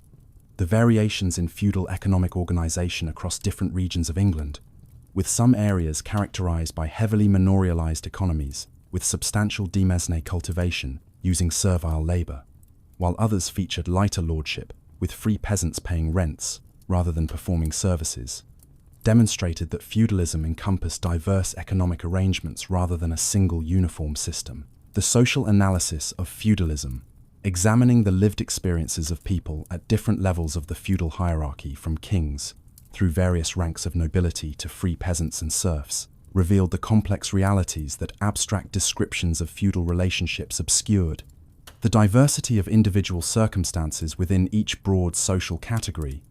The variations in feudal economic organization across different regions of England, with some areas characterized by heavily manorialized economies with substantial demesne cultivation using servile labor, while others featured lighter lordship with free peasants paying rents rather than performing services, demonstrated that feudalism encompassed diverse economic arrangements rather than a single uniform system. The social analysis of feudalism, examining the lived experiences of people at different levels of the feudal hierarchy from kings through various ranks of nobility to free peasants and serfs, revealed the complex realities that abstract descriptions of feudal relationships obscured. The diversity of individual circumstances within each broad social category,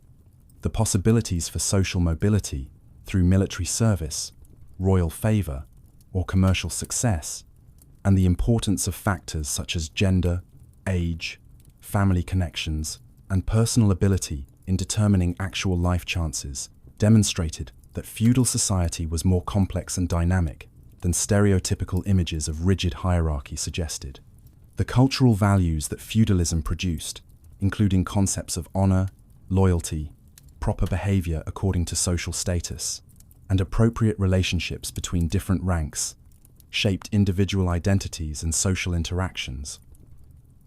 the possibilities for social mobility through military service, royal favor, or commercial success, and the importance of factors such as gender, age, family connections, and personal ability in determining actual life chances demonstrated that feudal society was more complex and dynamic than stereotypical images of rigid hierarchy suggested. The cultural values that feudalism produced, including concepts of honor, loyalty, proper behavior according to social status, and appropriate relationships between different ranks, shaped individual identities and social interactions,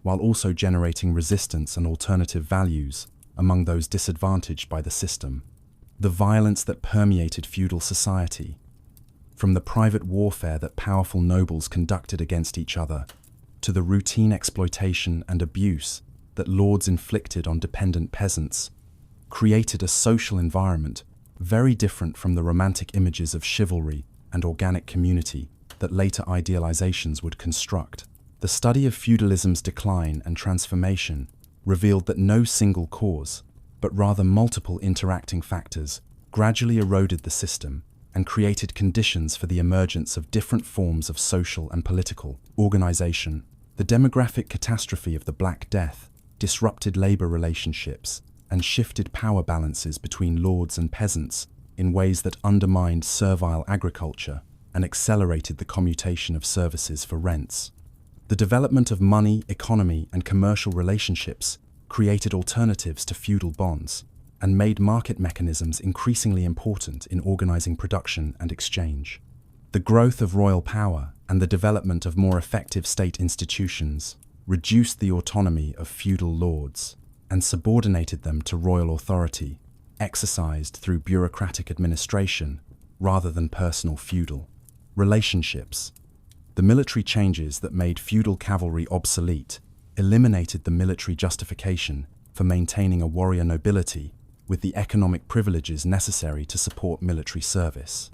while also generating resistance and alternative values among those disadvantaged by the system. The violence that permeated feudal society, from the private warfare that powerful nobles conducted against each other, to the routine exploitation and abuse that lords inflicted on dependent peasants, created a social environment very different from the romantic images of chivalry and organic community that later idealizations would construct. The study of feudalism's decline and transformation revealed that no single cause, but rather multiple interacting factors, gradually eroded the system and created conditions for the emergence of different forms of social and political organization. The demographic catastrophe of the Black Death disrupted labor relationships and shifted power balances between lords and peasants in ways that undermined servile agriculture and accelerated the commutation of services for rents. The development of money, economy, and commercial relationships created alternatives to feudal bonds and made market mechanisms increasingly important in organizing production and exchange. The growth of royal power and the development of more effective state institutions reduced the autonomy of feudal lords and subordinated them to royal authority, exercised through bureaucratic administration rather than personal feudal relationships. The military changes that made feudal cavalry obsolete eliminated the military justification for maintaining a warrior nobility with the economic privileges necessary to support military service.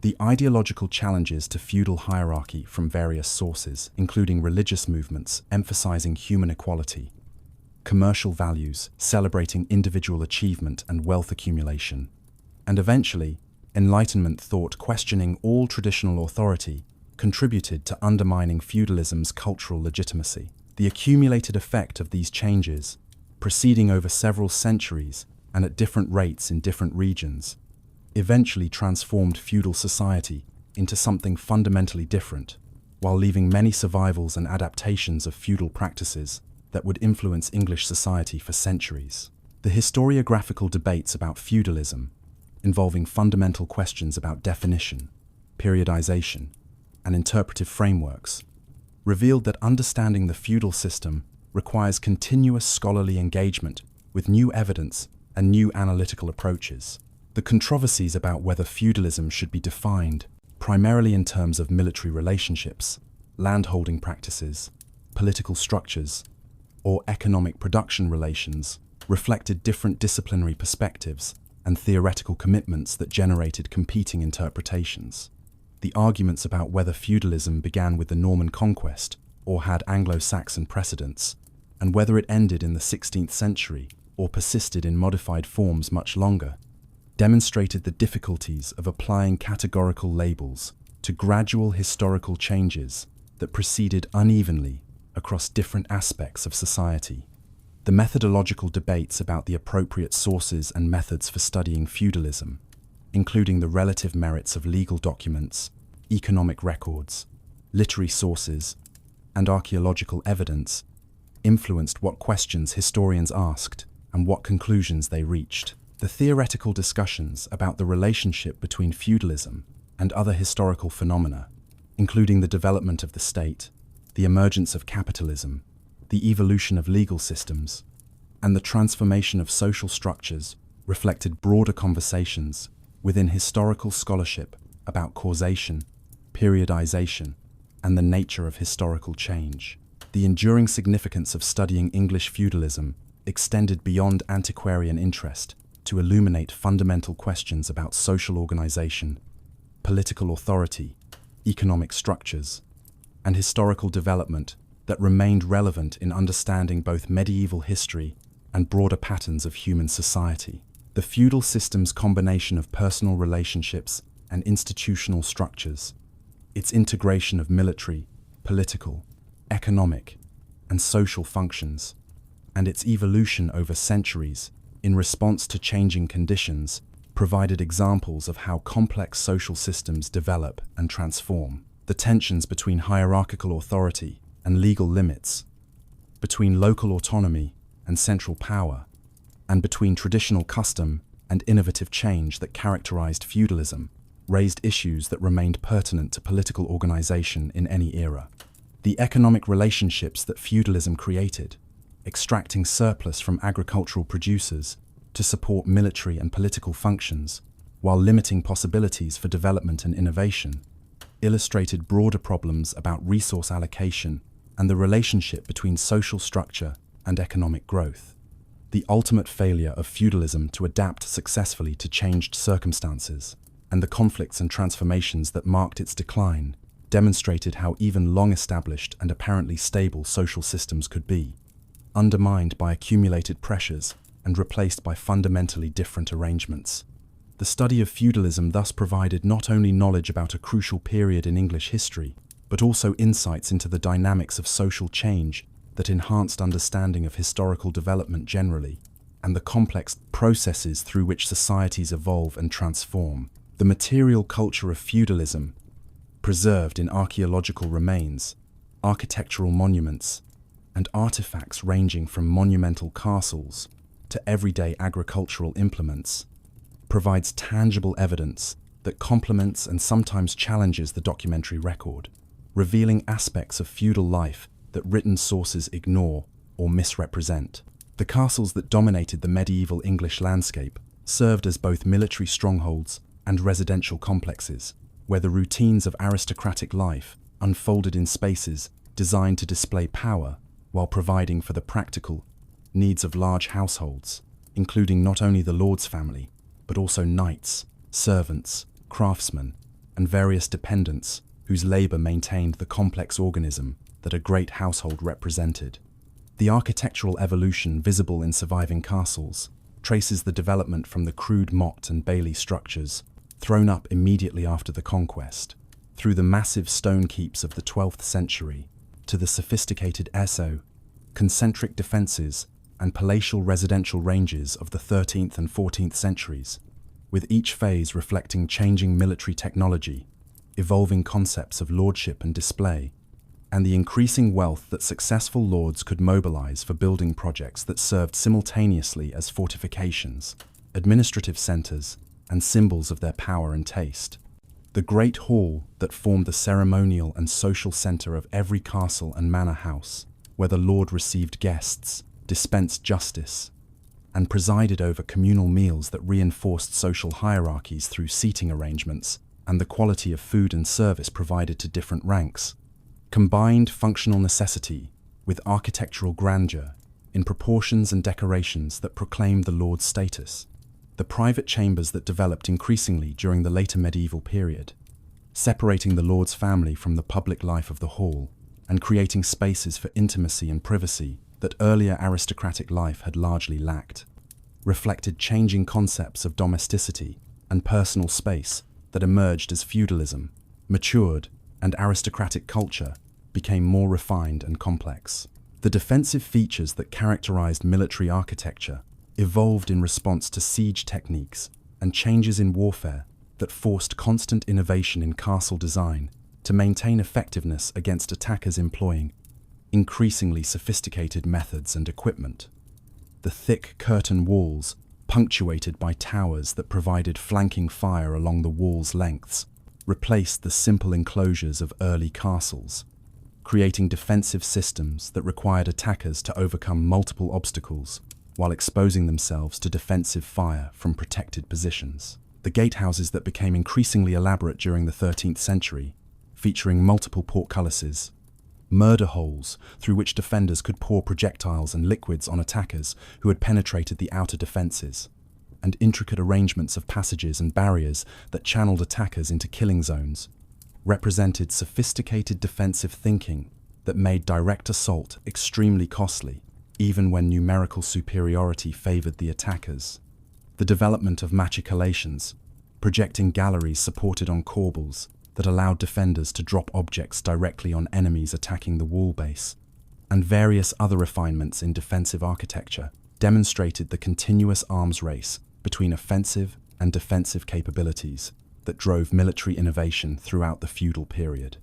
The ideological challenges to feudal hierarchy from various sources, including religious movements emphasizing human equality, commercial values celebrating individual achievement and wealth accumulation, and eventually, Enlightenment thought questioning all traditional authority, contributed to undermining feudalism's cultural legitimacy. The accumulated effect of these changes, proceeding over several centuries and at different rates in different regions, eventually transformed feudal society into something fundamentally different, while leaving many survivals and adaptations of feudal practices that would influence English society for centuries. The historiographical debates about feudalism, involving fundamental questions about definition, periodization, and interpretive frameworks, revealed that understanding the feudal system requires continuous scholarly engagement with new evidence and new analytical approaches. The controversies about whether feudalism should be defined primarily in terms of military relationships, landholding practices, political structures, or economic production relations reflected different disciplinary perspectives and theoretical commitments that generated competing interpretations. The arguments about whether feudalism began with the Norman Conquest or had Anglo-Saxon precedents, and whether it ended in the 16th century or persisted in modified forms much longer, demonstrated the difficulties of applying categorical labels to gradual historical changes that proceeded unevenly across different aspects of society. The methodological debates about the appropriate sources and methods for studying feudalism, including the relative merits of legal documents, economic records, literary sources, and archaeological evidence, influenced what questions historians asked and what conclusions they reached. The theoretical discussions about the relationship between feudalism and other historical phenomena, including the development of the state, the emergence of capitalism, the evolution of legal systems, and the transformation of social structures, reflected broader conversations within historical scholarship about causation, periodization, and the nature of historical change. The enduring significance of studying English feudalism extended beyond antiquarian interest to illuminate fundamental questions about social organization, political authority, economic structures, and historical development that remained relevant in understanding both medieval history and broader patterns of human society. The feudal system's combination of personal relationships and institutional structures, its integration of military, political, economic, and social functions, and its evolution over centuries in response to changing conditions provided examples of how complex social systems develop and transform. The tensions between hierarchical authority and legal limits, between local autonomy and central power, and between traditional custom and innovative change that characterized feudalism, raised issues that remained pertinent to political organization in any era. The economic relationships that feudalism created, extracting surplus from agricultural producers to support military and political functions, while limiting possibilities for development and innovation, illustrated broader problems about resource allocation and the relationship between social structure and economic growth. The ultimate failure of feudalism to adapt successfully to changed circumstances, and the conflicts and transformations that marked its decline, demonstrated how even long-established and apparently stable social systems could be, undermined by accumulated pressures and replaced by fundamentally different arrangements. The study of feudalism thus provided not only knowledge about a crucial period in English history, but also insights into the dynamics of social change that enhanced understanding of historical development generally, and the complex processes through which societies evolve and transform. The material culture of feudalism, preserved in archaeological remains, architectural monuments, and artifacts ranging from monumental castles to everyday agricultural implements, provides tangible evidence that complements and sometimes challenges the documentary record, revealing aspects of feudal life that written sources ignore or misrepresent. The castles that dominated the medieval English landscape served as both military strongholds and residential complexes, where the routines of aristocratic life unfolded in spaces designed to display power while providing for the practical needs of large households, including not only the lord's family, but also knights, servants, craftsmen, and various dependents whose labor maintained the complex organism that a great household represented. The architectural evolution visible in surviving castles traces the development from the crude motte and bailey structures thrown up immediately after the conquest, through the massive stone keeps of the 12th century, to the sophisticated eso, concentric defenses, and palatial residential ranges of the 13th and 14th centuries, with each phase reflecting changing military technology, evolving concepts of lordship and display, and the increasing wealth that successful lords could mobilize for building projects that served simultaneously as fortifications, administrative centers, and symbols of their power and taste. The great hall that formed the ceremonial and social center of every castle and manor house, where the lord received guests, dispensed justice, and presided over communal meals that reinforced social hierarchies through seating arrangements and the quality of food and service provided to different ranks, combined functional necessity with architectural grandeur in proportions and decorations that proclaimed the lord's status. The private chambers that developed increasingly during the later medieval period, separating the lord's family from the public life of the hall and creating spaces for intimacy and privacy that earlier aristocratic life had largely lacked, reflected changing concepts of domesticity and personal space that emerged as feudalism matured and aristocratic culture became more refined and complex. The defensive features that characterized military architecture evolved in response to siege techniques and changes in warfare that forced constant innovation in castle design to maintain effectiveness against attackers employing increasingly sophisticated methods and equipment. The thick curtain walls, punctuated by towers that provided flanking fire along the wall's lengths, replaced the simple enclosures of early castles, creating defensive systems that required attackers to overcome multiple obstacles while exposing themselves to defensive fire from protected positions. The gatehouses that became increasingly elaborate during the 13th century, featuring multiple portcullises, murder holes through which defenders could pour projectiles and liquids on attackers who had penetrated the outer defenses, and intricate arrangements of passages and barriers that channeled attackers into killing zones, represented sophisticated defensive thinking that made direct assault extremely costly, even when numerical superiority favored the attackers. The development of machicolations, projecting galleries supported on corbels that allowed defenders to drop objects directly on enemies attacking the wall base, and various other refinements in defensive architecture demonstrated the continuous arms race between offensive and defensive capabilities that drove military innovation throughout the feudal period.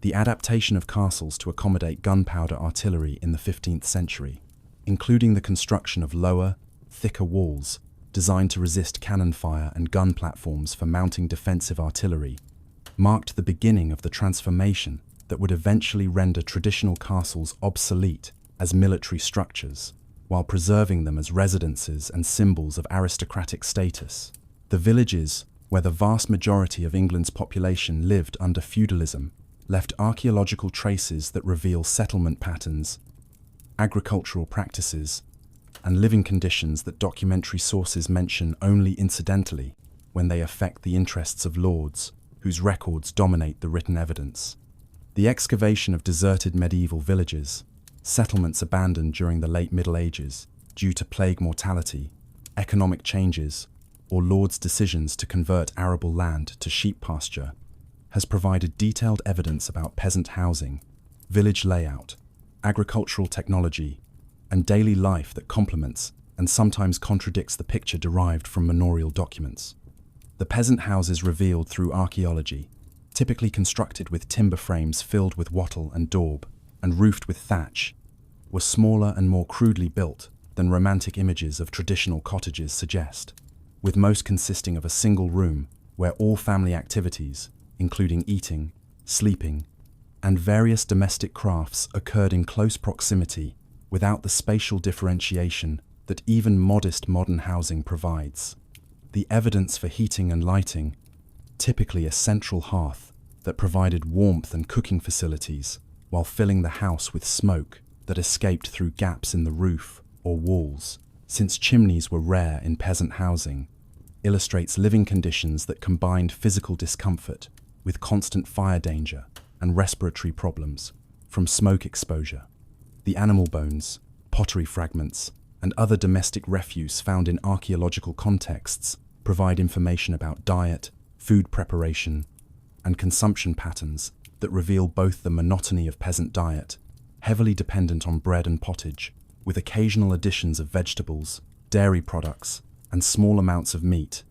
The adaptation of castles to accommodate gunpowder artillery in the 15th century, including the construction of lower, thicker walls designed to resist cannon fire and gun platforms for mounting defensive artillery, marked the beginning of the transformation that would eventually render traditional castles obsolete as military structures, while preserving them as residences and symbols of aristocratic status. The villages, where the vast majority of England's population lived under feudalism, left archaeological traces that reveal settlement patterns, agricultural practices, and living conditions that documentary sources mention only incidentally when they affect the interests of lords, whose records dominate the written evidence. The excavation of deserted medieval villages, settlements abandoned during the late Middle Ages due to plague mortality, economic changes, or lords' decisions to convert arable land to sheep pasture, has provided detailed evidence about peasant housing, village layout, agricultural technology, and daily life that complements and sometimes contradicts the picture derived from manorial documents. The peasant houses revealed through archaeology, typically constructed with timber frames filled with wattle and daub and roofed with thatch, were smaller and more crudely built than romantic images of traditional cottages suggest, with most consisting of a single room where all family activities, including eating, sleeping, and various domestic crafts, occurred in close proximity without the spatial differentiation that even modest modern housing provides. The evidence for heating and lighting, typically a central hearth that provided warmth and cooking facilities while filling the house with smoke that escaped through gaps in the roof or walls, since chimneys were rare in peasant housing, illustrates living conditions that combined physical discomfort with constant fire danger and respiratory problems from smoke exposure. The animal bones, pottery fragments, and other domestic refuse found in archaeological contexts provide information about diet, food preparation, and consumption patterns that reveal both the monotony of peasant diet, heavily dependent on bread and pottage, with occasional additions of vegetables, dairy products, and small amounts of meat,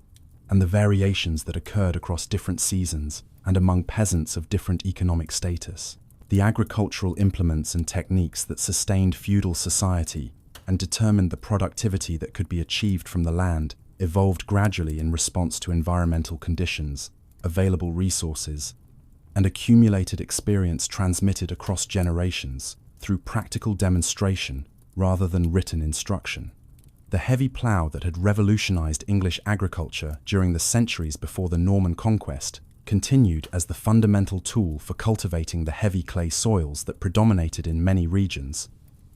and the variations that occurred across different seasons and among peasants of different economic status. The agricultural implements and techniques that sustained feudal society and determined the productivity that could be achieved from the land evolved gradually in response to environmental conditions, available resources, and accumulated experience transmitted across generations through practical demonstration rather than written instruction. The heavy plough that had revolutionized English agriculture during the centuries before the Norman Conquest continued as the fundamental tool for cultivating the heavy clay soils that predominated in many regions,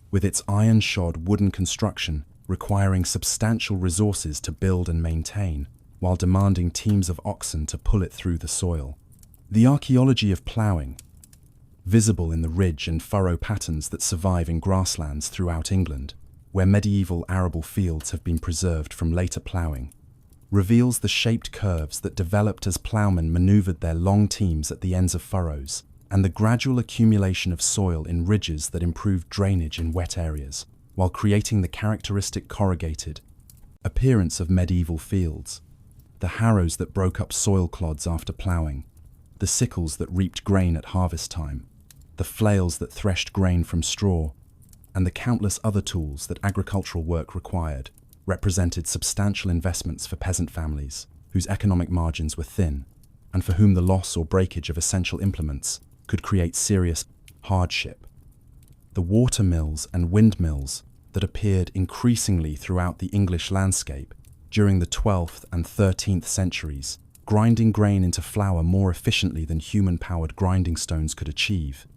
with its iron-shod wooden construction requiring substantial resources to build and maintain, while demanding teams of oxen to pull it through the soil. The archaeology of ploughing, visible in the ridge and furrow patterns that survive in grasslands throughout England, where medieval arable fields have been preserved from later ploughing, reveals the shaped curves that developed as ploughmen maneuvered their long teams at the ends of furrows, and the gradual accumulation of soil in ridges that improved drainage in wet areas, while creating the characteristic corrugated appearance of medieval fields. The harrows that broke up soil clods after ploughing, the sickles that reaped grain at harvest time, the flails that threshed grain from straw, and the countless other tools that agricultural work required, represented substantial investments for peasant families whose economic margins were thin, and for whom the loss or breakage of essential implements could create serious hardship. The water mills and windmills that appeared increasingly throughout the English landscape during the 12th and 13th centuries, grinding grain into flour more efficiently than human-powered grinding stones could achieve,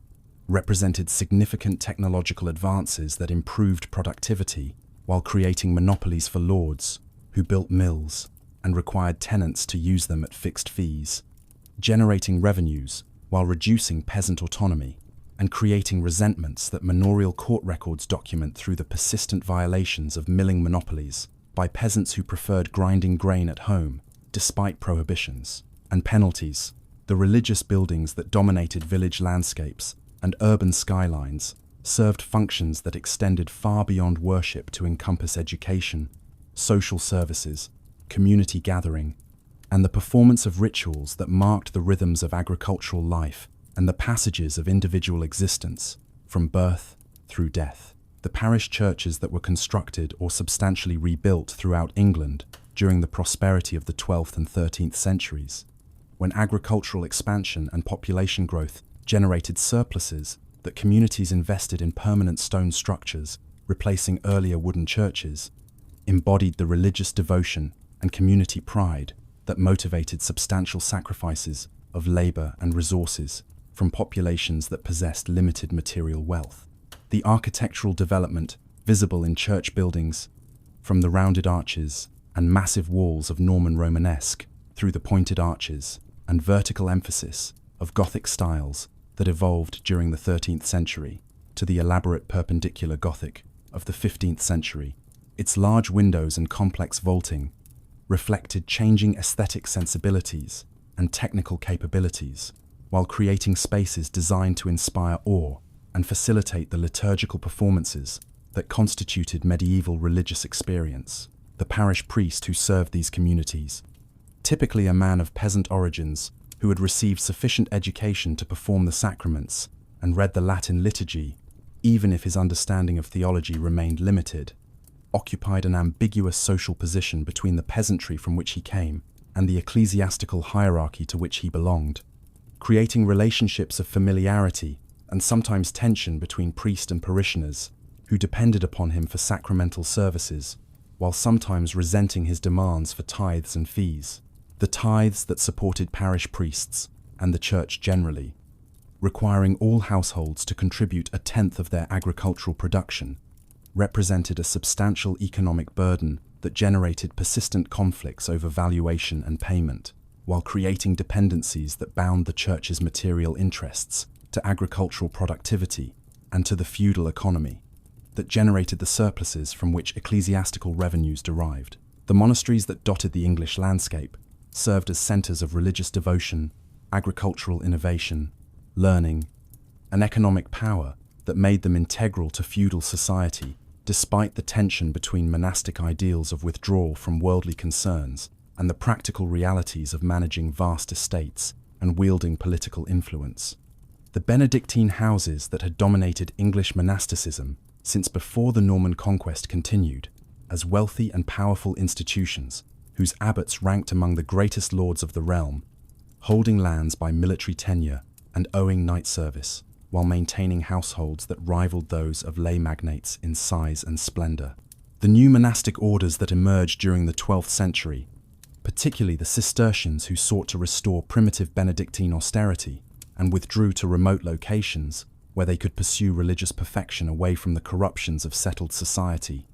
represented significant technological advances that improved productivity while creating monopolies for lords who built mills and required tenants to use them at fixed fees, generating revenues while reducing peasant autonomy and creating resentments that manorial court records document through the persistent violations of milling monopolies by peasants who preferred grinding grain at home despite prohibitions and penalties The religious buildings that dominated village landscapes and urban skylines served functions that extended far beyond worship to encompass education, social services, community gathering, and the performance of rituals that marked the rhythms of agricultural life and the passages of individual existence, from birth through death. The parish churches that were constructed or substantially rebuilt throughout England during the prosperity of the 12th and 13th centuries, when agricultural expansion and population growth generated surpluses that communities invested in permanent stone structures, replacing earlier wooden churches, embodied the religious devotion and community pride that motivated substantial sacrifices of labor and resources from populations that possessed limited material wealth. The architectural development visible in church buildings, from the rounded arches and massive walls of Norman Romanesque through the pointed arches and vertical emphasis of Gothic styles that evolved during the 13th century, to the elaborate perpendicular Gothic of the 15th century. Its large windows and complex vaulting reflected changing aesthetic sensibilities and technical capabilities, while creating spaces designed to inspire awe and facilitate the liturgical performances that constituted medieval religious experience. The parish priest who served these communities, typically a man of peasant origins who had received sufficient education to perform the sacraments and read the Latin liturgy, even if his understanding of theology remained limited, occupied an ambiguous social position between the peasantry from which he came and the ecclesiastical hierarchy to which he belonged, creating relationships of familiarity and sometimes tension between priest and parishioners who depended upon him for sacramental services, while sometimes resenting his demands for tithes and fees. The tithes that supported parish priests and the church generally, requiring all households to contribute a tenth of their agricultural production, represented a substantial economic burden that generated persistent conflicts over valuation and payment, while creating dependencies that bound the church's material interests to agricultural productivity and to the feudal economy that generated the surpluses from which ecclesiastical revenues derived. The monasteries that dotted the English landscape served as centers of religious devotion, agricultural innovation, learning, and economic power that made them integral to feudal society, despite the tension between monastic ideals of withdrawal from worldly concerns and the practical realities of managing vast estates and wielding political influence. The Benedictine houses that had dominated English monasticism since before the Norman Conquest continued, as wealthy and powerful institutions whose abbots ranked among the greatest lords of the realm, holding lands by military tenure and owing knight service, while maintaining households that rivaled those of lay magnates in size and splendor. The new monastic orders that emerged during the 12th century, particularly the Cistercians who sought to restore primitive Benedictine austerity and withdrew to remote locations where they could pursue religious perfection away from the corruptions of settled society,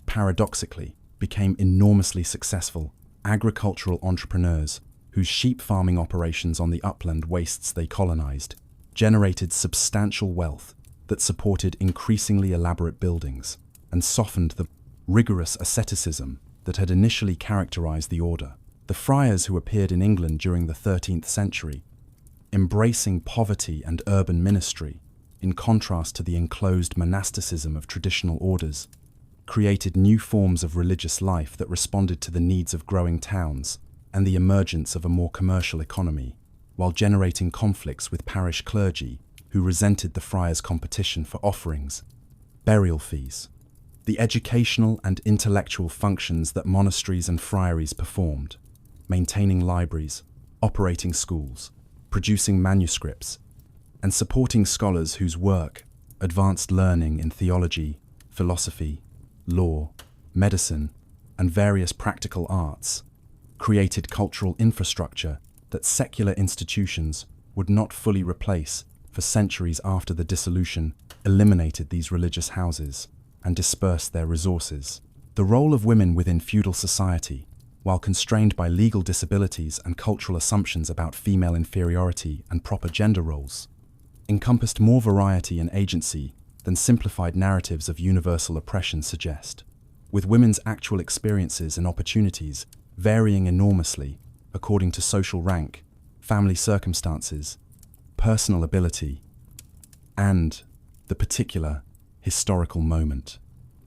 paradoxically became enormously successful agricultural entrepreneurs whose sheep farming operations on the upland wastes they colonized generated substantial wealth that supported increasingly elaborate buildings and softened the rigorous asceticism that had initially characterized the order. The friars who appeared in England during the 13th century, embracing poverty and urban ministry, in contrast to the enclosed monasticism of traditional orders, created new forms of religious life that responded to the needs of growing towns and the emergence of a more commercial economy, while generating conflicts with parish clergy who resented the friars' competition for offerings, burial fees, the educational and intellectual functions that monasteries and friaries performed, maintaining libraries, operating schools, producing manuscripts, and supporting scholars whose work advanced learning in theology, philosophy, law, medicine, and various practical arts, created cultural infrastructure that secular institutions would not fully replace for centuries after the dissolution eliminated these religious houses and dispersed their resources. The role of women within feudal society, while constrained by legal disabilities and cultural assumptions about female inferiority and proper gender roles, encompassed more variety and agency than simplified narratives of universal oppression suggest, with women's actual experiences and opportunities varying enormously according to social rank, family circumstances, personal ability, and the particular historical moment.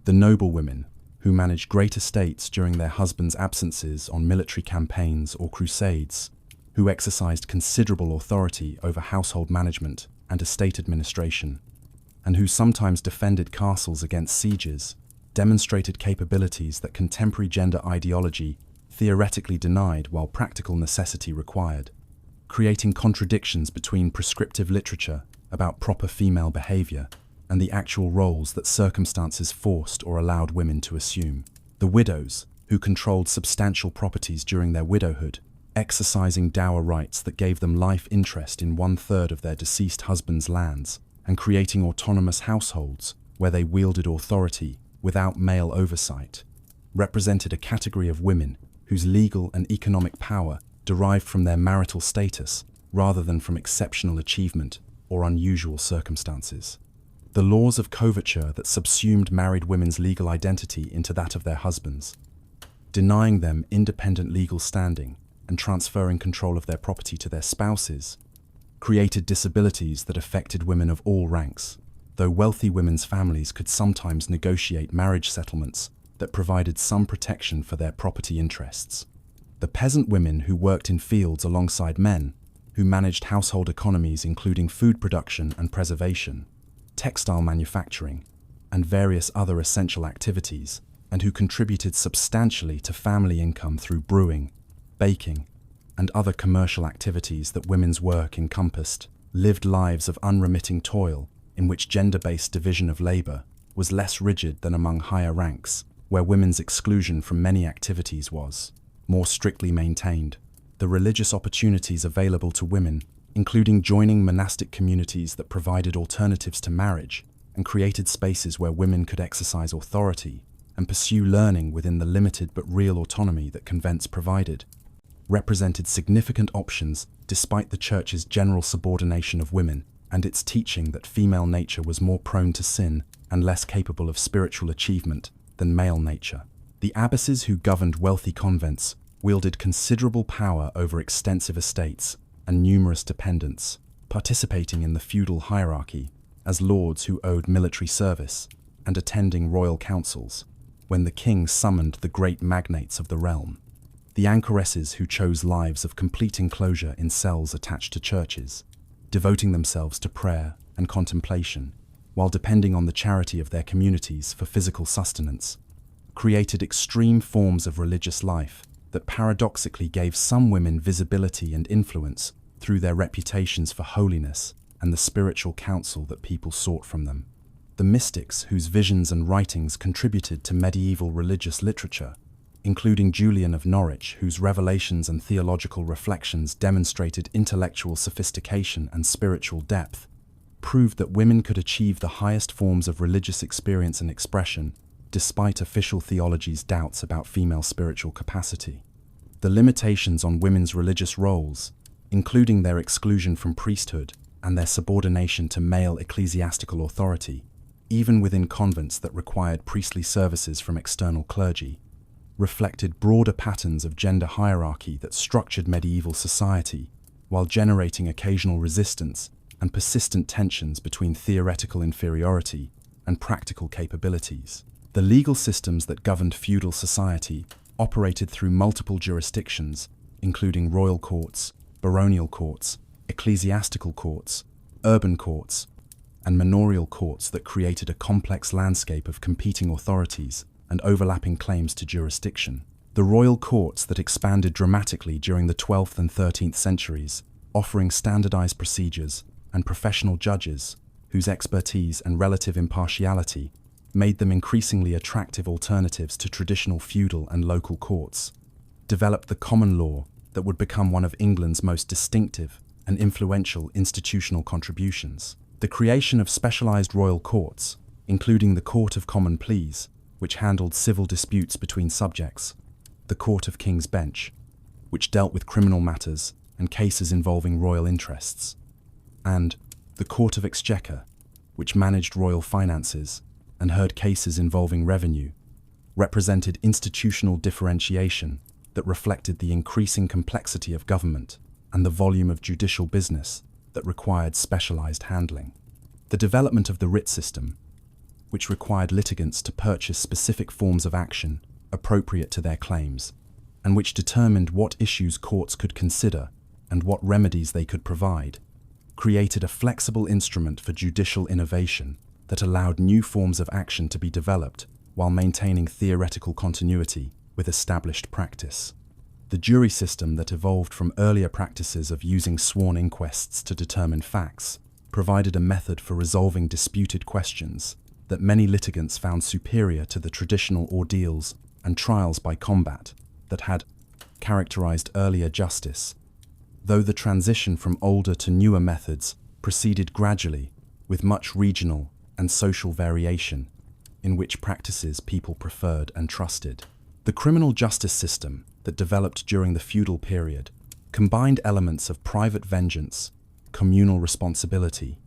The noblewomen, who managed great estates during their husbands' absences on military campaigns or crusades, who exercised considerable authority over household management and estate administration, and who sometimes defended castles against sieges, demonstrated capabilities that contemporary gender ideology theoretically denied while practical necessity required, creating contradictions between prescriptive literature about proper female behavior and the actual roles that circumstances forced or allowed women to assume. The widows, who controlled substantial properties during their widowhood, exercising dower rights that gave them life interest in 1/3 of their deceased husband's lands, and creating autonomous households where they wielded authority without male oversight, represented a category of women whose legal and economic power derived from their marital status rather than from exceptional achievement or unusual circumstances. The laws of coverture that subsumed married women's legal identity into that of their husbands, denying them independent legal standing and transferring control of their property to their spouses, created disabilities that affected women of all ranks, though wealthy women's families could sometimes negotiate marriage settlements that provided some protection for their property interests. The peasant women who worked in fields alongside men, who managed household economies including food production and preservation, textile manufacturing, and various other essential activities, and who contributed substantially to family income through brewing, baking, and other commercial activities that women's work encompassed, lived lives of unremitting toil in which gender-based division of labor was less rigid than among higher ranks, where women's exclusion from many activities was more strictly maintained. The religious opportunities available to women, including joining monastic communities that provided alternatives to marriage and created spaces where women could exercise authority and pursue learning within the limited but real autonomy that convents provided, represented significant options despite the Church's general subordination of women and its teaching that female nature was more prone to sin and less capable of spiritual achievement than male nature. The abbesses who governed wealthy convents wielded considerable power over extensive estates and numerous dependents, participating in the feudal hierarchy as lords who owed military service and attending royal councils when the king summoned the great magnates of the realm. The anchoresses who chose lives of complete enclosure in cells attached to churches, devoting themselves to prayer and contemplation, while depending on the charity of their communities for physical sustenance, created extreme forms of religious life that paradoxically gave some women visibility and influence through their reputations for holiness and the spiritual counsel that people sought from them. The mystics whose visions and writings contributed to medieval religious literature, including Julian of Norwich, whose revelations and theological reflections demonstrated intellectual sophistication and spiritual depth, proved that women could achieve the highest forms of religious experience and expression, despite official theology's doubts about female spiritual capacity. The limitations on women's religious roles, including their exclusion from priesthood and their subordination to male ecclesiastical authority, even within convents that required priestly services from external clergy, reflected broader patterns of gender hierarchy that structured medieval society, while generating occasional resistance and persistent tensions between theoretical inferiority and practical capabilities. The legal systems that governed feudal society operated through multiple jurisdictions, including royal courts, baronial courts, ecclesiastical courts, urban courts, and manorial courts that created a complex landscape of competing authorities and overlapping claims to jurisdiction. The royal courts that expanded dramatically during the 12th and 13th centuries, offering standardized procedures and professional judges whose expertise and relative impartiality made them increasingly attractive alternatives to traditional feudal and local courts, developed the common law that would become one of England's most distinctive and influential institutional contributions. The creation of specialized royal courts, including the Court of Common Pleas, which handled civil disputes between subjects, the Court of King's Bench, which dealt with criminal matters and cases involving royal interests, and the Court of Exchequer, which managed royal finances and heard cases involving revenue, represented institutional differentiation that reflected the increasing complexity of government and the volume of judicial business that required specialized handling. The development of the writ system, which required litigants to purchase specific forms of action appropriate to their claims, and which determined what issues courts could consider and what remedies they could provide, created a flexible instrument for judicial innovation that allowed new forms of action to be developed while maintaining theoretical continuity with established practice. The jury system that evolved from earlier practices of using sworn inquests to determine facts provided a method for resolving disputed questions that many litigants found superior to the traditional ordeals and trials by combat that had characterized earlier justice, though the transition from older to newer methods proceeded gradually with much regional and social variation in which practices people preferred and trusted. The criminal justice system that developed during the feudal period combined elements of private vengeance, communal responsibility,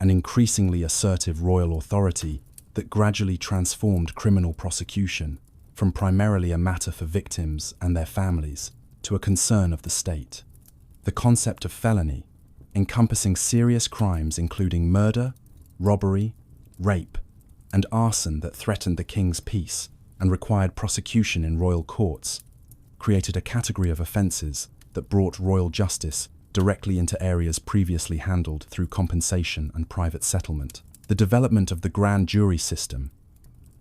and increasingly assertive royal authority that gradually transformed criminal prosecution from primarily a matter for victims and their families to a concern of the state. The concept of felony, encompassing serious crimes including murder, robbery, rape, and arson that threatened the king's peace and required prosecution in royal courts, created a category of offences that brought royal justice directly into areas previously handled through compensation and private settlement. The development of the grand jury system,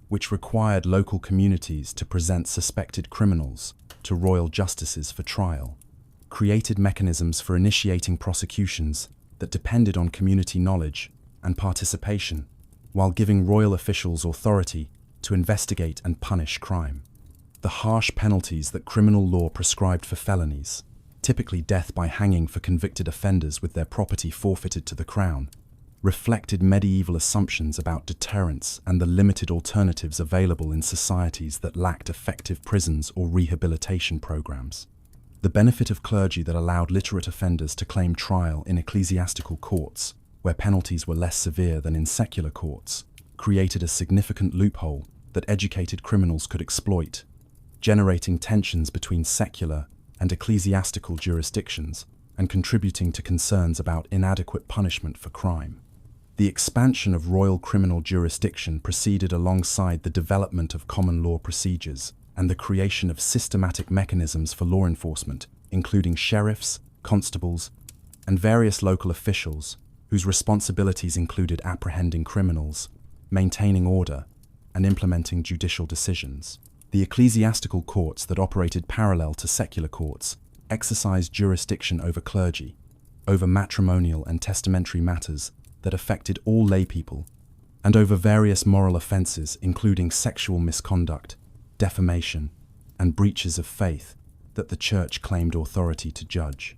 which required local communities to present suspected criminals to royal justices for trial, created mechanisms for initiating prosecutions that depended on community knowledge and participation, while giving royal officials authority to investigate and punish crime. The harsh penalties that criminal law prescribed for felonies, typically death by hanging for convicted offenders with their property forfeited to the crown, reflected medieval assumptions about deterrence and the limited alternatives available in societies that lacked effective prisons or rehabilitation programs. The benefit of clergy that allowed literate offenders to claim trial in ecclesiastical courts, where penalties were less severe than in secular courts, created a significant loophole that educated criminals could exploit, generating tensions between secular and ecclesiastical jurisdictions and contributing to concerns about inadequate punishment for crime. The expansion of royal criminal jurisdiction proceeded alongside the development of common law procedures and the creation of systematic mechanisms for law enforcement, including sheriffs, constables, and various local officials whose responsibilities included apprehending criminals, maintaining order, and implementing judicial decisions. The ecclesiastical courts that operated parallel to secular courts exercised jurisdiction over clergy, over matrimonial and testamentary matters that affected all laypeople, and over various moral offences including sexual misconduct, defamation, and breaches of faith that the Church claimed authority to judge.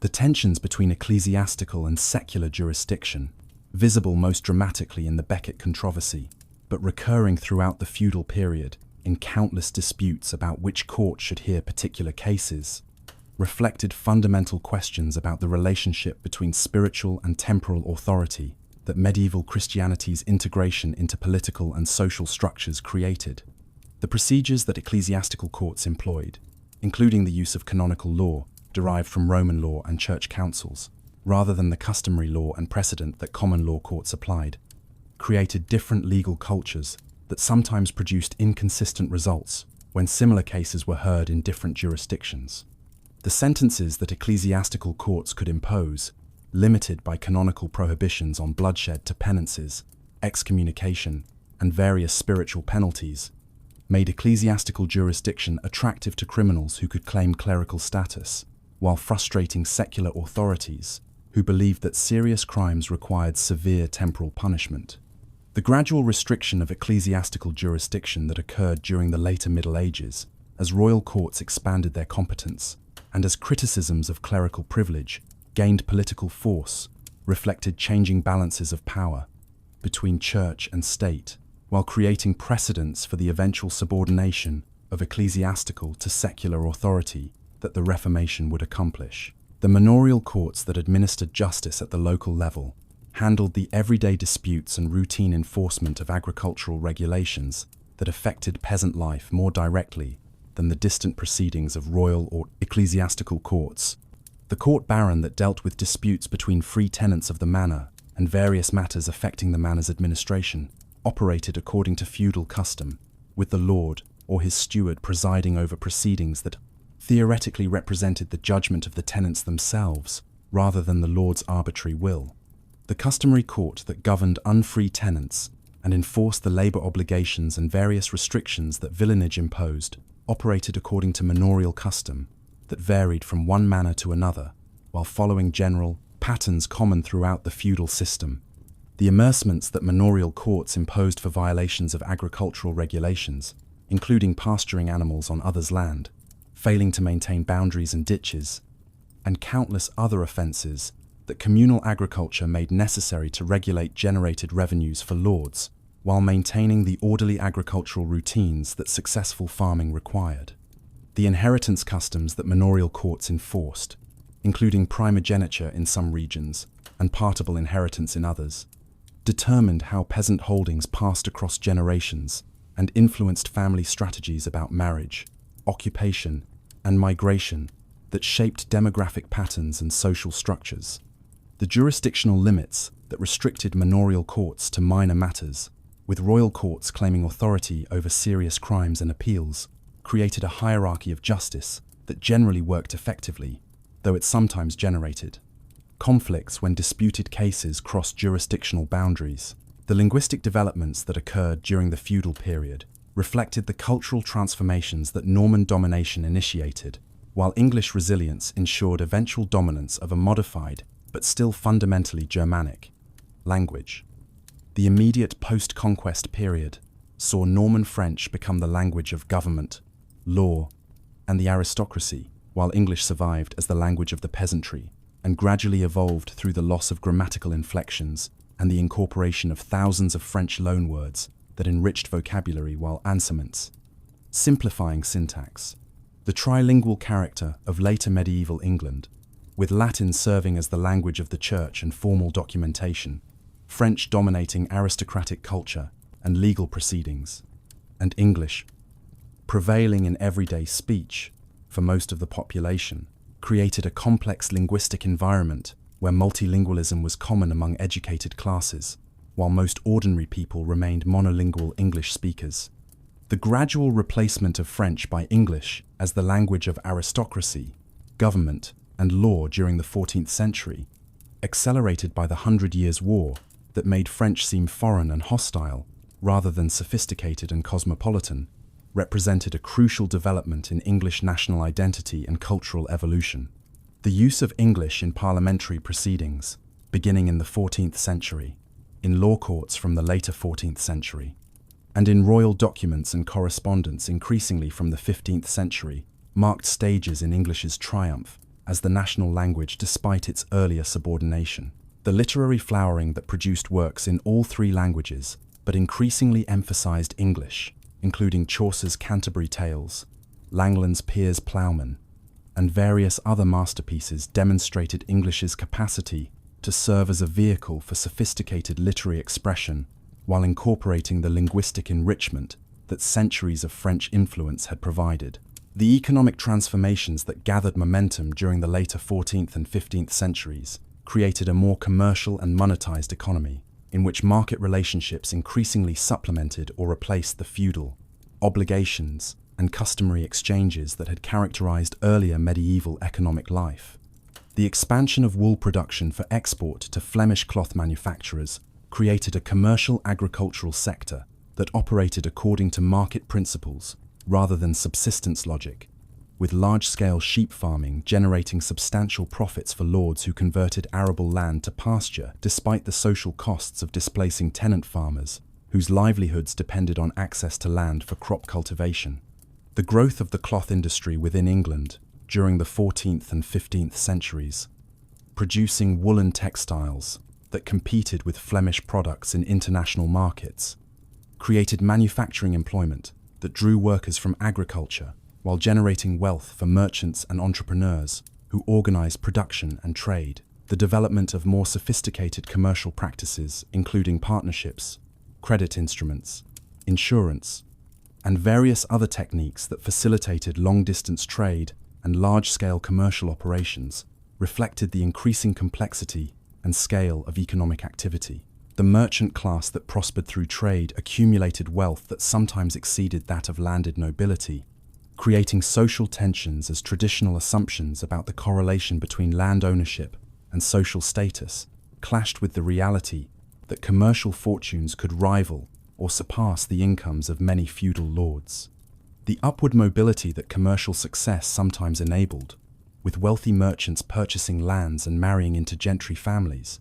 The tensions between ecclesiastical and secular jurisdiction, visible most dramatically in the Becket controversy, but recurring throughout the feudal period in countless disputes about which court should hear particular cases, reflected fundamental questions about the relationship between spiritual and temporal authority that medieval Christianity's integration into political and social structures created. The procedures that ecclesiastical courts employed, including the use of canonical law derived from Roman law and church councils, rather than the customary law and precedent that common law courts applied, created different legal cultures that sometimes produced inconsistent results when similar cases were heard in different jurisdictions. The sentences that ecclesiastical courts could impose, limited by canonical prohibitions on bloodshed to penances, excommunication, and various spiritual penalties, made ecclesiastical jurisdiction attractive to criminals who could claim clerical status, while frustrating secular authorities who believed that serious crimes required severe temporal punishment. The gradual restriction of ecclesiastical jurisdiction that occurred during the later Middle Ages, as royal courts expanded their competence, and as criticisms of clerical privilege gained political force, reflected changing balances of power between church and state, while creating precedents for the eventual subordination of ecclesiastical to secular authority that the Reformation would accomplish. The manorial courts that administered justice at the local level handled the everyday disputes and routine enforcement of agricultural regulations that affected peasant life more directly than the distant proceedings of royal or ecclesiastical courts, The court baron that dealt with disputes between free tenants of the manor and various matters affecting the manor's administration operated according to feudal custom, with the lord or his steward presiding over proceedings that theoretically represented the judgment of the tenants themselves rather than the lord's arbitrary will. The customary court that governed unfree tenants and enforced the labour obligations and various restrictions that villenage imposed operated according to manorial custom that varied from one manor to another, while following general patterns common throughout the feudal system. The amercements that manorial courts imposed for violations of agricultural regulations, including pasturing animals on others' land, failing to maintain boundaries and ditches, and countless other offences that communal agriculture made necessary to regulate generated revenues for lords, while maintaining the orderly agricultural routines that successful farming required. The inheritance customs that manorial courts enforced, including primogeniture in some regions and partable inheritance in others, determined how peasant holdings passed across generations and influenced family strategies about marriage, occupation, and migration that shaped demographic patterns and social structures. The jurisdictional limits that restricted manorial courts to minor matters, with royal courts claiming authority over serious crimes and appeals, created a hierarchy of justice that generally worked effectively, though it sometimes generated conflicts when disputed cases crossed jurisdictional boundaries. The linguistic developments that occurred during the feudal period reflected the cultural transformations that Norman domination initiated, while English resilience ensured eventual dominance of a modified, but still fundamentally Germanic, language. The immediate post-conquest period saw Norman French become the language of government, law, and the aristocracy, while English survived as the language of the peasantry and gradually evolved through the loss of grammatical inflections and the incorporation of thousands of French loanwords that enriched vocabulary while answerments, simplifying syntax. The trilingual character of later medieval England, with Latin serving as the language of the church and formal documentation, French dominating aristocratic culture and legal proceedings, and English prevailing in everyday speech for most of the population, created a complex linguistic environment where multilingualism was common among educated classes, while most ordinary people remained monolingual English speakers. The gradual replacement of French by English as the language of aristocracy, government, and law during the 14th century, accelerated by the 100 Years' War that made French seem foreign and hostile rather than sophisticated and cosmopolitan, represented a crucial development in English national identity and cultural evolution. The use of English in parliamentary proceedings, beginning in the 14th century, in law courts from the later 14th century, and in royal documents and correspondence increasingly from the 15th century, marked stages in English's triumph as the national language despite its earlier subordination. The literary flowering that produced works in all three languages, but increasingly emphasized English, including Chaucer's Canterbury Tales, Langland's Piers Plowman, and various other masterpieces, demonstrated English's capacity to serve as a vehicle for sophisticated literary expression while incorporating the linguistic enrichment that centuries of French influence had provided. The economic transformations that gathered momentum during the later 14th and 15th centuries created a more commercial and monetized economy, in which market relationships increasingly supplemented or replaced the feudal obligations and customary exchanges that had characterized earlier medieval economic life. The expansion of wool production for export to Flemish cloth manufacturers created a commercial agricultural sector that operated according to market principles rather than subsistence logic, with large-scale sheep farming generating substantial profits for lords who converted arable land to pasture despite the social costs of displacing tenant farmers, whose livelihoods depended on access to land for crop cultivation. The growth of the cloth industry within England during the 14th and 15th centuries, producing woolen textiles that competed with Flemish products in international markets, created manufacturing employment that drew workers from agriculture while generating wealth for merchants and entrepreneurs who organized production and trade. The development of more sophisticated commercial practices, including partnerships, credit instruments, insurance, and various other techniques that facilitated long-distance trade and large-scale commercial operations, reflected the increasing complexity and scale of economic activity. The merchant class that prospered through trade accumulated wealth that sometimes exceeded that of landed nobility, creating social tensions as traditional assumptions about the correlation between land ownership and social status clashed with the reality that commercial fortunes could rival or surpass the incomes of many feudal lords. The upward mobility that commercial success sometimes enabled, with wealthy merchants purchasing lands and marrying into gentry families,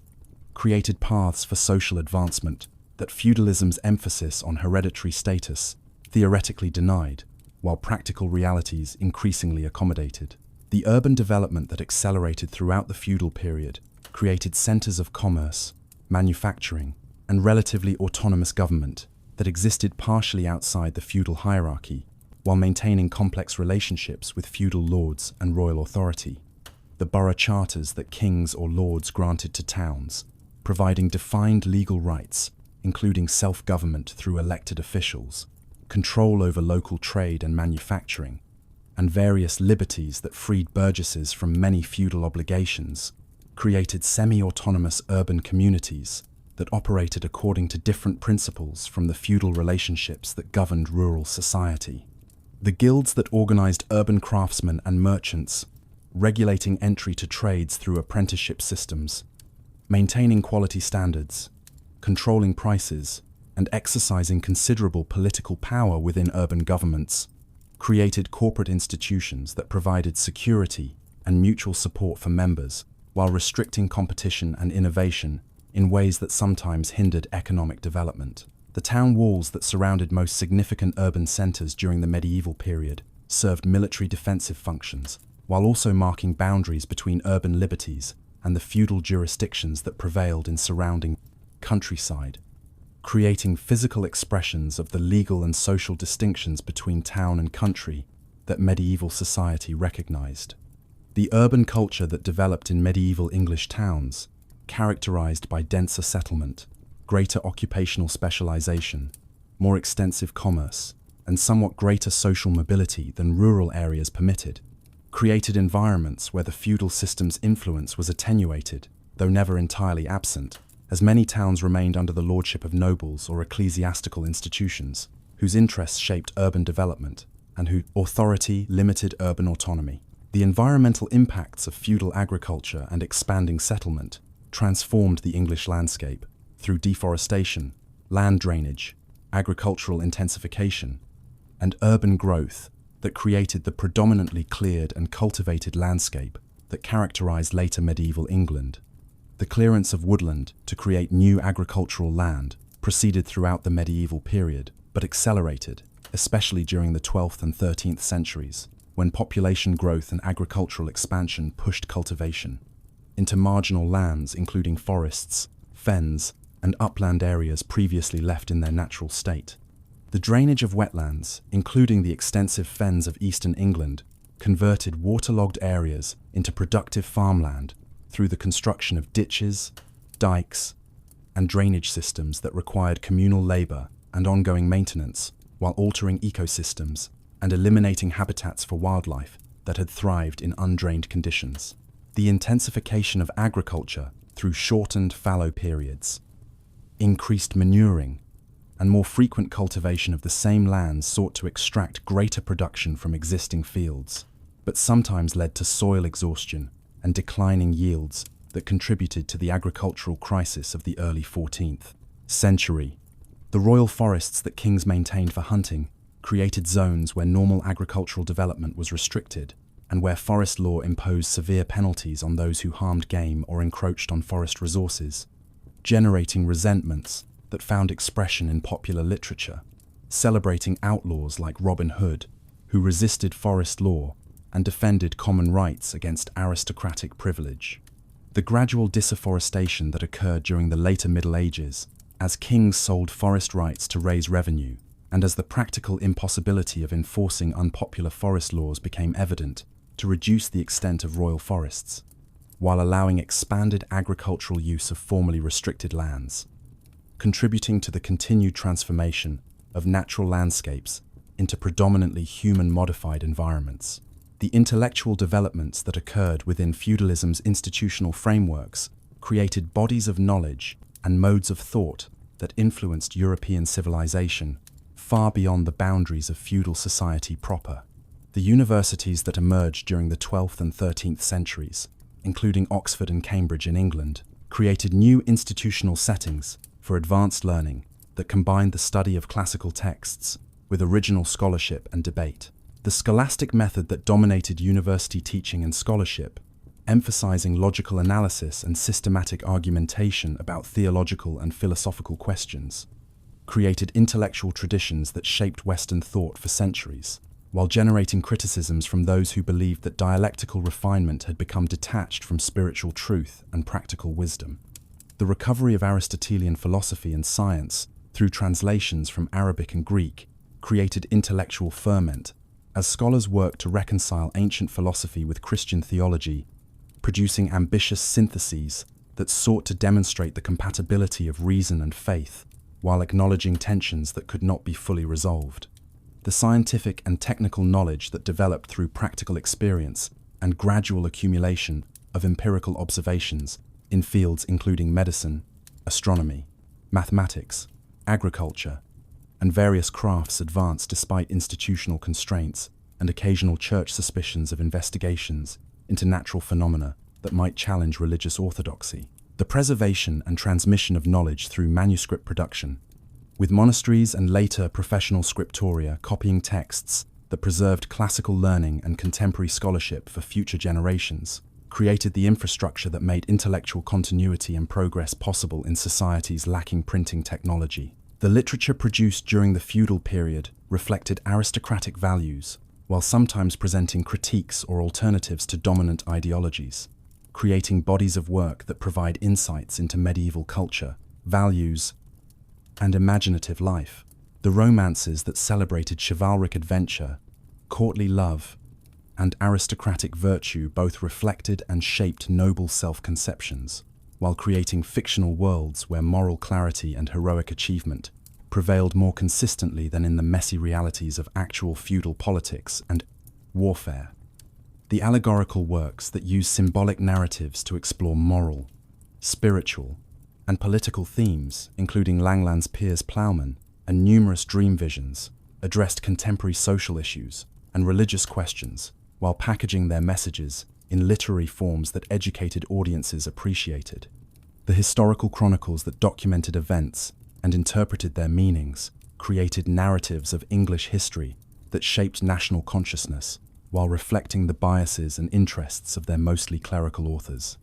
created paths for social advancement that feudalism's emphasis on hereditary status theoretically denied, while practical realities increasingly accommodated. The urban development that accelerated throughout the feudal period created centers of commerce, manufacturing, and relatively autonomous government that existed partially outside the feudal hierarchy, while maintaining complex relationships with feudal lords and royal authority. The borough charters that kings or lords granted to towns, providing defined legal rights, including self-government through elected officials, control over local trade and manufacturing, and various liberties that freed burgesses from many feudal obligations, created semi-autonomous urban communities that operated according to different principles from the feudal relationships that governed rural society. The guilds that organized urban craftsmen and merchants, regulating entry to trades through apprenticeship systems, maintaining quality standards, controlling prices, and exercising considerable political power within urban governments, created corporate institutions that provided security and mutual support for members while restricting competition and innovation in ways that sometimes hindered economic development. The town walls that surrounded most significant urban centers during the medieval period served military defensive functions, while also marking boundaries between urban liberties and the feudal jurisdictions that prevailed in surrounding countryside, creating physical expressions of the legal and social distinctions between town and country that medieval society recognized. The urban culture that developed in medieval English towns, characterized by denser settlement, greater occupational specialization, more extensive commerce, and somewhat greater social mobility than rural areas permitted, created environments where the feudal system's influence was attenuated, though never entirely absent, as many towns remained under the lordship of nobles or ecclesiastical institutions, whose interests shaped urban development, and whose authority limited urban autonomy. The environmental impacts of feudal agriculture and expanding settlement transformed the English landscape through deforestation, land drainage, agricultural intensification, and urban growth that created the predominantly cleared and cultivated landscape that characterized later medieval England. The clearance of woodland to create new agricultural land proceeded throughout the medieval period, but accelerated, especially during the 12th and 13th centuries, when population growth and agricultural expansion pushed cultivation into marginal lands, including forests, fens, and upland areas previously left in their natural state. The drainage of wetlands, including the extensive fens of eastern England, converted waterlogged areas into productive farmland through the construction of ditches, dikes, and drainage systems that required communal labor and ongoing maintenance, while altering ecosystems and eliminating habitats for wildlife that had thrived in undrained conditions. The intensification of agriculture through shortened fallow periods, increased manuring, and more frequent cultivation of the same lands sought to extract greater production from existing fields, but sometimes led to soil exhaustion and declining yields that contributed to the agricultural crisis of the early 14th century. The royal forests that kings maintained for hunting created zones where normal agricultural development was restricted, and where forest law imposed severe penalties on those who harmed game or encroached on forest resources, generating resentments that found expression in popular literature, celebrating outlaws like Robin Hood, who resisted forest law and defended common rights against aristocratic privilege. The gradual disafforestation that occurred during the later Middle Ages, as kings sold forest rights to raise revenue, and as the practical impossibility of enforcing unpopular forest laws became evident, to reduce the extent of royal forests, while allowing expanded agricultural use of formerly restricted lands, contributing to the continued transformation of natural landscapes into predominantly human-modified environments. The The intellectual developments that occurred within feudalism's institutional frameworks created bodies of knowledge and modes of thought that influenced European civilization far beyond the boundaries of feudal society proper. The universities that emerged during the 12th and 13th centuries, including Oxford and Cambridge in England, created new institutional settings for advanced learning that combined the study of classical texts with original scholarship and debate. The scholastic method that dominated university teaching and scholarship, emphasizing logical analysis and systematic argumentation about theological and philosophical questions, created intellectual traditions that shaped Western thought for centuries, while generating criticisms from those who believed that dialectical refinement had become detached from spiritual truth and practical wisdom. The recovery of Aristotelian philosophy and science through translations from Arabic and Greek created intellectual ferment as scholars worked to reconcile ancient philosophy with Christian theology, producing ambitious syntheses that sought to demonstrate the compatibility of reason and faith while acknowledging tensions that could not be fully resolved. The scientific and technical knowledge that developed through practical experience and gradual accumulation of empirical observations in fields including medicine, astronomy, mathematics, agriculture, and various crafts advanced despite institutional constraints and occasional church suspicions of investigations into natural phenomena that might challenge religious orthodoxy. The preservation and transmission of knowledge through manuscript production, with monasteries and later professional scriptoria copying texts that preserved classical learning and contemporary scholarship for future generations, created the infrastructure that made intellectual continuity and progress possible in societies lacking printing technology. The literature produced during the feudal period reflected aristocratic values, while sometimes presenting critiques or alternatives to dominant ideologies, creating bodies of work that provide insights into medieval culture, values, and imaginative life. The romances that celebrated chivalric adventure, courtly love, and aristocratic virtue both reflected and shaped noble self-conceptions, while creating fictional worlds where moral clarity and heroic achievement prevailed more consistently than in the messy realities of actual feudal politics and warfare. The allegorical works that use symbolic narratives to explore moral, spiritual, and political themes, including Langland's Piers Plowman and numerous dream visions, addressed contemporary social issues and religious questions while packaging their messages in literary forms that educated audiences appreciated. The historical chronicles that documented events and interpreted their meanings created narratives of English history that shaped national consciousness while reflecting the biases and interests of their mostly clerical authors.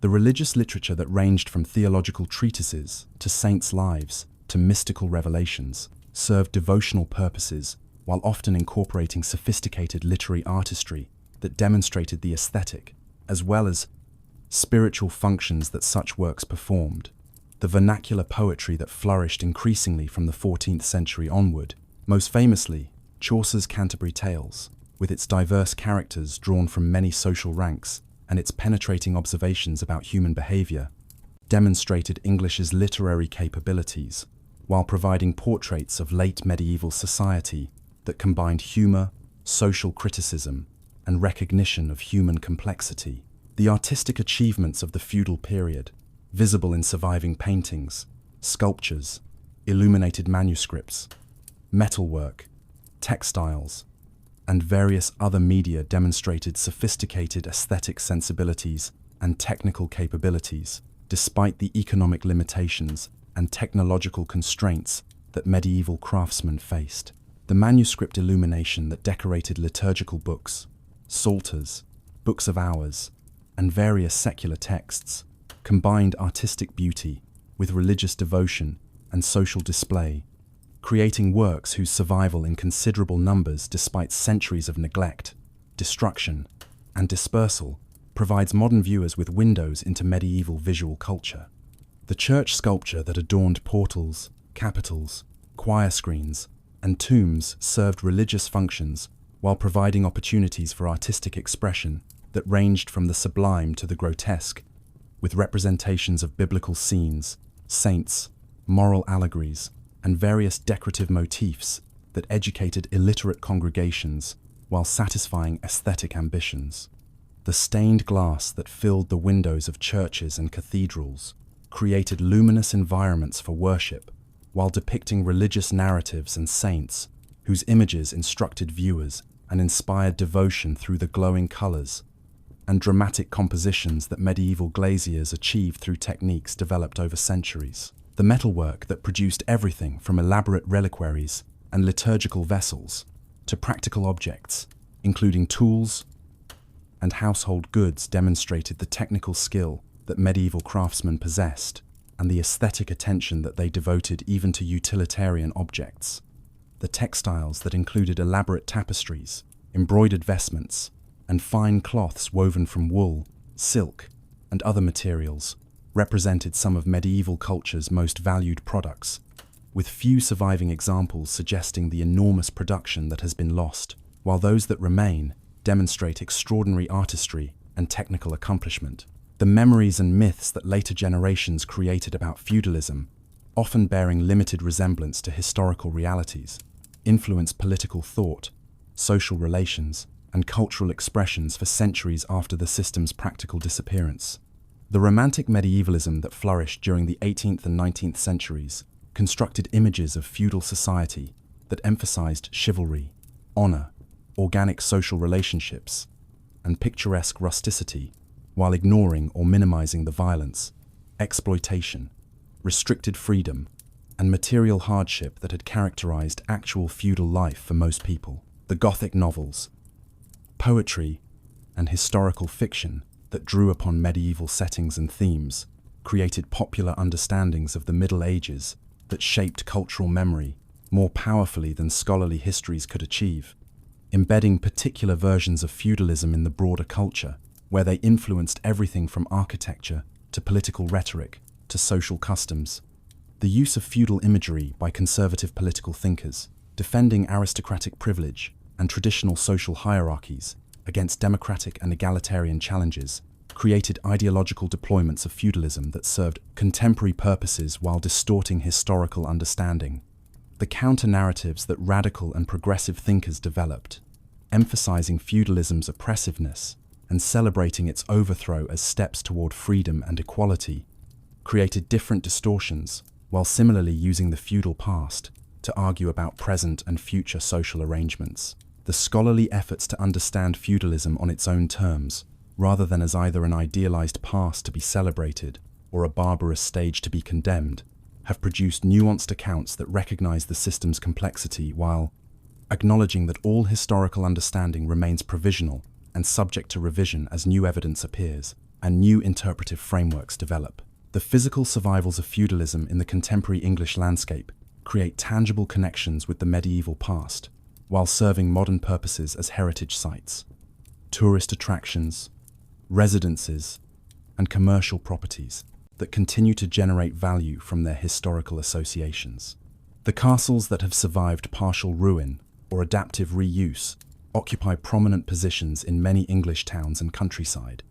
The religious literature that ranged from theological treatises to saints' lives to mystical revelations served devotional purposes while often incorporating sophisticated literary artistry that demonstrated the aesthetic as well as spiritual functions that such works performed. The vernacular poetry that flourished increasingly from the 14th century onward, most famously Chaucer's Canterbury Tales, with its diverse characters drawn from many social ranks and its penetrating observations about human behavior, demonstrated English's literary capabilities, while providing portraits of late medieval society that combined humor, social criticism, and recognition of human complexity. The artistic achievements of the feudal period, visible in surviving paintings, sculptures, illuminated manuscripts, metalwork, textiles, and various other media demonstrated sophisticated aesthetic sensibilities and technical capabilities, despite the economic limitations and technological constraints that medieval craftsmen faced. The manuscript illumination that decorated liturgical books, psalters, books of hours, and various secular texts combined artistic beauty with religious devotion and social display, creating works whose survival in considerable numbers despite centuries of neglect, destruction, and dispersal provides modern viewers with windows into medieval visual culture. The church sculpture that adorned portals, capitals, choir screens, and tombs served religious functions while providing opportunities for artistic expression that ranged from the sublime to the grotesque, with representations of biblical scenes, saints, moral allegories, and various decorative motifs that educated illiterate congregations while satisfying aesthetic ambitions. The stained glass that filled the windows of churches and cathedrals created luminous environments for worship, while depicting religious narratives and saints whose images instructed viewers and inspired devotion through the glowing colors and dramatic compositions that medieval glaziers achieved through techniques developed over centuries. The metalwork that produced everything from elaborate reliquaries and liturgical vessels to practical objects, including tools and household goods, demonstrated the technical skill that medieval craftsmen possessed and the aesthetic attention that they devoted even to utilitarian objects. The textiles that included elaborate tapestries, embroidered vestments, and fine cloths woven from wool, silk, and other materials represented some of medieval culture's most valued products, with few surviving examples suggesting the enormous production that has been lost, while those that remain demonstrate extraordinary artistry and technical accomplishment. The memories and myths that later generations created about feudalism, often bearing limited resemblance to historical realities, influenced political thought, social relations, and cultural expressions for centuries after the system's practical disappearance. The romantic medievalism that flourished during the 18th and 19th centuries constructed images of feudal society that emphasized chivalry, honor, organic social relationships, and picturesque rusticity, while ignoring or minimizing the violence, exploitation, restricted freedom, and material hardship that had characterized actual feudal life for most people. The Gothic novels, poetry, and historical fiction that drew upon medieval settings and themes created popular understandings of the Middle Ages that shaped cultural memory more powerfully than scholarly histories could achieve, embedding particular versions of feudalism in the broader culture, where they influenced everything from architecture to political rhetoric to social customs. The use of feudal imagery by conservative political thinkers, defending aristocratic privilege and traditional social hierarchies against democratic and egalitarian challenges, created ideological deployments of feudalism that served contemporary purposes while distorting historical understanding. The counter-narratives that radical and progressive thinkers developed, emphasizing feudalism's oppressiveness and celebrating its overthrow as steps toward freedom and equality, created different distortions, while similarly using the feudal past to argue about present and future social arrangements. The scholarly efforts to understand feudalism on its own terms, rather than as either an idealized past to be celebrated or a barbarous stage to be condemned, have produced nuanced accounts that recognize the system's complexity while acknowledging that all historical understanding remains provisional and subject to revision as new evidence appears and new interpretive frameworks develop. The physical survivals of feudalism in the contemporary English landscape create tangible connections with the medieval past, while serving modern purposes as heritage sites, tourist attractions, residences, and commercial properties that continue to generate value from their historical associations. The castles that have survived partial ruin or adaptive reuse occupy prominent positions in many English towns and countryside,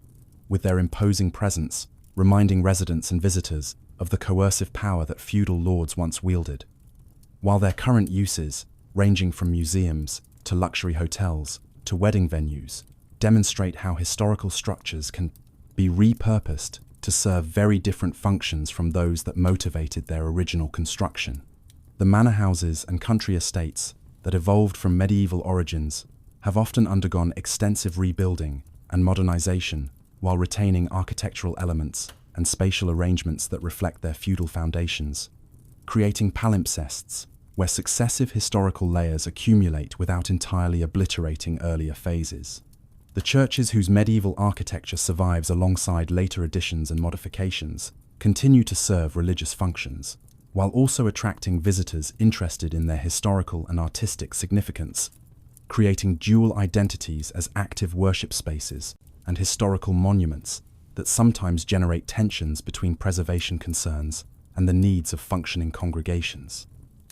with their imposing presence reminding residents and visitors of the coercive power that feudal lords once wielded. While their current uses, ranging from museums to luxury hotels to wedding venues, demonstrate how historical structures can be repurposed to serve very different functions from those that motivated their original construction. The manor houses and country estates that evolved from medieval origins have often undergone extensive rebuilding and modernization while retaining architectural elements and spatial arrangements that reflect their feudal foundations, creating palimpsests where successive historical layers accumulate without entirely obliterating earlier phases. The churches whose medieval architecture survives alongside later additions and modifications continue to serve religious functions, while also attracting visitors interested in their historical and artistic significance, creating dual identities as active worship spaces and historical monuments that sometimes generate tensions between preservation concerns and the needs of functioning congregations.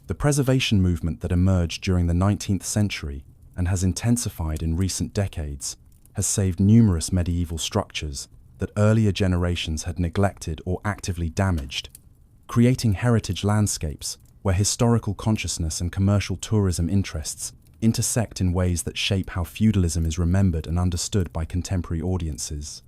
The preservation movement that emerged during the 19th century and has intensified in recent decades has saved numerous medieval structures that earlier generations had neglected or actively damaged, creating heritage landscapes where historical consciousness and commercial tourism interests intersect in ways that shape how feudalism is remembered and understood by contemporary audiences.